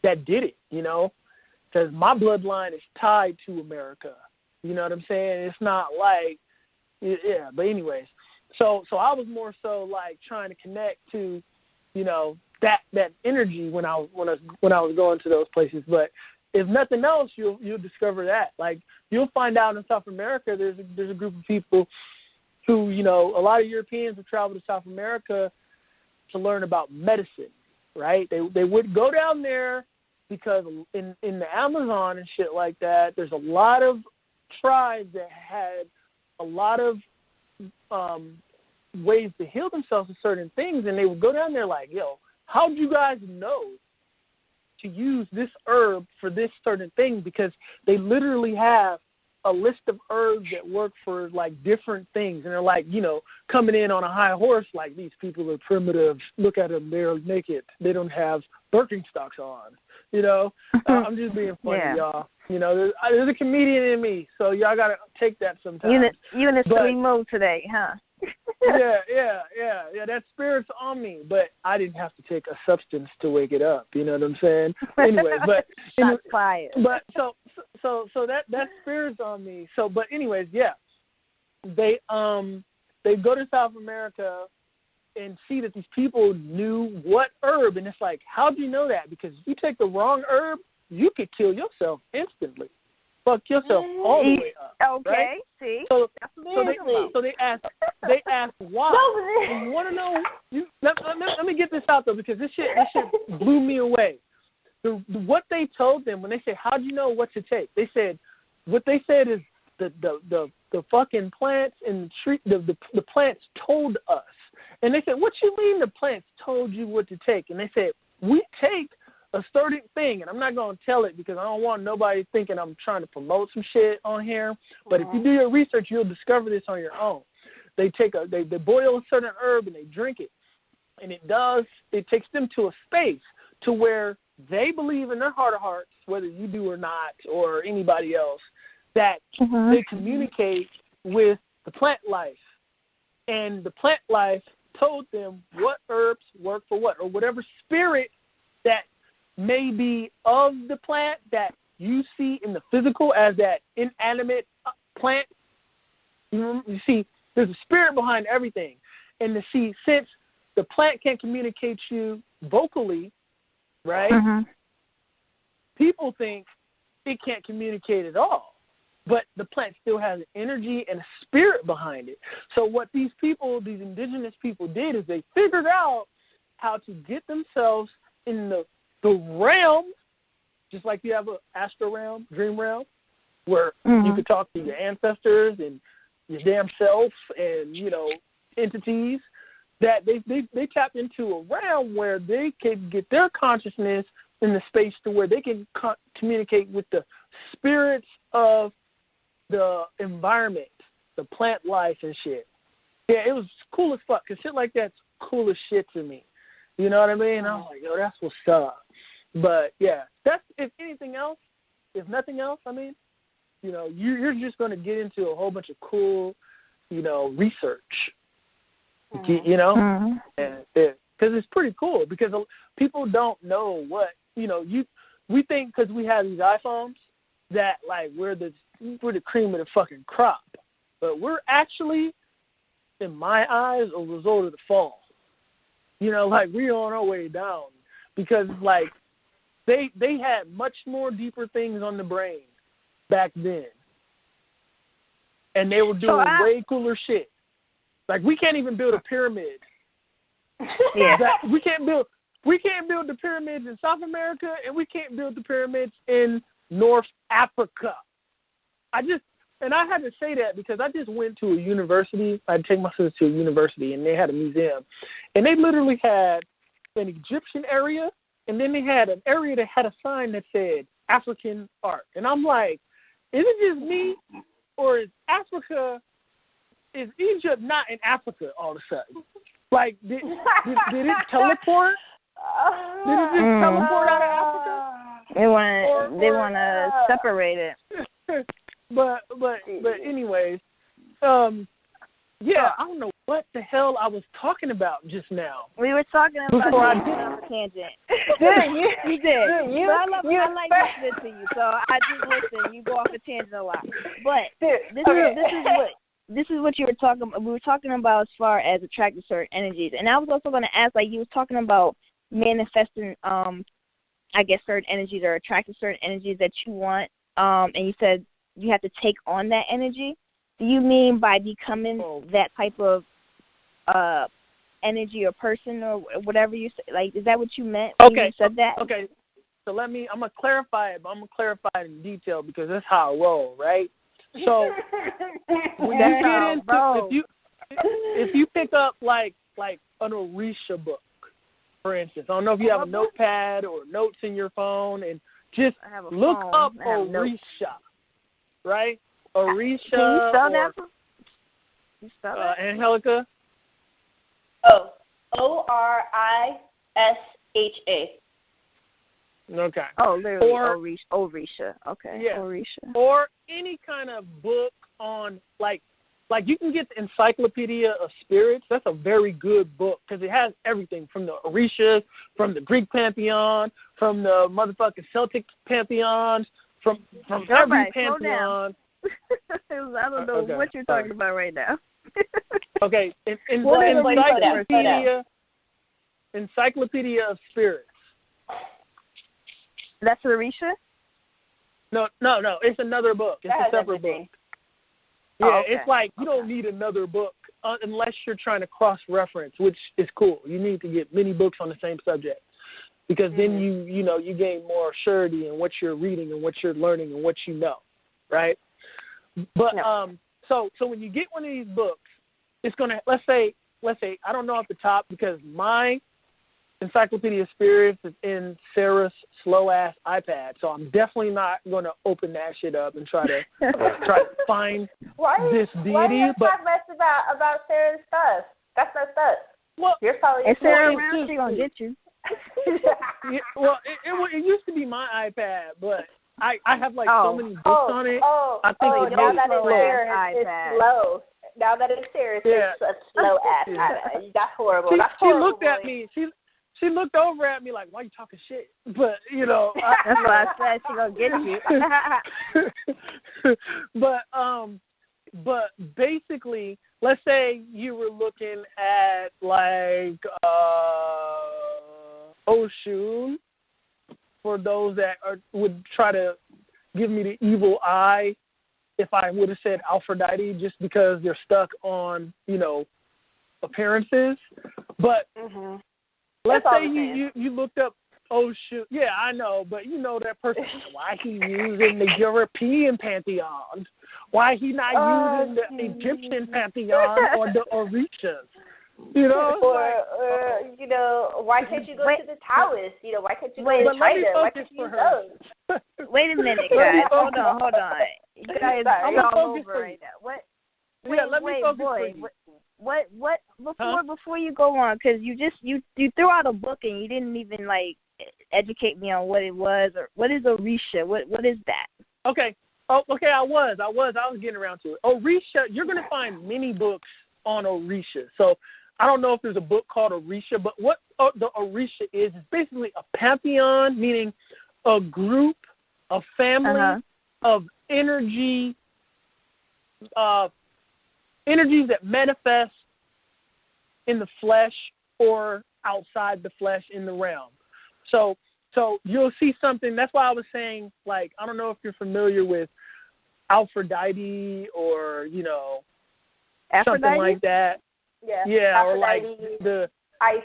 that did it, because my bloodline is tied to America. You know what I'm saying? It's not like, but anyways. So I was more so like trying to connect to, that energy when I was going to those places. But if nothing else, you'll discover that. Like, you'll find out in South America, there's a group of people who, a lot of Europeans have traveled to South America to learn about medicine, right? They would go down there because in the Amazon and shit like that, there's a lot of tribes that had a lot of ways to heal themselves with certain things, and they would go down there like, yo, how'd you guys know to use this herb for this certain thing? Because they literally have a list of herbs that work for like different things, and they're like, coming in on a high horse, like, these people are primitive. Look at them, they're naked. They don't have Birkenstocks on. I'm just being funny, y'all. There's a comedian in me, so y'all gotta take that sometimes. You in a silly mode today, huh? Yeah. That spirit's on me, but I didn't have to take a substance to wake it up. You know what I'm saying? Anyway, but shots fired. But so that spirit's on me. So, but anyways, yeah, they go to South America and see that these people knew what herb, and it's like, how do you know that? Because if you take the wrong herb, you could kill yourself instantly. Fuck yourself all the way up. Okay, right? See? So they ask why. And you want to know? Let me get this out though, because this shit blew me away. What they told them when they said, "How do you know what to take?" They said, what they said is the fucking plants and the plants told us. And they said, "What you mean the plants told you what to take?" And they said, "We take a certain thing," and I'm not going to tell it because I don't want nobody thinking I'm trying to promote some shit on here. But if you do your research, you'll discover this on your own. They boil a certain herb and they drink it, and it takes them to a space to where they believe in their heart of hearts, whether you do or not, or anybody else, that they communicate with the plant life, and the plant life told them what herbs work for what, or whatever spirit that may be of the plant that you see in the physical as that inanimate plant. You see, there's a spirit behind everything. And to see, since the plant can't communicate you vocally, right, people think it can't communicate at all. but the plant still has an energy and a spirit behind it. So what these people, these indigenous people did is they figured out how to get themselves in the realm, just like you have an astral realm, dream realm, where you could talk to your ancestors and your damn self and, you know, entities, that they tapped into a realm where they can get their consciousness in the space to where they can communicate with the spirits of the environment, the plant life and shit. Yeah, it was cool as fuck, because shit like that's cool as shit to me. You know what I mean? I was like, yo, that's what's up. But, yeah, that's, if anything else, if nothing else, I mean, you know, you're just going to get into a whole bunch of cool, you know, research, you know, and because it's pretty cool, because people don't know what, you know, we think because we have these iPhones that, like, we're the cream of the fucking crop, but we're actually, in my eyes, a result of the fall. You know, like, we're on our way down, because, like, they had much more deeper things on the brain back then, and they were doing way cooler shit. Like, we can't even build a pyramid. Yeah, we can't build the pyramids in South America, and we can't build the pyramids in North Africa. I had to say that because I just went to a university. I'd take my sisters to a university, and they had a museum, and they literally had an Egyptian area, and then they had an area that had a sign that said African art. And I'm like, is it just me, or is Egypt not in Africa all of a sudden? Like, did it teleport? Did it just teleport out of Africa? They want to separate it. But anyways, yeah, I don't know what the hell I was talking about just now. We were talking about before I did a tangent. You did. I like listening to you, so I just listen. You go off a tangent a lot, but this is what you were talking about. We were talking about as far as attracting certain energies, and I was also going to ask, like, you was talking about manifesting, I guess, certain energies or attracting certain energies that you want, and you said you have to take on that energy. Do you mean by becoming that type of energy or person or whatever you say? Like, is that what you meant when you said that? Okay. So I'm going to clarify it, but I'm going to clarify it in detail because that's how I roll, right? So when you get into, if you pick up like an Orisha book, for instance, I don't know if you have a notepad or notes in your phone, and just look up Orisha, right? Orisha. Can you spell that? Can you spell that? Angelica? Orisha. Okay. Oh, literally Orisha. Okay. Yeah. Orisha. Or any kind of book on, like you can get the Encyclopedia of Spirits. That's a very good book because it has everything from the Orishas, from the Greek pantheon, from the motherfucking Celtic pantheons, from every pantheon. I don't know what you're talking about right now. Okay. Encyclopedia of Spirits. That's Orisha? No. It's another book. It's a separate book. Yeah, it's like you don't need another book unless you're trying to cross-reference, which is cool. You need to get many books on the same subject because then you gain more surety in what you're reading and what you're learning and what you know, right? But so when you get one of these books, it's gonna let's say I don't know off the top because my Encyclopedia of Spirits is in Sarah's slow ass iPad, so I'm definitely not going to open that shit up and try to find this deity. Why are you talking about Sarah's stuff? That's messed up. Well, you're probably if Sarah around, she gonna get you. Well, it used to be my iPad, but I have like so many books on it. I think it's now that it's Sarah's, iPad. It's slow. Now that it's Sarah's, it's a slow ass iPad. That's horrible. She looked at me. She looked over at me like, why are you talking shit? But, you know. That's why I said she going to get you. But basically, let's say you were looking at, like, Oshun, for those that would try to give me the evil eye if I would have said Aphrodite just because they're stuck on, appearances. But let's say you looked up, oh, shoot. Yeah, I know, but that person, why he using the European pantheon? Why he not using the Egyptian pantheon or the Orishas? Why can't you go to the Taoists? Why can't you go to China? Why can't you use those? Wait a minute, guys. Hold on. You guys are all over right now. What? Before you go on, because you threw out a book and you didn't even educate me on what it was, or what is Orisha? What is that? Okay. Oh, okay. I was getting around to it. Orisha. You're gonna find many books on Orisha. So I don't know if there's a book called Orisha, but what the Orisha is basically a pantheon, meaning a group, a family of energy, energies that manifest in the flesh or outside the flesh in the realm. So you'll see something. That's why I was saying, I don't know if you're familiar with Aphrodite or, something like that. Yeah, or the Isis.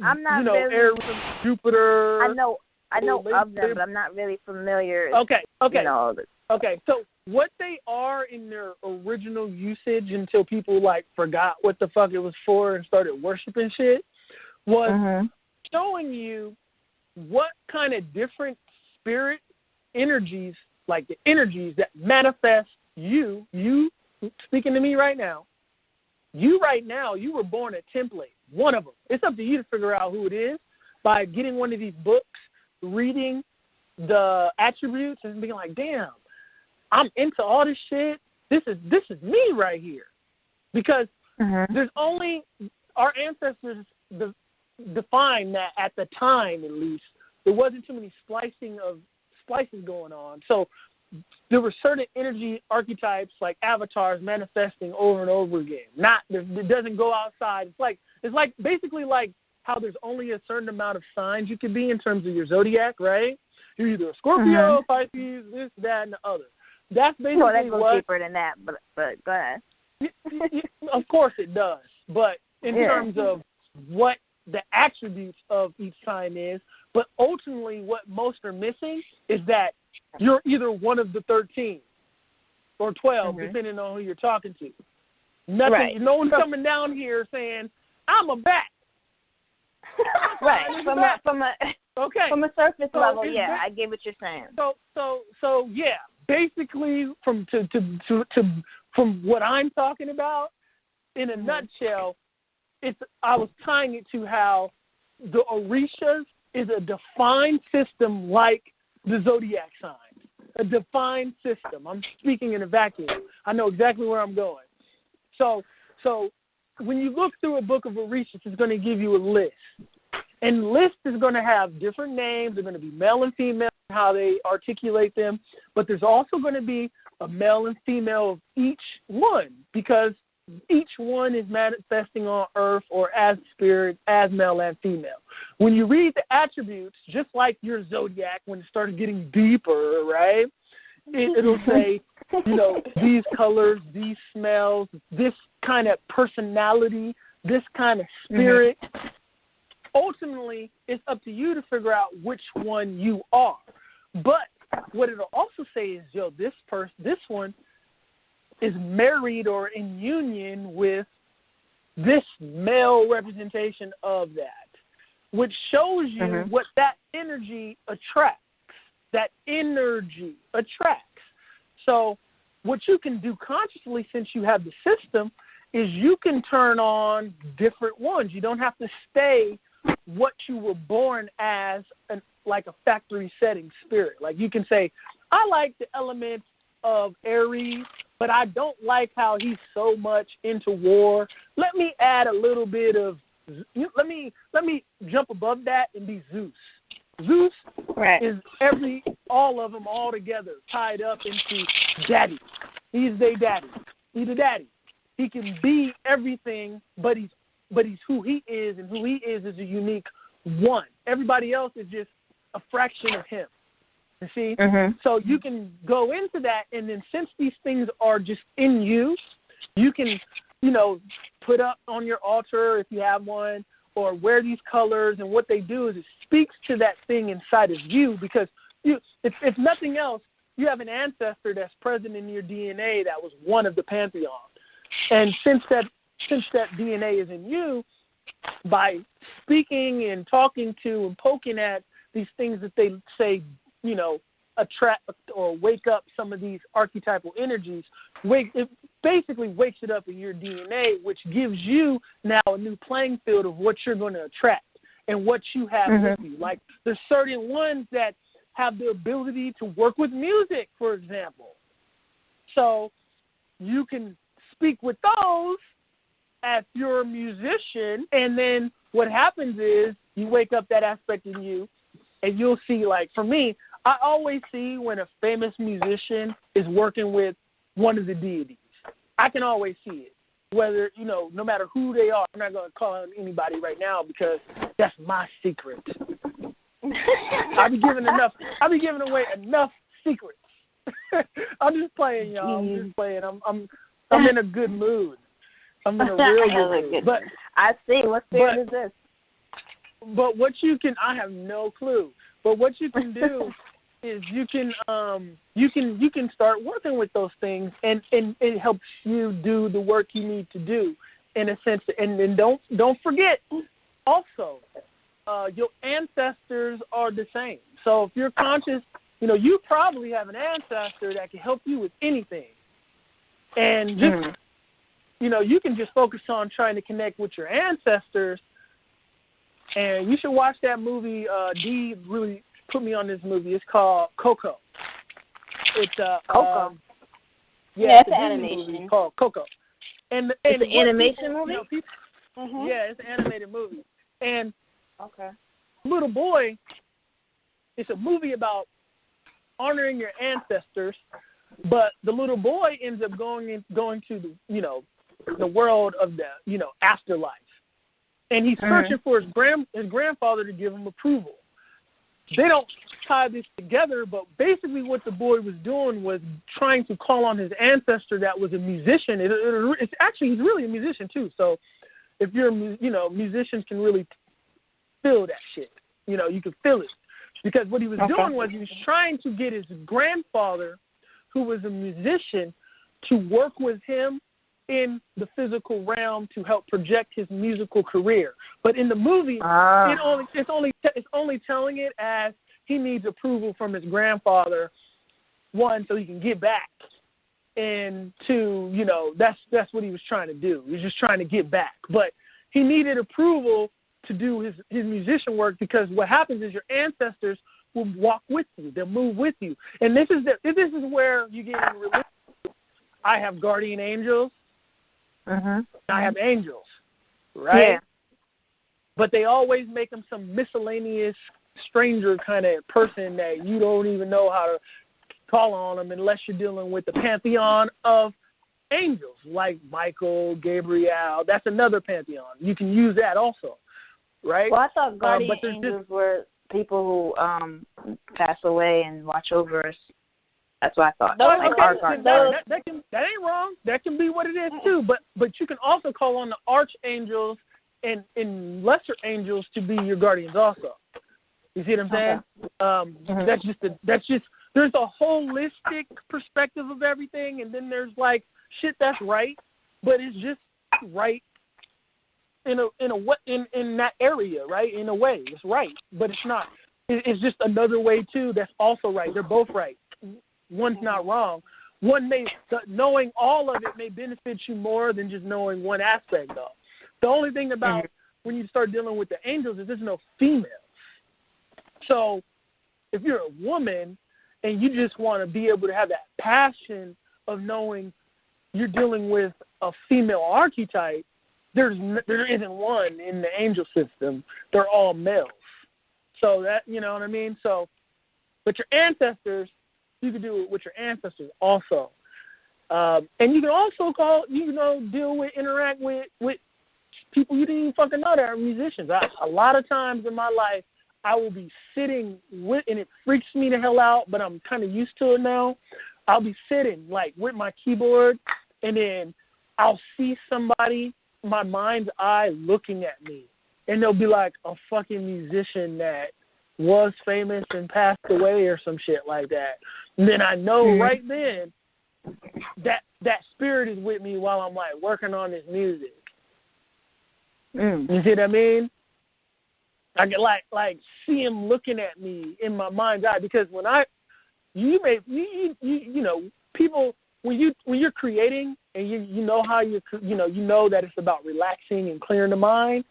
I'm not really Aries, Jupiter. I know of them, but I'm not really familiar. Okay. Okay, so what they are in their original usage until people forgot what the fuck it was for and started worshiping shit was showing you what kind of different spirit energies, the energies that manifest you speaking to me right now, you were born a template, one of them. It's up to you to figure out who it is by getting one of these books, reading the attributes, and being like, damn, I'm into all this shit. This is me right here. Because there's only, our ancestors defined that at the time, at least, there wasn't too many splices going on. So there were certain energy archetypes like avatars manifesting over and over again. It doesn't go outside. It's like basically like how there's only a certain amount of signs you could be in terms of your zodiac, right? You're either a Scorpio, Pisces, this, that, and the other. That's basically that goes deeper than that, but go ahead. Of course it does. But in terms of what the attributes of each sign is, but ultimately what most are missing is that you're either one of the 13 or 12, depending on who you're talking to. Nothing. Right. No one's coming down here saying, I'm a bat. Right. From a surface level, I get what you're saying. So yeah, basically from what I'm talking about, in a nutshell, I was tying it to how the Orishas is a defined system like the zodiac signs. A defined system. I'm speaking in a vacuum. I know exactly where I'm going. So when you look through a book of Orishas, it's going to give you a list. And the list is going to have different names. They're going to be male and female, how they articulate them. But there's also going to be a male and female of each one, because each one is manifesting on earth or as spirit, as male and female. When you read the attributes, just like your zodiac, when it started getting deeper, right, it'll say, these colors, these smells, this kind of personality, this kind of spirit. Ultimately, it's up to you to figure out which one you are. But what it'll also say is, this one is married or in union with this male representation of that, which shows you what that energy attracts. That energy attracts. So what you can do consciously, since you have the system, is you can turn on different ones. You don't have to stay what you were born as, like a factory setting spirit. Like you can say, I like the elements of Aries, but I don't like how he's so much into war. Let me add a little bit of, let me jump above that and be Zeus. Zeus is all of them all together, tied up into daddy. He's their daddy. He's a daddy. He can be everything, but he's who he is, and who he is a unique one. Everybody else is just a fraction of him. You see? So you can go into that, and then since these things are just in you, you can, put up on your altar if you have one, or wear these colors, and what they do is it speaks to that thing inside of you, because if nothing else, you have an ancestor that's present in your DNA that was one of the pantheon. And since that DNA is in you, by speaking and talking to and poking at these things that they say, attract or wake up some of these archetypal energies, it basically wakes it up in your DNA, which gives you now a new playing field of what you're going to attract and what you have with you. Like, there's certain ones that have the ability to work with music, for example. So you can speak with those as you're a musician, and then what happens is you wake up that aspect in you, and you'll see, like, for me, I always see when a famous musician is working with one of the deities. I can always see it, whether, no matter who they are. I'm not going to call out anybody right now because that's my secret. I'll be giving away enough secrets. I'm just playing, y'all. I'm just playing. I'm in a good mood. I'm in a real good mood. But I see. What spirit is this? But what you can, I have no clue. But what you can do is you can start working with those things, and it helps you do the work you need to do, in a sense. And don't forget also, your ancestors are the same. So if you're conscious, you probably have an ancestor that can help you with anything. And just, you can just focus on trying to connect with your ancestors. And you should watch that movie. Dee really put me on this movie. It's called Coco. It's Coco. It's an animation. Movie called Coco. And it's an animation movie? Yeah, it's an animated movie. And okay. Little boy, it's a movie about honoring your ancestors, but the little boy ends up going to the world of the afterlife, and he's searching for his grandfather to give him approval. They don't tie this together, but basically what the boy was doing was trying to call on his ancestor that was a musician. It's actually, he's really a musician too. So if you're musicians can really feel that shit. You can feel it. Because what he was doing was he was trying to get his grandfather, who was a musician, to work with him in the physical realm to help project his musical career. But in the movie, it's only telling it as he needs approval from his grandfather, one, so he can get back, and two, that's what he was trying to do. He was just trying to get back. But he needed approval to do his musician work, because what happens is your ancestors will walk with you. They'll move with you. And this is where you get in religion. I have guardian angels. I have angels, right? Yeah. But they always make them some miscellaneous stranger kind of person that you don't even know how to call on them unless you're dealing with the pantheon of angels, like Michael, Gabriel. That's another pantheon. You can use that also, right? Well, I thought guardian angels were people who pass away and watch over us. That's what I thought. That ain't wrong. That can be what it is too. But you can also call on the archangels and lesser angels to be your guardians also. You see what I'm saying? That's just there's a holistic perspective of everything, and then there's like shit that's right, but it's just right in that area, right? In a way, it's right, but it's not. It's just another way too that's also right. They're both right. One's not wrong. Knowing all of it may benefit you more than just knowing one aspect, though. The only thing about when you start dealing with the angels is there's no females. So if you're a woman and you just want to be able to have that passion of knowing you're dealing with a female archetype, there isn't one in the angel system. They're all males. So that, you know what I mean? So, but your ancestors, you can do it with your ancestors also. And you can also interact with people you didn't even fucking know that are musicians. A lot of times in my life, I will be sitting with, and it freaks me the hell out, but I'm kind of used to it now. I'll be sitting like with my keyboard, and then I'll see somebody, my mind's eye looking at me, and they'll be like a fucking musician that was famous and passed away or some shit like that. And then I know right then that spirit is with me while I'm like working on this music. You see what I mean? I get like see him looking at me in my mind's eye, because when you know, people, when you're creating and you know how you know that it's about relaxing and clearing the mind,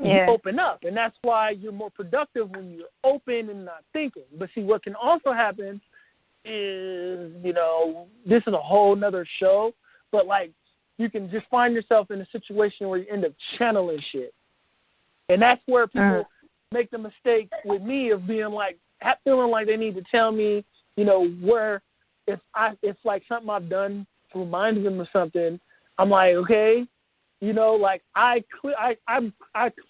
you open up, and that's why you're more productive when you're open and not thinking. But see, what can also happen is, you know, this is a whole nother show, but like you can just find yourself in a situation where you end up channeling shit. And that's where people make the mistake with me of being like, feeling like they need to tell me, you know, where if like something I've done reminds them of something, I'm like, okay, you know, like I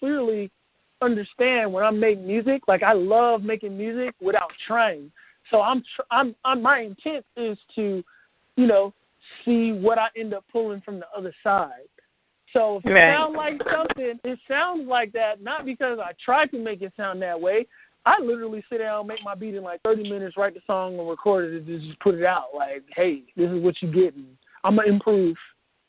clearly understand when I'm making music. Like I love making music without trying. So my intent is to, you know, see what I end up pulling from the other side. So if it sounds like something, it sounds like that, not because I tried to make it sound that way. I literally sit down, make my beat in like 30 minutes, write the song, and record it, and just put it out. Like, hey, this is what you're getting. I'm gonna improve.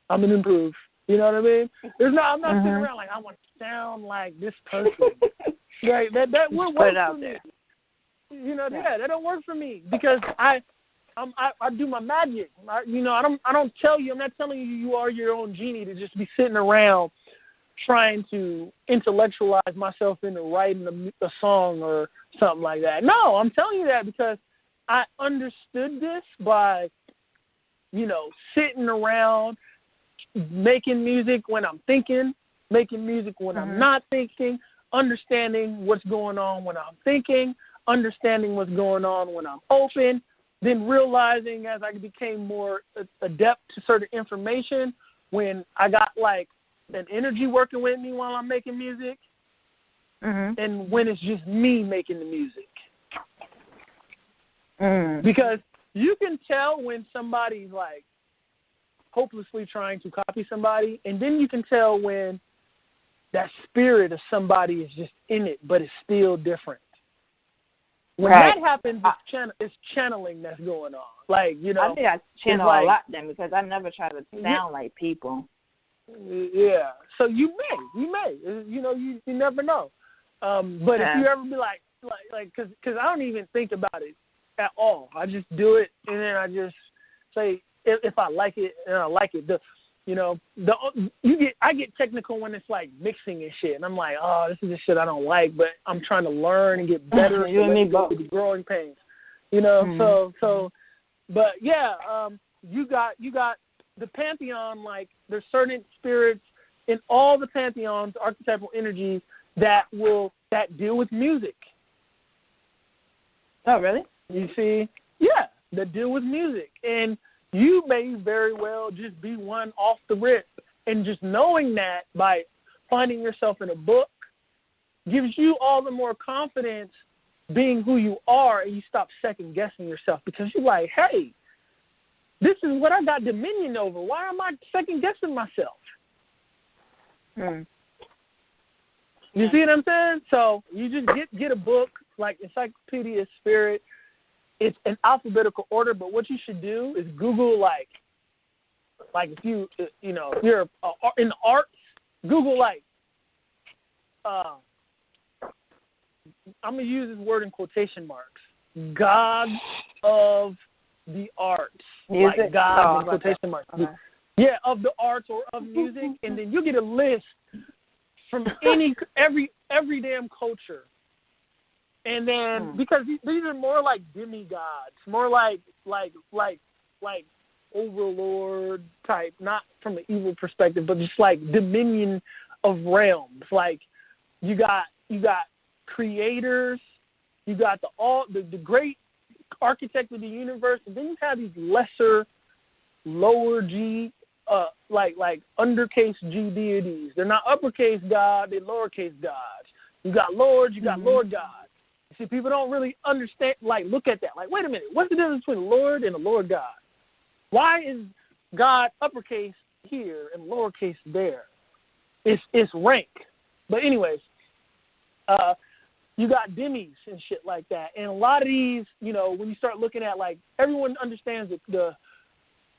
You know what I mean? I'm not sitting around like I want to sound like this person. Right? That won't work for me. You know, that don't work for me, because I do my magic. I don't tell you. I'm not telling you are your own genie to just be sitting around trying to intellectualize myself into writing a song or something like that. No, I'm telling you that because I understood this by, you know, sitting around, making music when I'm thinking, making music when I'm not thinking, understanding what's going on when I'm thinking, understanding what's going on when I'm open, then realizing as I became more adept to certain information, when I got like an energy working with me while I'm making music, and when it's just me making the music. Because you can tell when somebody's like hopelessly trying to copy somebody, and then you can tell when that spirit of somebody is just in it, but it's still different. When that happens, it's channeling that's going on. Like, you know, I think I channel a lot then, because I never try to sound like people. Yeah. So you may. You know, you never know. But if you ever be like, because I don't even think about it at all. I just do it, and then I just say if I like it, and I like it. I get technical when it's like mixing and shit, and I'm like, oh, this is the shit I don't like, but I'm trying to learn and get better. You and me both. The growing pains, you know. So, but yeah, you got the pantheon. Like there's certain spirits in all the pantheons, archetypal energies that deal with music. Oh, really? You see, yeah, that deal with music, and you may very well just be one off the rip, and just knowing that by finding yourself in a book gives you all the more confidence being who you are, and you stop second guessing yourself, because you're like, hey, this is what I got dominion over. Why am I second guessing myself? You see what I'm saying? So you just get a book like Encyclopedia Spirit. It's in alphabetical order, but what you should do is Google like if you're in the arts, Google I'm gonna use this word in quotation marks, God of the arts, music? Like God in quotation marks. Okay. Yeah, of the arts or of music, and then you get a list from every damn culture. And then because these are more like demigods, more like overlord type, not from an evil perspective, but just like dominion of realms. Like you got creators, you got the great architect of the universe, and then you have these lesser, lower G, like undercase G deities. They're not uppercase God, they're lowercase gods. You got lords, you got Lord God. See, people don't really understand, like, look at that. Like, wait a minute, what's the difference between a Lord and a Lord God? Why is God uppercase here and lowercase there? It's rank. But anyways, you got demis and shit like that. And a lot of these, you know, when you start looking at, like, everyone understands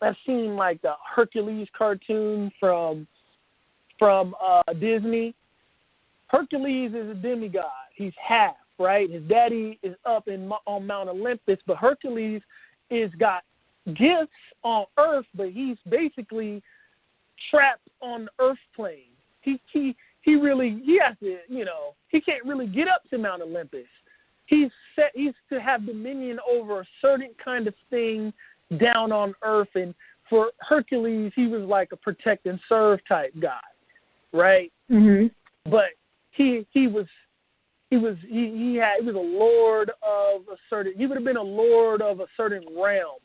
I've seen, like, the Hercules cartoon from Disney. Hercules is a demigod. He's half, right? His daddy is up on Mount Olympus, but Hercules is got gifts on Earth, but he's basically trapped on the Earth plane. He has to, you know, he can't really get up to Mount Olympus. He's to have dominion over a certain kind of thing down on Earth, and for Hercules, he was like a protect and serve type guy, right? Mm-hmm. But he was a lord of a certain. He would have been a lord of a certain realm,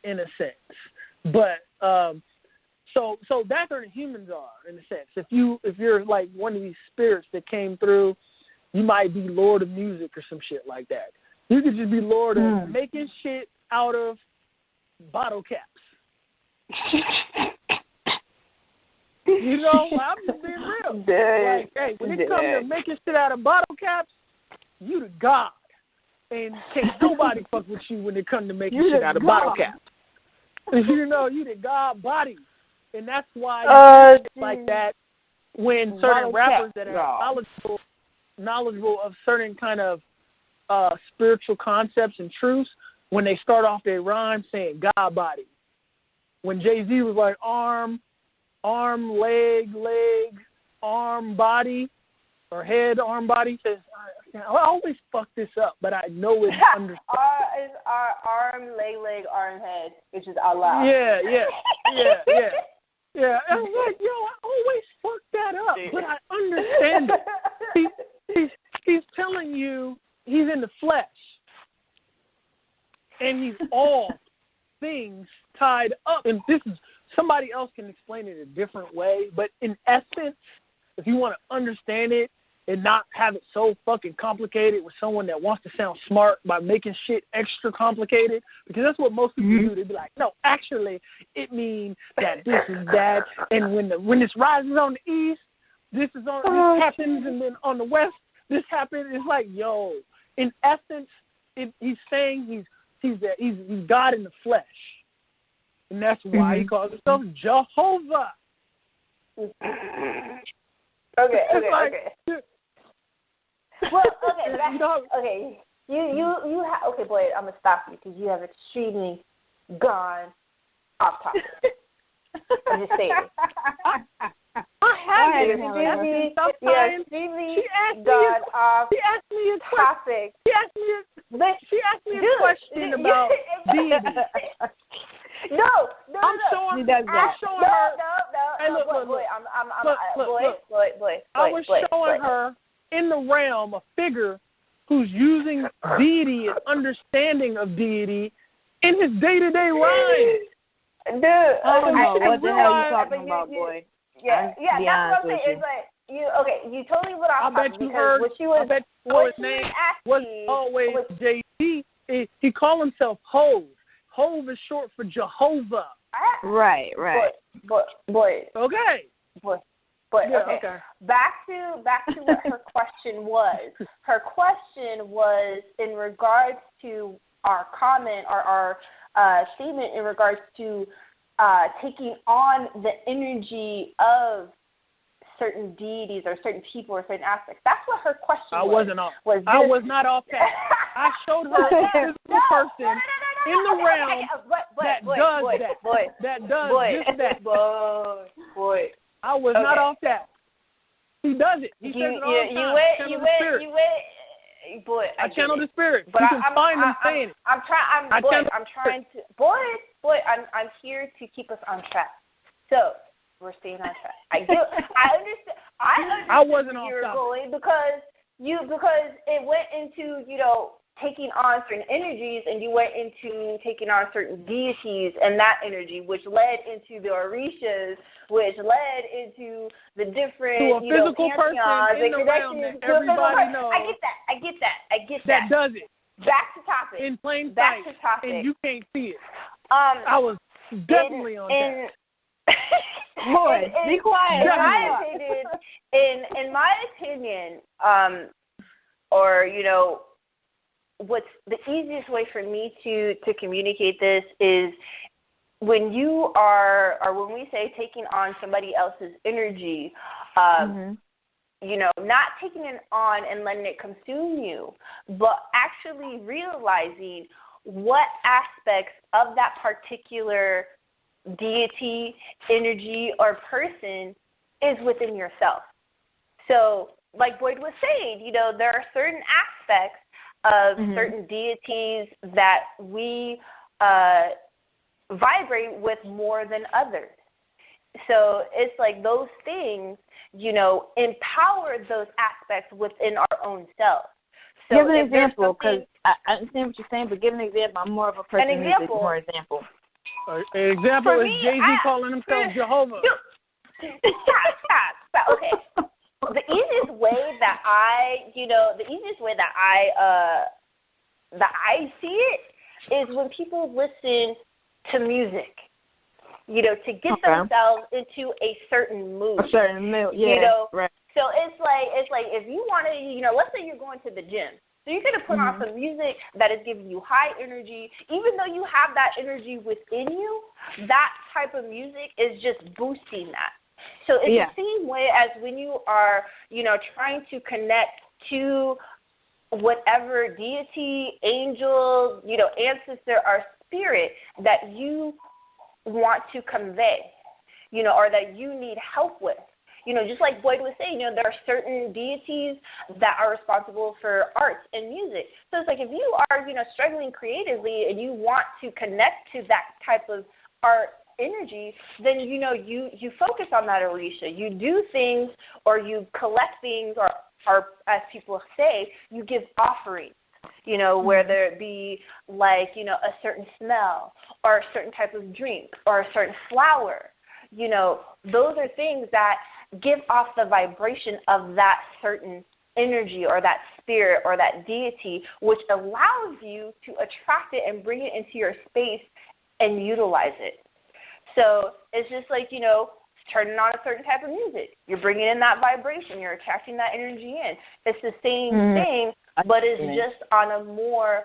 in a sense. But so that's where the humans are, in a sense. If you're like one of these spirits that came through, you might be lord of music or some shit like that. You could just be lord of making shit out of bottle caps. You know, I'm just being real. Like, hey, when it comes to making shit out of bottle caps, you the god. And can't nobody fuck with you when it comes to making shit out of bottle caps. You know, you the god body. And that's why it's like that when certain rappers that are knowledgeable of certain kind of spiritual concepts and truths, when they start off their rhyme saying God body. When Jay-Z was like arm, leg, arm, body, or head, arm, body, says, I always fuck this up, but I know it's understood. Is our arm, leg, arm, head, which is Allah. Yeah. I was like, yo, I always fuck that up, but I understand it. He's telling you he's in the flesh, and he's all things tied up. And this is, somebody else can explain it a different way, but in essence, if you want to understand it and not have it so fucking complicated with someone that wants to sound smart by making shit extra complicated, because that's what most people do. They be like, no, actually, it means that this is that, and when this rises on the east, this is on this happens, and then on the west, this happens. It's like, yo, in essence, he's saying he's God in the flesh, and that's why he calls himself Jehovah. Okay. Well, okay, boy, I'm gonna stop you because you have extremely gone off topic. I'm just saying. I haven't. She asked me a topic. She asked me a question about deity. No. I'm showing her. No. Hey, look. I was showing her in the realm a figure who's using deity and understanding of deity in his day-to-day life. Dude, I don't know what the hell you talking about, boy. Yeah, that's what I'm saying. It's like you told me what I bet you heard. I bet you know his name was always JD. He called himself Hove. Hove is short for Jehovah. Right. Boy. Okay. Okay. Back to what her question was. Her question was in regards to our comment or our statement in regards to taking on the energy of certain deities or certain people or certain aspects. That's what her question was. I was not off that. I showed her a physical person in the realm that does just that. Boy. I was not off that. He does it. He says it all the time. You went. Boy, I channel the spirit. But you can find him saying it. I'm here to keep us on track. So we're staying on track. I understand. I wasn't off topic. Going because it went into taking on certain energies, and you went into taking on certain deities and that energy, which led into the Orishas, which led into the different, pantheons and connections to a physical person. Knows I get that. That does it. Back to topic. In plain Back sight. to topic. And you can't see it. I was definitely on that. Boy, be quiet. In my opinion, or what's the easiest way for me to communicate this is when you are, or when we say taking on somebody else's energy, not taking it on and letting it consume you, but actually realizing what aspects of that particular deity, energy, or person is within yourself. So, like Boyd was saying, there are certain aspects of certain deities that we vibrate with more than others. So it's like those things, empower those aspects within our own self. So give an example, because I understand what you're saying, but give an example. I'm more of a person who needs more example. An example is Jay-Z calling himself Jehovah. Stop. Okay. The easiest way that I see it is when people listen to music, to get themselves into a certain mood. A certain mood, yeah. Right. So it's like if you want to, let's say you're going to the gym. So you're going to put on some music that is giving you high energy. Even though you have that energy within you, that type of music is just boosting that. So it's the same way as when you are, trying to connect to whatever deity, angel, ancestor, or spirit that you want to convey, or that you need help with. Just like Boyd was saying, there are certain deities that are responsible for arts and music. So it's like if you are, struggling creatively and you want to connect to that type of art energy, then, you focus on that Orisha. You do things, or you collect things, or as people say, you give offerings, whether it be like, a certain smell or a certain type of drink or a certain flower. Those are things that give off the vibration of that certain energy or that spirit or that deity, which allows you to attract it and bring it into your space and utilize it. So it's just like, turning on a certain type of music. You're bringing in that vibration. You're attracting that energy in. It's the same thing, but it's just on a more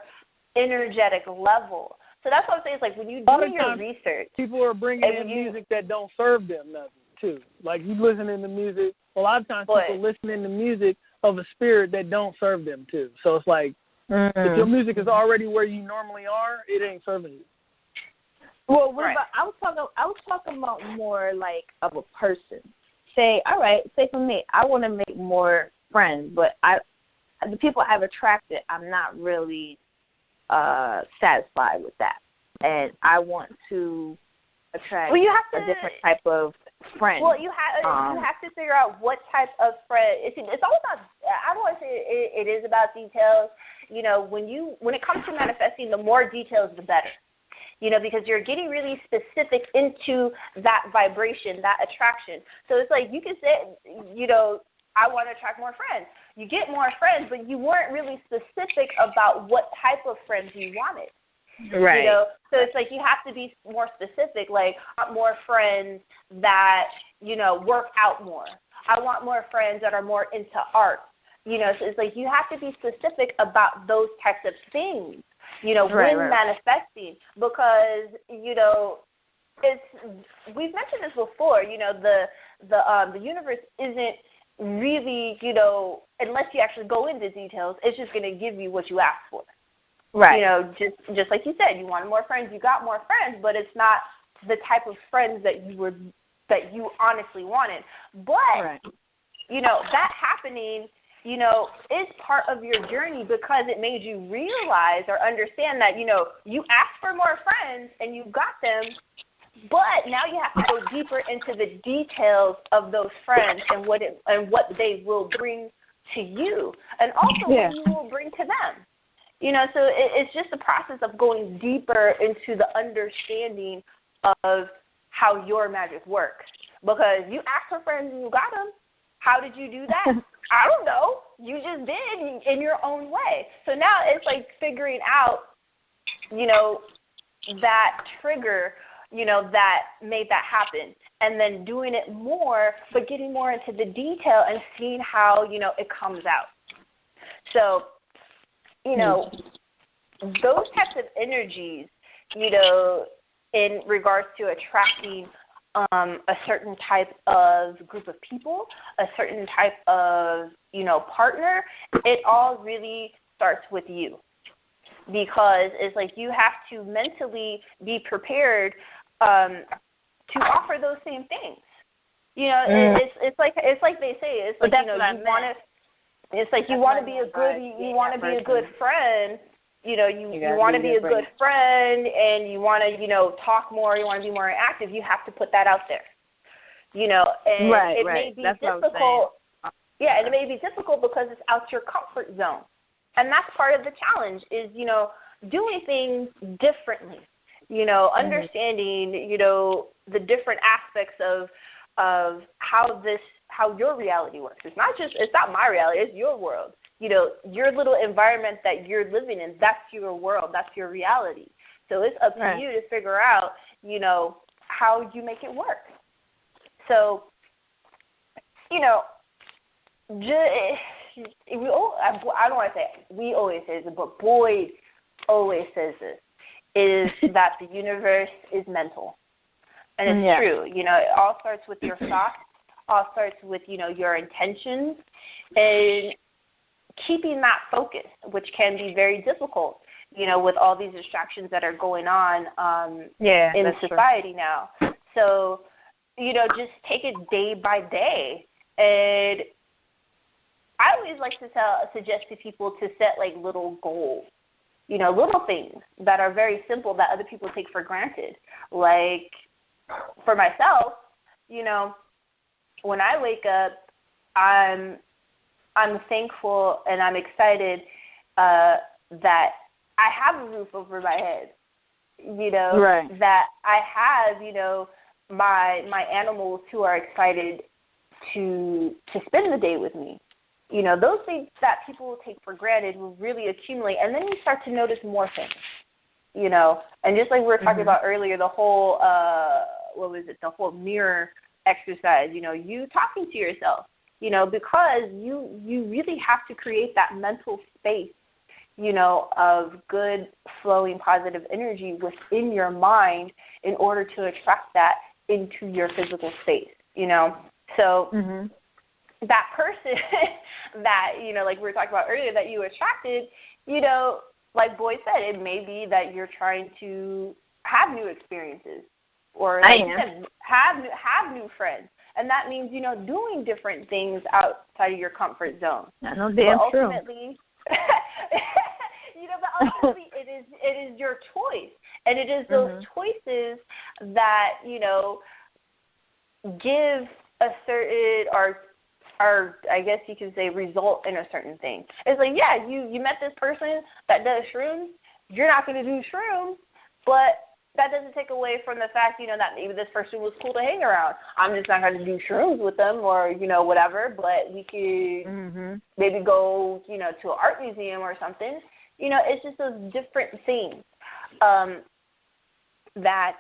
energetic level. So that's what I'm saying. It's like when you do your research. People are bringing in music that don't serve them nothing, too. Like you listening to music. A lot of times people listening to music of a spirit that don't serve them, too. So it's like if your music is already where you normally are, it ain't serving you. Well, what about, I was talking about more like of a person. Say for me, I want to make more friends, but the people I've attracted, I'm not really satisfied with that, and I want to attract a different type of friend. Well, you have to figure out what type of friend. It's all about. I don't want to say it is about details. When it comes to manifesting, the more details, the better. Because you're getting really specific into that vibration, that attraction. So it's like you can say, I want to attract more friends. You get more friends, but you weren't really specific about what type of friends you wanted. Right. So it's like you have to be more specific. Like, I want more friends that, work out more. I want more friends that are more into art. So it's like you have to be specific about those types of things. When manifesting, because, we've mentioned this before, the universe isn't really, unless you actually go into details, it's just going to give you what you ask for. Right. Just like you said, you wanted more friends, you got more friends, but it's not the type of friends that you honestly wanted. But, that happening, is part of your journey because it made you realize or understand that, you asked for more friends and you got them, but now you have to go deeper into the details of those friends and what they will bring to you, and also what you will bring to them. So it's just the process of going deeper into the understanding of how your magic works. Because you asked for friends and you got them. How did you do that? I don't know. You just did in your own way. So now it's like figuring out, that trigger, that made that happen. And then doing it more, but getting more into the detail and seeing how, it comes out. So, those types of energies, in regards to attracting a certain type of group of people, a certain type of, partner, it all really starts with you. Because it's like you have to mentally be prepared to offer those same things. It's like they say, it's like, you want to. It's like you want to be a good friend. You want to be a good friend, and you want to, talk more. You want to be more active. You have to put that out there. And it may be difficult. Yeah, and it may be difficult because it's out your comfort zone, and that's part of the challenge. Is doing things differently. Understanding the different aspects of how your reality works. It's not my reality. It's your world. Your little environment that you're living in, that's your world, that's your reality. So it's up to you to figure out, how you make it work. So, I don't want to say it. We always say this, but Boyd always says this, is that the universe is mental. And it's true. It all starts with your thoughts, all starts with, your intentions, and keeping that focus, which can be very difficult, with all these distractions that are going on in society now. So, just take it day by day. And I always like to suggest to people to set, like, little goals, little things that are very simple that other people take for granted. Like, for myself, when I wake up, I'm thankful and I'm excited that I have a roof over my head, that I have, my animals who are excited to spend the day with me. Those things that people take for granted will really accumulate, and then you start to notice more things, and just like we were talking about earlier, the whole, the whole mirror exercise, you talking to yourself, because you really have to create that mental space, of good, flowing, positive energy within your mind in order to attract that into your physical space, So that person that, like we were talking about earlier, that you attracted, like Boyd said, it may be that you're trying to have new experiences or, like you said, have new friends. And that means, doing different things outside of your comfort zone. I know damn true. But ultimately it is your choice. And it is those choices that, give a certain or I guess you can say result in a certain thing. It's like, you met this person that does shrooms. You're not going to do shrooms, but that doesn't take away from the fact, that maybe this person was cool to hang around. I'm just not going to do shrooms with them or, whatever, but we could maybe go, to an art museum or something. It's just those different things that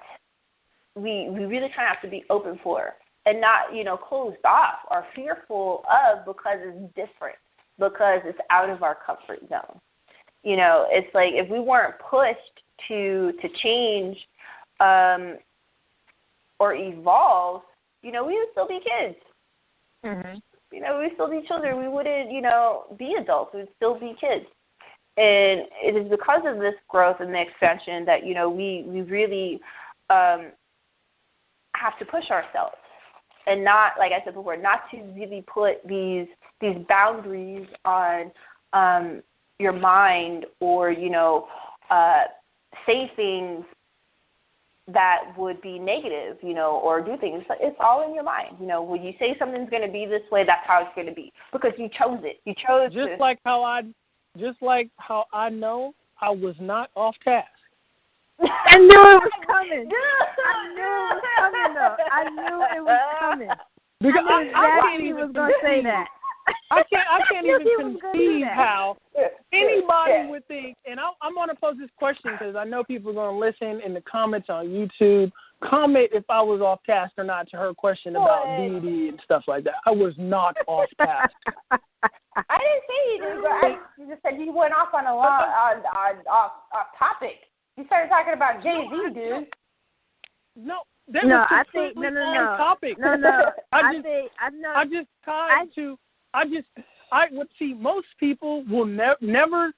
we really kind of have to be open for and not, closed off or fearful of because it's different, because it's out of our comfort zone. It's like if we weren't pushed to change or evolve, we would still be kids. We would still be children. We wouldn't, be adults. We would still be kids. And it is because of this growth and the expansion that, we really have to push ourselves and not, like I said before, not to really put these boundaries on your mind or, say things that would be negative, or do things. It's all in your mind. When you say something's going to be this way, that's how it's going to be because you chose it. You chose just like how I how I know I was not off task. I knew it was coming. I knew it was coming, though. I knew it was coming. Because I knew exactly he was going to say that. I can't even conceive how anybody would think, and I'm going to pose this question because I know people are going to listen in the comments on YouTube. Comment if I was off task or not to her question about deity and stuff like that. I was not off task. I didn't say you did, but you just said you went off on a off topic. You started talking about Jay-Z, dude. No, that was completely off topic. No. I would see most people will never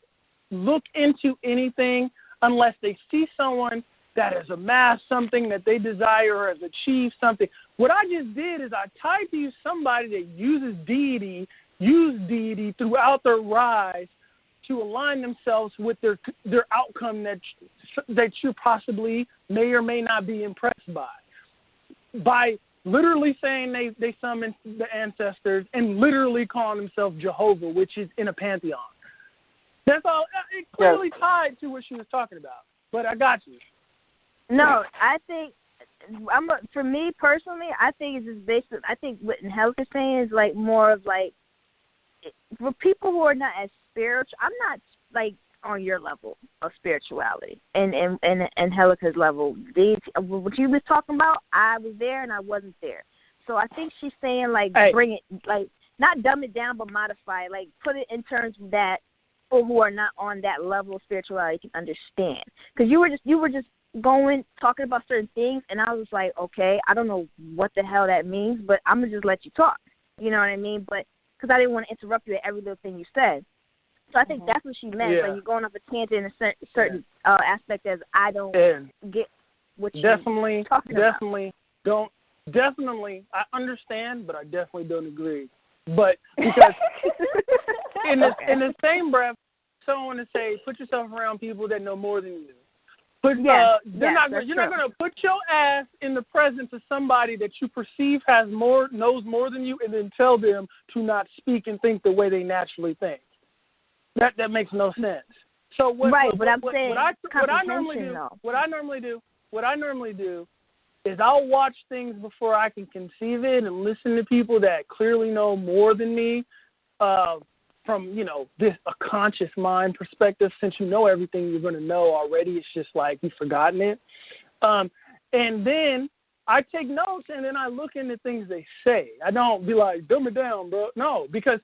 look into anything unless they see someone that has amassed something that they desire or has achieved something. What I just did is I tied to you somebody that used deity throughout their rise to align themselves with their outcome that you possibly may or may not be impressed by literally saying they summoned the ancestors and literally calling themselves Jehovah, which is in a pantheon. That's all. It clearly tied to what she was talking about. But I got you. No, I think for me personally, I think it's just based. I think what Angelica's saying is like more of like for people who are not as spiritual. I'm not like on your level of spirituality and Angelica's level. What you was talking about, I was there and I wasn't there. So I think she's saying like bring it, like not dumb it down but modify it, like put it in terms that people who are not on that level of spirituality can understand. Because you were just talking about certain things, and I was like, okay, I don't know what the hell that means, but I'm gonna just let you talk. You know what I mean? But because I didn't want to interrupt you at every little thing you said. So I think that's what she meant. Like you're going off a tangent in a certain aspect as I don't get what you're talking about. Definitely, I understand, but I definitely don't agree. But because in the same breath, someone to say, put yourself around people that know more than you. But you're not going to put your ass in the presence of somebody that you perceive knows more than you, and then tell them to not speak and think the way they naturally think. That makes no sense. So what I normally do is I'll watch things before I can conceive it and listen to people that clearly know more than me from, a conscious mind perspective. Since you know everything you're going to know already, it's just like you've forgotten it. And then I take notes and then I look into things they say. I don't be like, dumb it down, bro. No, because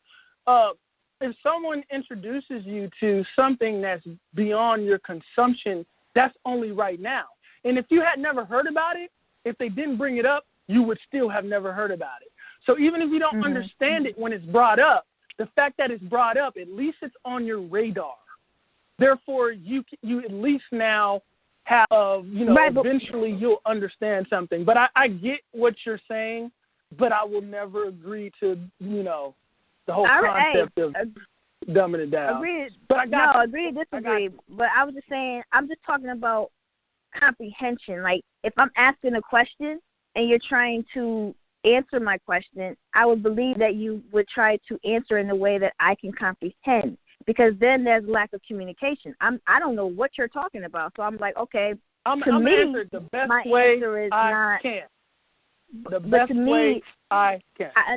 if someone introduces you to something that's beyond your consumption, that's only right now. And if you had never heard about it, if they didn't bring it up, you would still have never heard about it. So even if you don't understand it when it's brought up, the fact that it's brought up, at least it's on your radar. Therefore, you at least now have, eventually you'll understand something. But I get what you're saying, but I will never agree to, the whole concept of dumbing it down. Agree to disagree. But I was just saying, I'm just talking about comprehension. Like, if I'm asking a question and you're trying to answer my question, I would believe that you would try to answer in a way that I can comprehend, because then there's lack of communication. I don't know what you're talking about, so I'm like, okay, I'm answer the best way I can. The best way I can. I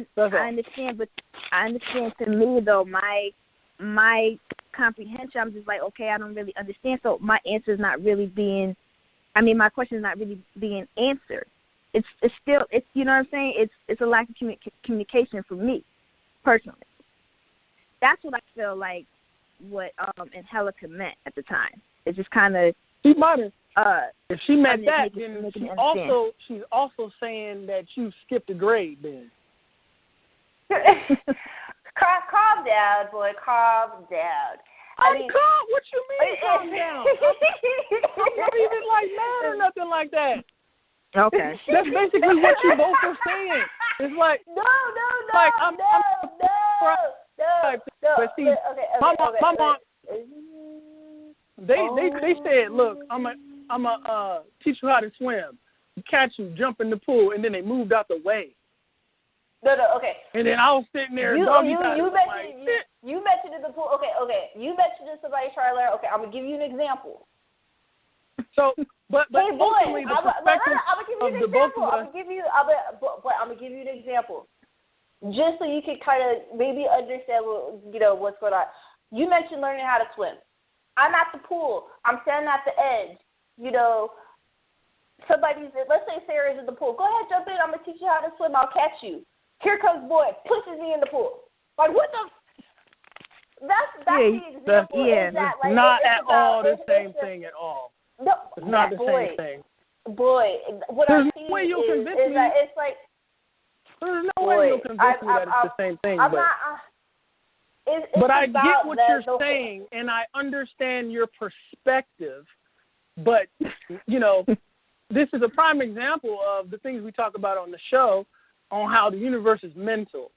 understand, but I understand. To me, though, my comprehension, I'm just like, okay, I don't really understand. So my answer is not really being. I mean, my question is not really being answered. It's still, you know what I'm saying? It's a lack of communication for me, personally. That's what I feel like what Angelica meant at the time. It's just kind of. She might have. If she meant that, then she's also saying that you skipped a grade then. Calm down, boy. Calm down. Calm? What you mean calm down? I'm not even like mad or nothing like that. Okay. That's basically what you both are saying. It's like no. But see, my mom. They said, look, I'm a teach you how to swim, catch you, jump in the pool, and then they moved out the way. No, okay. And then I was sitting there. You mentioned in the pool. Okay. You mentioned in somebody trying to learn. Okay, I'm gonna give you an example. So, but hey, boy, ultimately the perspective I'm gonna give you of an the both example. of us. I'm gonna give you an example, just so you can kind of maybe understand, what's going on. You mentioned learning how to swim. I'm at the pool. I'm standing at the edge. Let's say Sarah's in the pool. Go ahead, jump in. I'm gonna teach you how to swim. I'll catch you. Here comes boy, pushes me in the pool. Like, what the? That's the example. Is that, like, not it's at all the same thing at all. No, it's not the same thing. Boy, what There's I'm no seeing way you'll is convince me. that it's like. There's no way you'll convince me that it's the same thing. But I get what you're saying, and I understand your perspective. But, this is a prime example of the things we talk about on the show on how the universe is mental.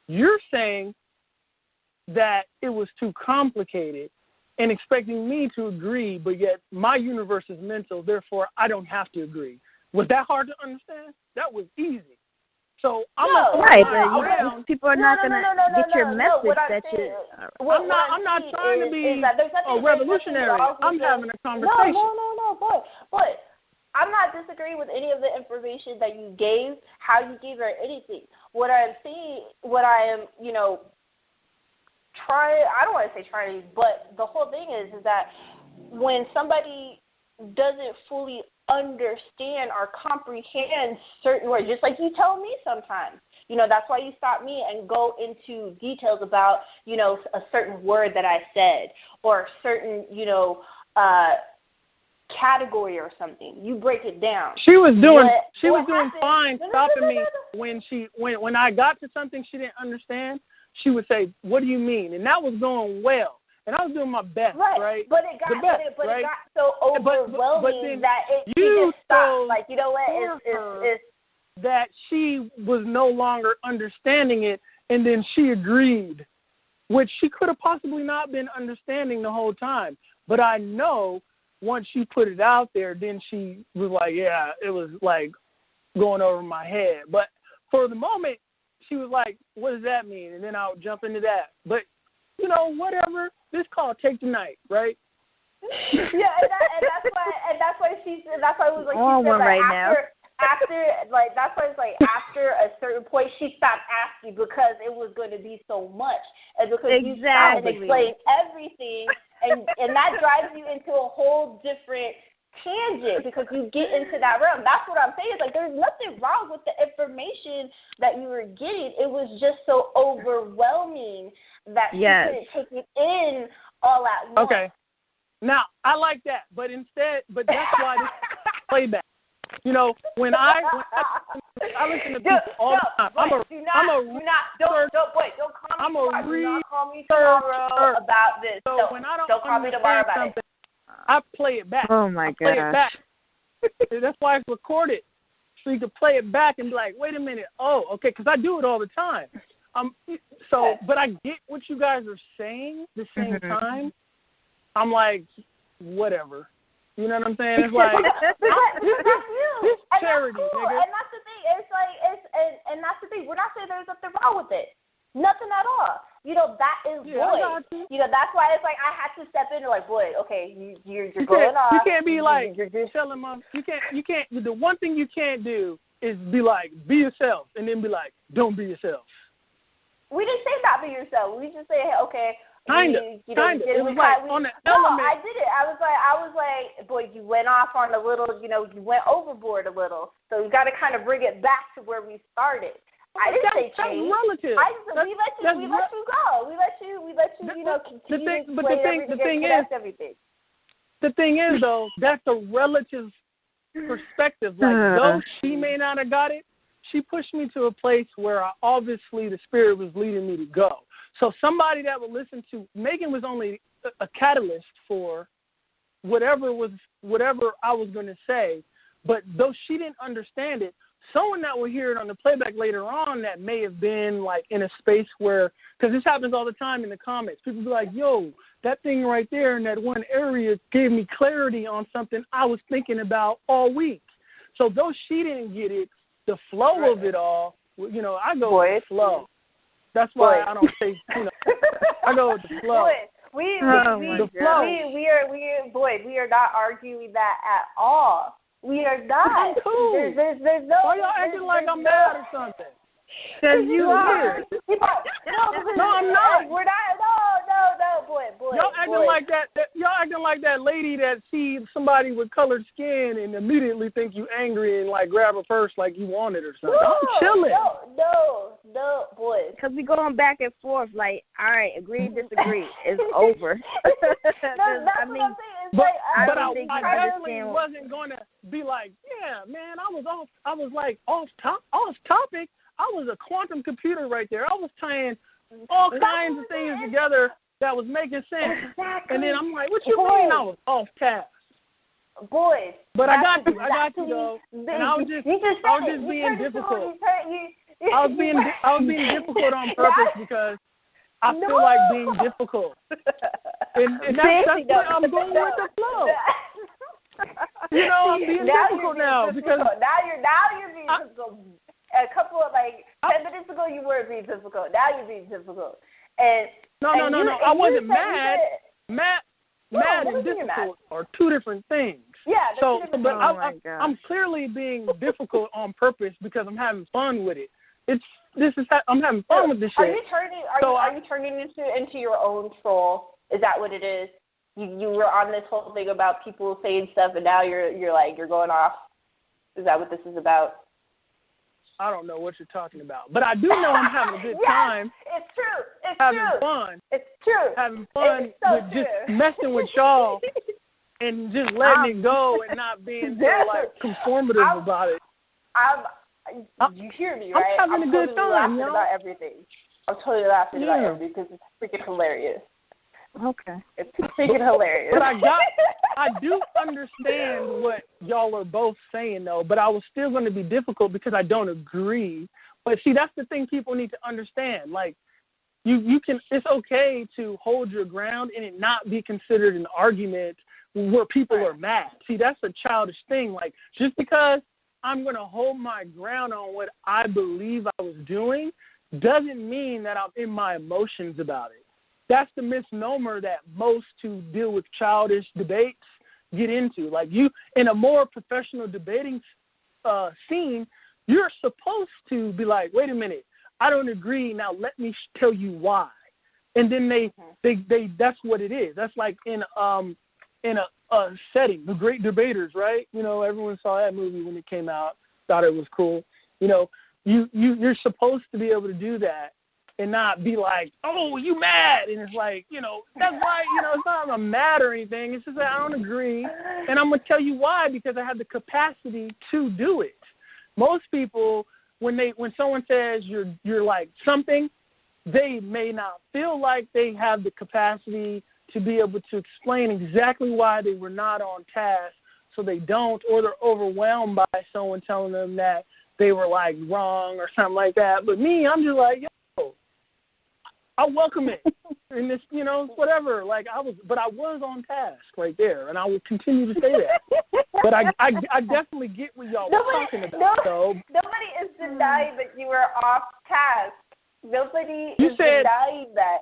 You're saying that it was too complicated and expecting me to agree, but yet my universe is mental, therefore I don't have to agree. Was that hard to understand? That was easy. So I'm people are not going to get your message that you. I'm not trying to be a revolutionary. I'm having a conversation. No, but I'm not disagreeing with any of the information that you gave, how you gave it, or anything. What I am, trying. I don't want to say trying, but the whole thing is that when somebody doesn't fully understand or comprehend certain words, just like you tell me sometimes. That's why you stop me and go into details about, a certain word that I said or a certain, category or something. You break it down. She was doing fine stopping me when I got to something she didn't understand. She would say, "What do you mean?" And that was going well. And I was doing my best, right? But it got, it got so overwhelming that it just stopped. Like, it's that she was no longer understanding it, and then she agreed, which she could have possibly not been understanding the whole time. But I know once she put it out there, then she was like, yeah, it was like going over my head. But for the moment, she was like, what does that mean? And then I'll jump into that. But whatever. This call take tonight, right? Yeah, and that's why it was like on she said, one right now. That's why it's like after a certain point she stopped asking because it was going to be so much, and because you stopped and explained everything, and that drives you into a whole different tangent because you get into that realm. That's what I'm saying. It's like there's nothing wrong with the information that you were getting. It was just so overwhelming that you couldn't take it in all at once. Okay. Now, I like that, but that's why this playback. When I listen to people all the time. Don't call me tomorrow about this. So when I don't call me tomorrow about it. I play it back. Oh my God! Play it back. That's why it's recorded, so you can play it back and be like, "Wait a minute, oh, okay," because I do it all the time. But I get what you guys are saying. At the same time, I'm like, whatever. You know what I'm saying? It's like this charity, nigga. And that's the thing. It's like and that's the thing. We're not saying there's nothing wrong with it. Nothing at all. That is boy. That's why it's like I had to step in and like, boy, okay, you're going off. You can't be like telling them. You can't. The one thing you can't do is be like, be yourself, and then be like, don't be yourself. We didn't say not be yourself. We just say, hey, okay. Kinda. It was like on the element. No, I did it. I was like, boy, you went off on a little. You went overboard a little. So you got to kind of bring it back to where we started. I didn't say change. Relative. We let you go. We let you continue to play everything. The thing is, though, that's a relative perspective. Like, though she may not have got it, she pushed me to a place where obviously the spirit was leading me to go. So somebody that would listen to Megan was only a catalyst for whatever I was going to say. But though she didn't understand it, someone that will hear it on the playback later on that may have been like in a space where, because this happens all the time in the comments, people be like, yo, that thing right there in that one area gave me clarity on something I was thinking about all week. So though she didn't get it, the flow of it all, I go with the flow. That's why I don't say, I go with the flow. We the flow. We are not arguing that at all. We are not. I'm cool. There's no. Why y'all acting like I'm mad or something? Because you are. No, I'm not. We're not. No, boy. Y'all acting like that. Y'all acting like that lady that sees somebody with colored skin and immediately think you angry and like grab her purse like you want it or something. I'm chilling. No, boy. Because we going back and forth like, all right, agree, disagree. It's over. That's what I'm saying. But I definitely wasn't going to be like, yeah, man, I was off topic. I was a quantum computer right there. I was tying all kinds of things together that was making sense. Exactly. And then I'm like, what you mean I was off task? Boy. But I got you though. And I was just being difficult. I was being difficult on purpose because I feel like being difficult. And that's what I'm going with the flow. You know, I'm being difficult now because now you're being difficult. A couple of 10 minutes ago you weren't being difficult. Now you're being difficult. And no. I wasn't mad. Mad and difficult are two different things. Yeah. So, but I'm clearly being difficult on purpose because I'm having fun with it. I'm having fun with this shit. Are you turning into your own troll? Is that what it is? You were on this whole thing about people saying stuff, and now you're going off. Is that what this is about? I don't know what you're talking about, but I do know I'm having a good time. It's true. Having fun. It's true. Having fun with just messing with y'all and just letting it go and not being so conformative about it. You hear me, right? I'm having a good time, laughing about everything. I'm totally laughing about everything because it's freaking hilarious. Okay. It's freaking hilarious. But I do understand what y'all are both saying, though, but I was still going to be difficult because I don't agree. But, see, that's the thing people need to understand. Like, you can, it's okay to hold your ground and it not be considered an argument where people are mad. See, that's a childish thing. Like, just because I'm going to hold my ground on what I believe I was doing doesn't mean that I'm in my emotions about it. That's the misnomer that most who deal with childish debates get into. Like, you, in a more professional debating scene, you're supposed to be like, wait a minute, I don't agree. Now let me tell you why. And then they that's what it is. That's like in a setting, The Great Debaters, right? You know, everyone saw that movie when it came out, thought it was cool. You know, you're supposed to be able to do that and not be like, oh, you mad. And it's like, you know, that's why, you know, it's not I'm mad or anything. It's just that I don't agree. And I'm going to tell you why, because I have the capacity to do it. Most people, when someone says you're like something, they may not feel like they have the capacity to be able to explain exactly why they were not on task, so they don't, or they're overwhelmed by someone telling them that they were like wrong or something like that. But me, I'm just like, yo, I welcome it. And this, you know, whatever. Like I was on task right there, and I will continue to say that. But I definitely get what y'all were talking about. Nobody is denying that you were off task. Nobody is denying that.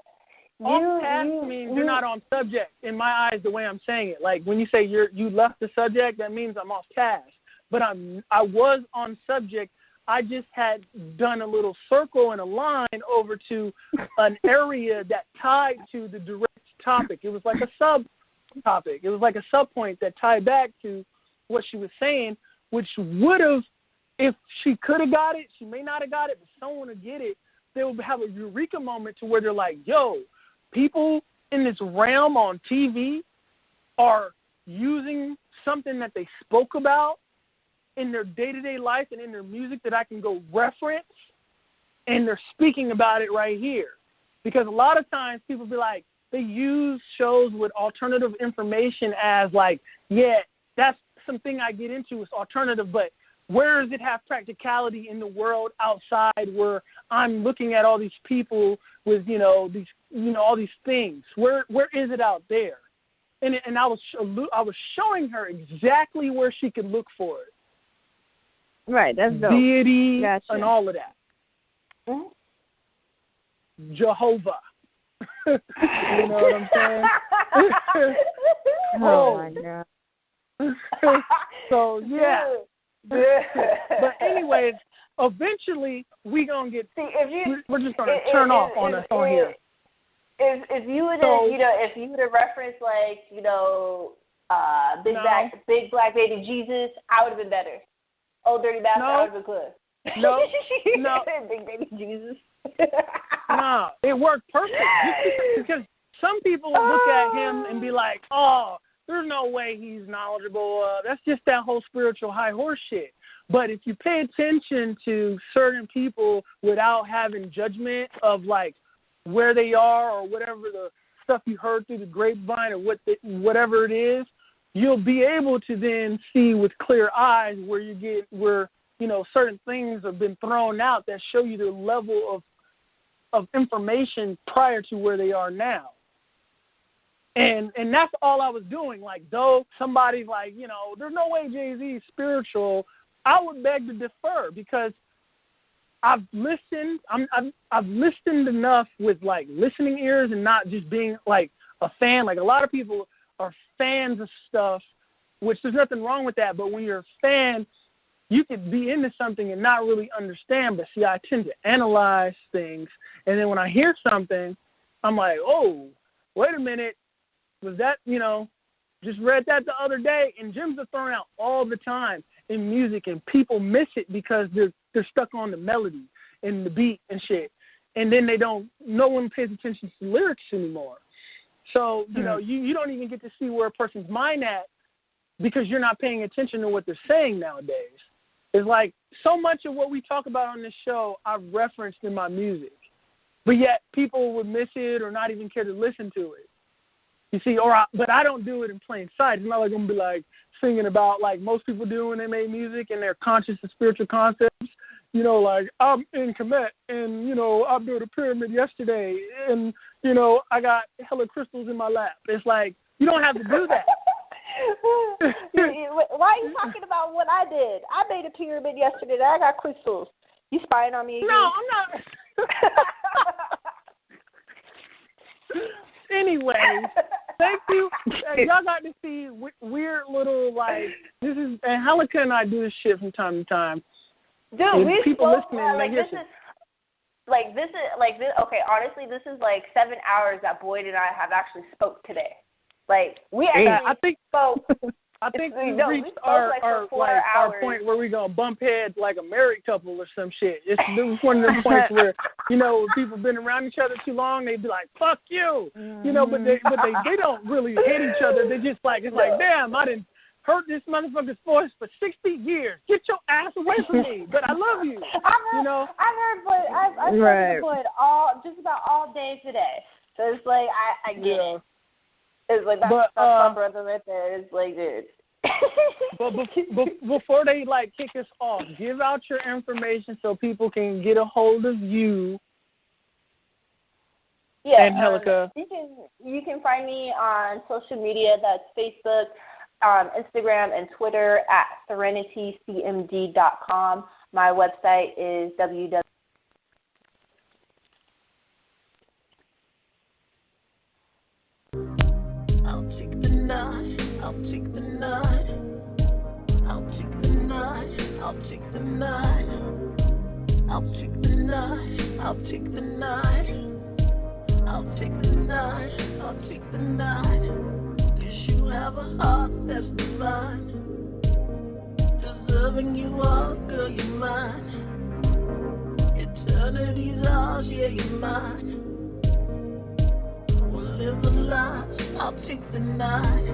Off task means you're not on subject, in my eyes, the way I'm saying it. Like when you say you left the subject, that means I'm off task. But I was on subject. I just had done a little circle and a line over to an area that tied to the direct topic. It was like a sub-topic. It was like a sub-point that tied back to what she was saying, which would have, if she could have got it, she may not have got it, but someone would get it. They would have a eureka moment to where they're like, yo, people in this realm on TV are using something that they spoke about in their day-to-day life and in their music that I can go reference, and they're speaking about it right here. Because a lot of times people be like, they use shows with alternative information as like, yeah, that's something I get into, it's alternative, but where does it have practicality in the world outside where I'm looking at all these people with, all these things? Where is it out there? And I was showing her exactly where she could look for it. Right, that's dope. Deity gotcha. and all of that. Mm-hmm. Jehovah. You know what I'm saying? Oh my God. So yeah. But anyways, eventually we gonna get. See, if you, we're just gonna turn off on us on here. If you would have, if you would have referenced like, big black baby Jesus, I would have been better. Old dirty bastard, I would have been good. No. Big baby Jesus. No, it worked perfect. Because some people look at him and be like, oh, there's no way he's knowledgeable. That's just that whole spiritual high horse shit. But if you pay attention to certain people without having judgment of like where they are or whatever the stuff you heard through the grapevine or whatever it is, you'll be able to then see with clear eyes where certain things have been thrown out that show you the level of information prior to where they are now. And that's all I was doing. Like, though somebody's like, there's no way Jay-Z is spiritual, I would beg to defer because I've listened. I've listened enough with like listening ears and not just being like a fan. Like a lot of people are fans of stuff, which there's nothing wrong with that. But when you're a fan, you could be into something and not really understand. But see, I tend to analyze things, and then when I hear something, I'm like, oh, wait a minute, was that just read that the other day? And gems are thrown out all the time in music, and people miss it because they're stuck on the melody and the beat and shit, and then no one pays attention to the lyrics anymore. So you don't even get to see where a person's mind at because you're not paying attention to what they're saying nowadays. It's like so much of what we talk about on this show I've referenced in my music, but yet people would miss it or not even care to listen to it. You see, but I don't do it in plain sight. It's not like I'm going to be like singing about like most people do when they make music and they're conscious of spiritual concepts. Like I'm in Kemet and, I built a pyramid yesterday and, I got hella crystals in my lap. It's like, you don't have to do that. Why are you talking about what I did? I made a pyramid yesterday and I got crystals. You spying on me again? No, I'm not. Anyways, thank you. Y'all got to see weird little and Angelica and I do this shit from time to time. Dude, we people spoke, listening. this is. Okay, honestly, this is like 7 hours that Boyd and I have actually spoke today. Like, we actually spoke. I think we reached our point where we're going to bump heads like a married couple or some shit. It was one of those points where, people been around each other too long, they'd be like, fuck you. But they don't really hate each other. They just like, it's like, damn, I didn't hurt this motherfucker's voice for 60 years. Get your ass away from me. But I love you. I've heard Boyd just about all day today. So it's like, I get it. It's like, that's my brother right there. It's like, dude. But before they kick us off, give out your information so people can get a hold of you. Yeah, Angelica. You can find me on social media. That's Facebook, Instagram, and Twitter at serenityscmd.com. My website is www. I'll take the night, I'll take the night, I'll take the night, I'll take the night, I'll take the night, I'll take the night, I'll take the night, I'll take the night, 'cause you have a heart that's divine, deserving you all, girl, you're mine, eternity's ours, yeah, you're mine. We'll live our lives, I'll take the night.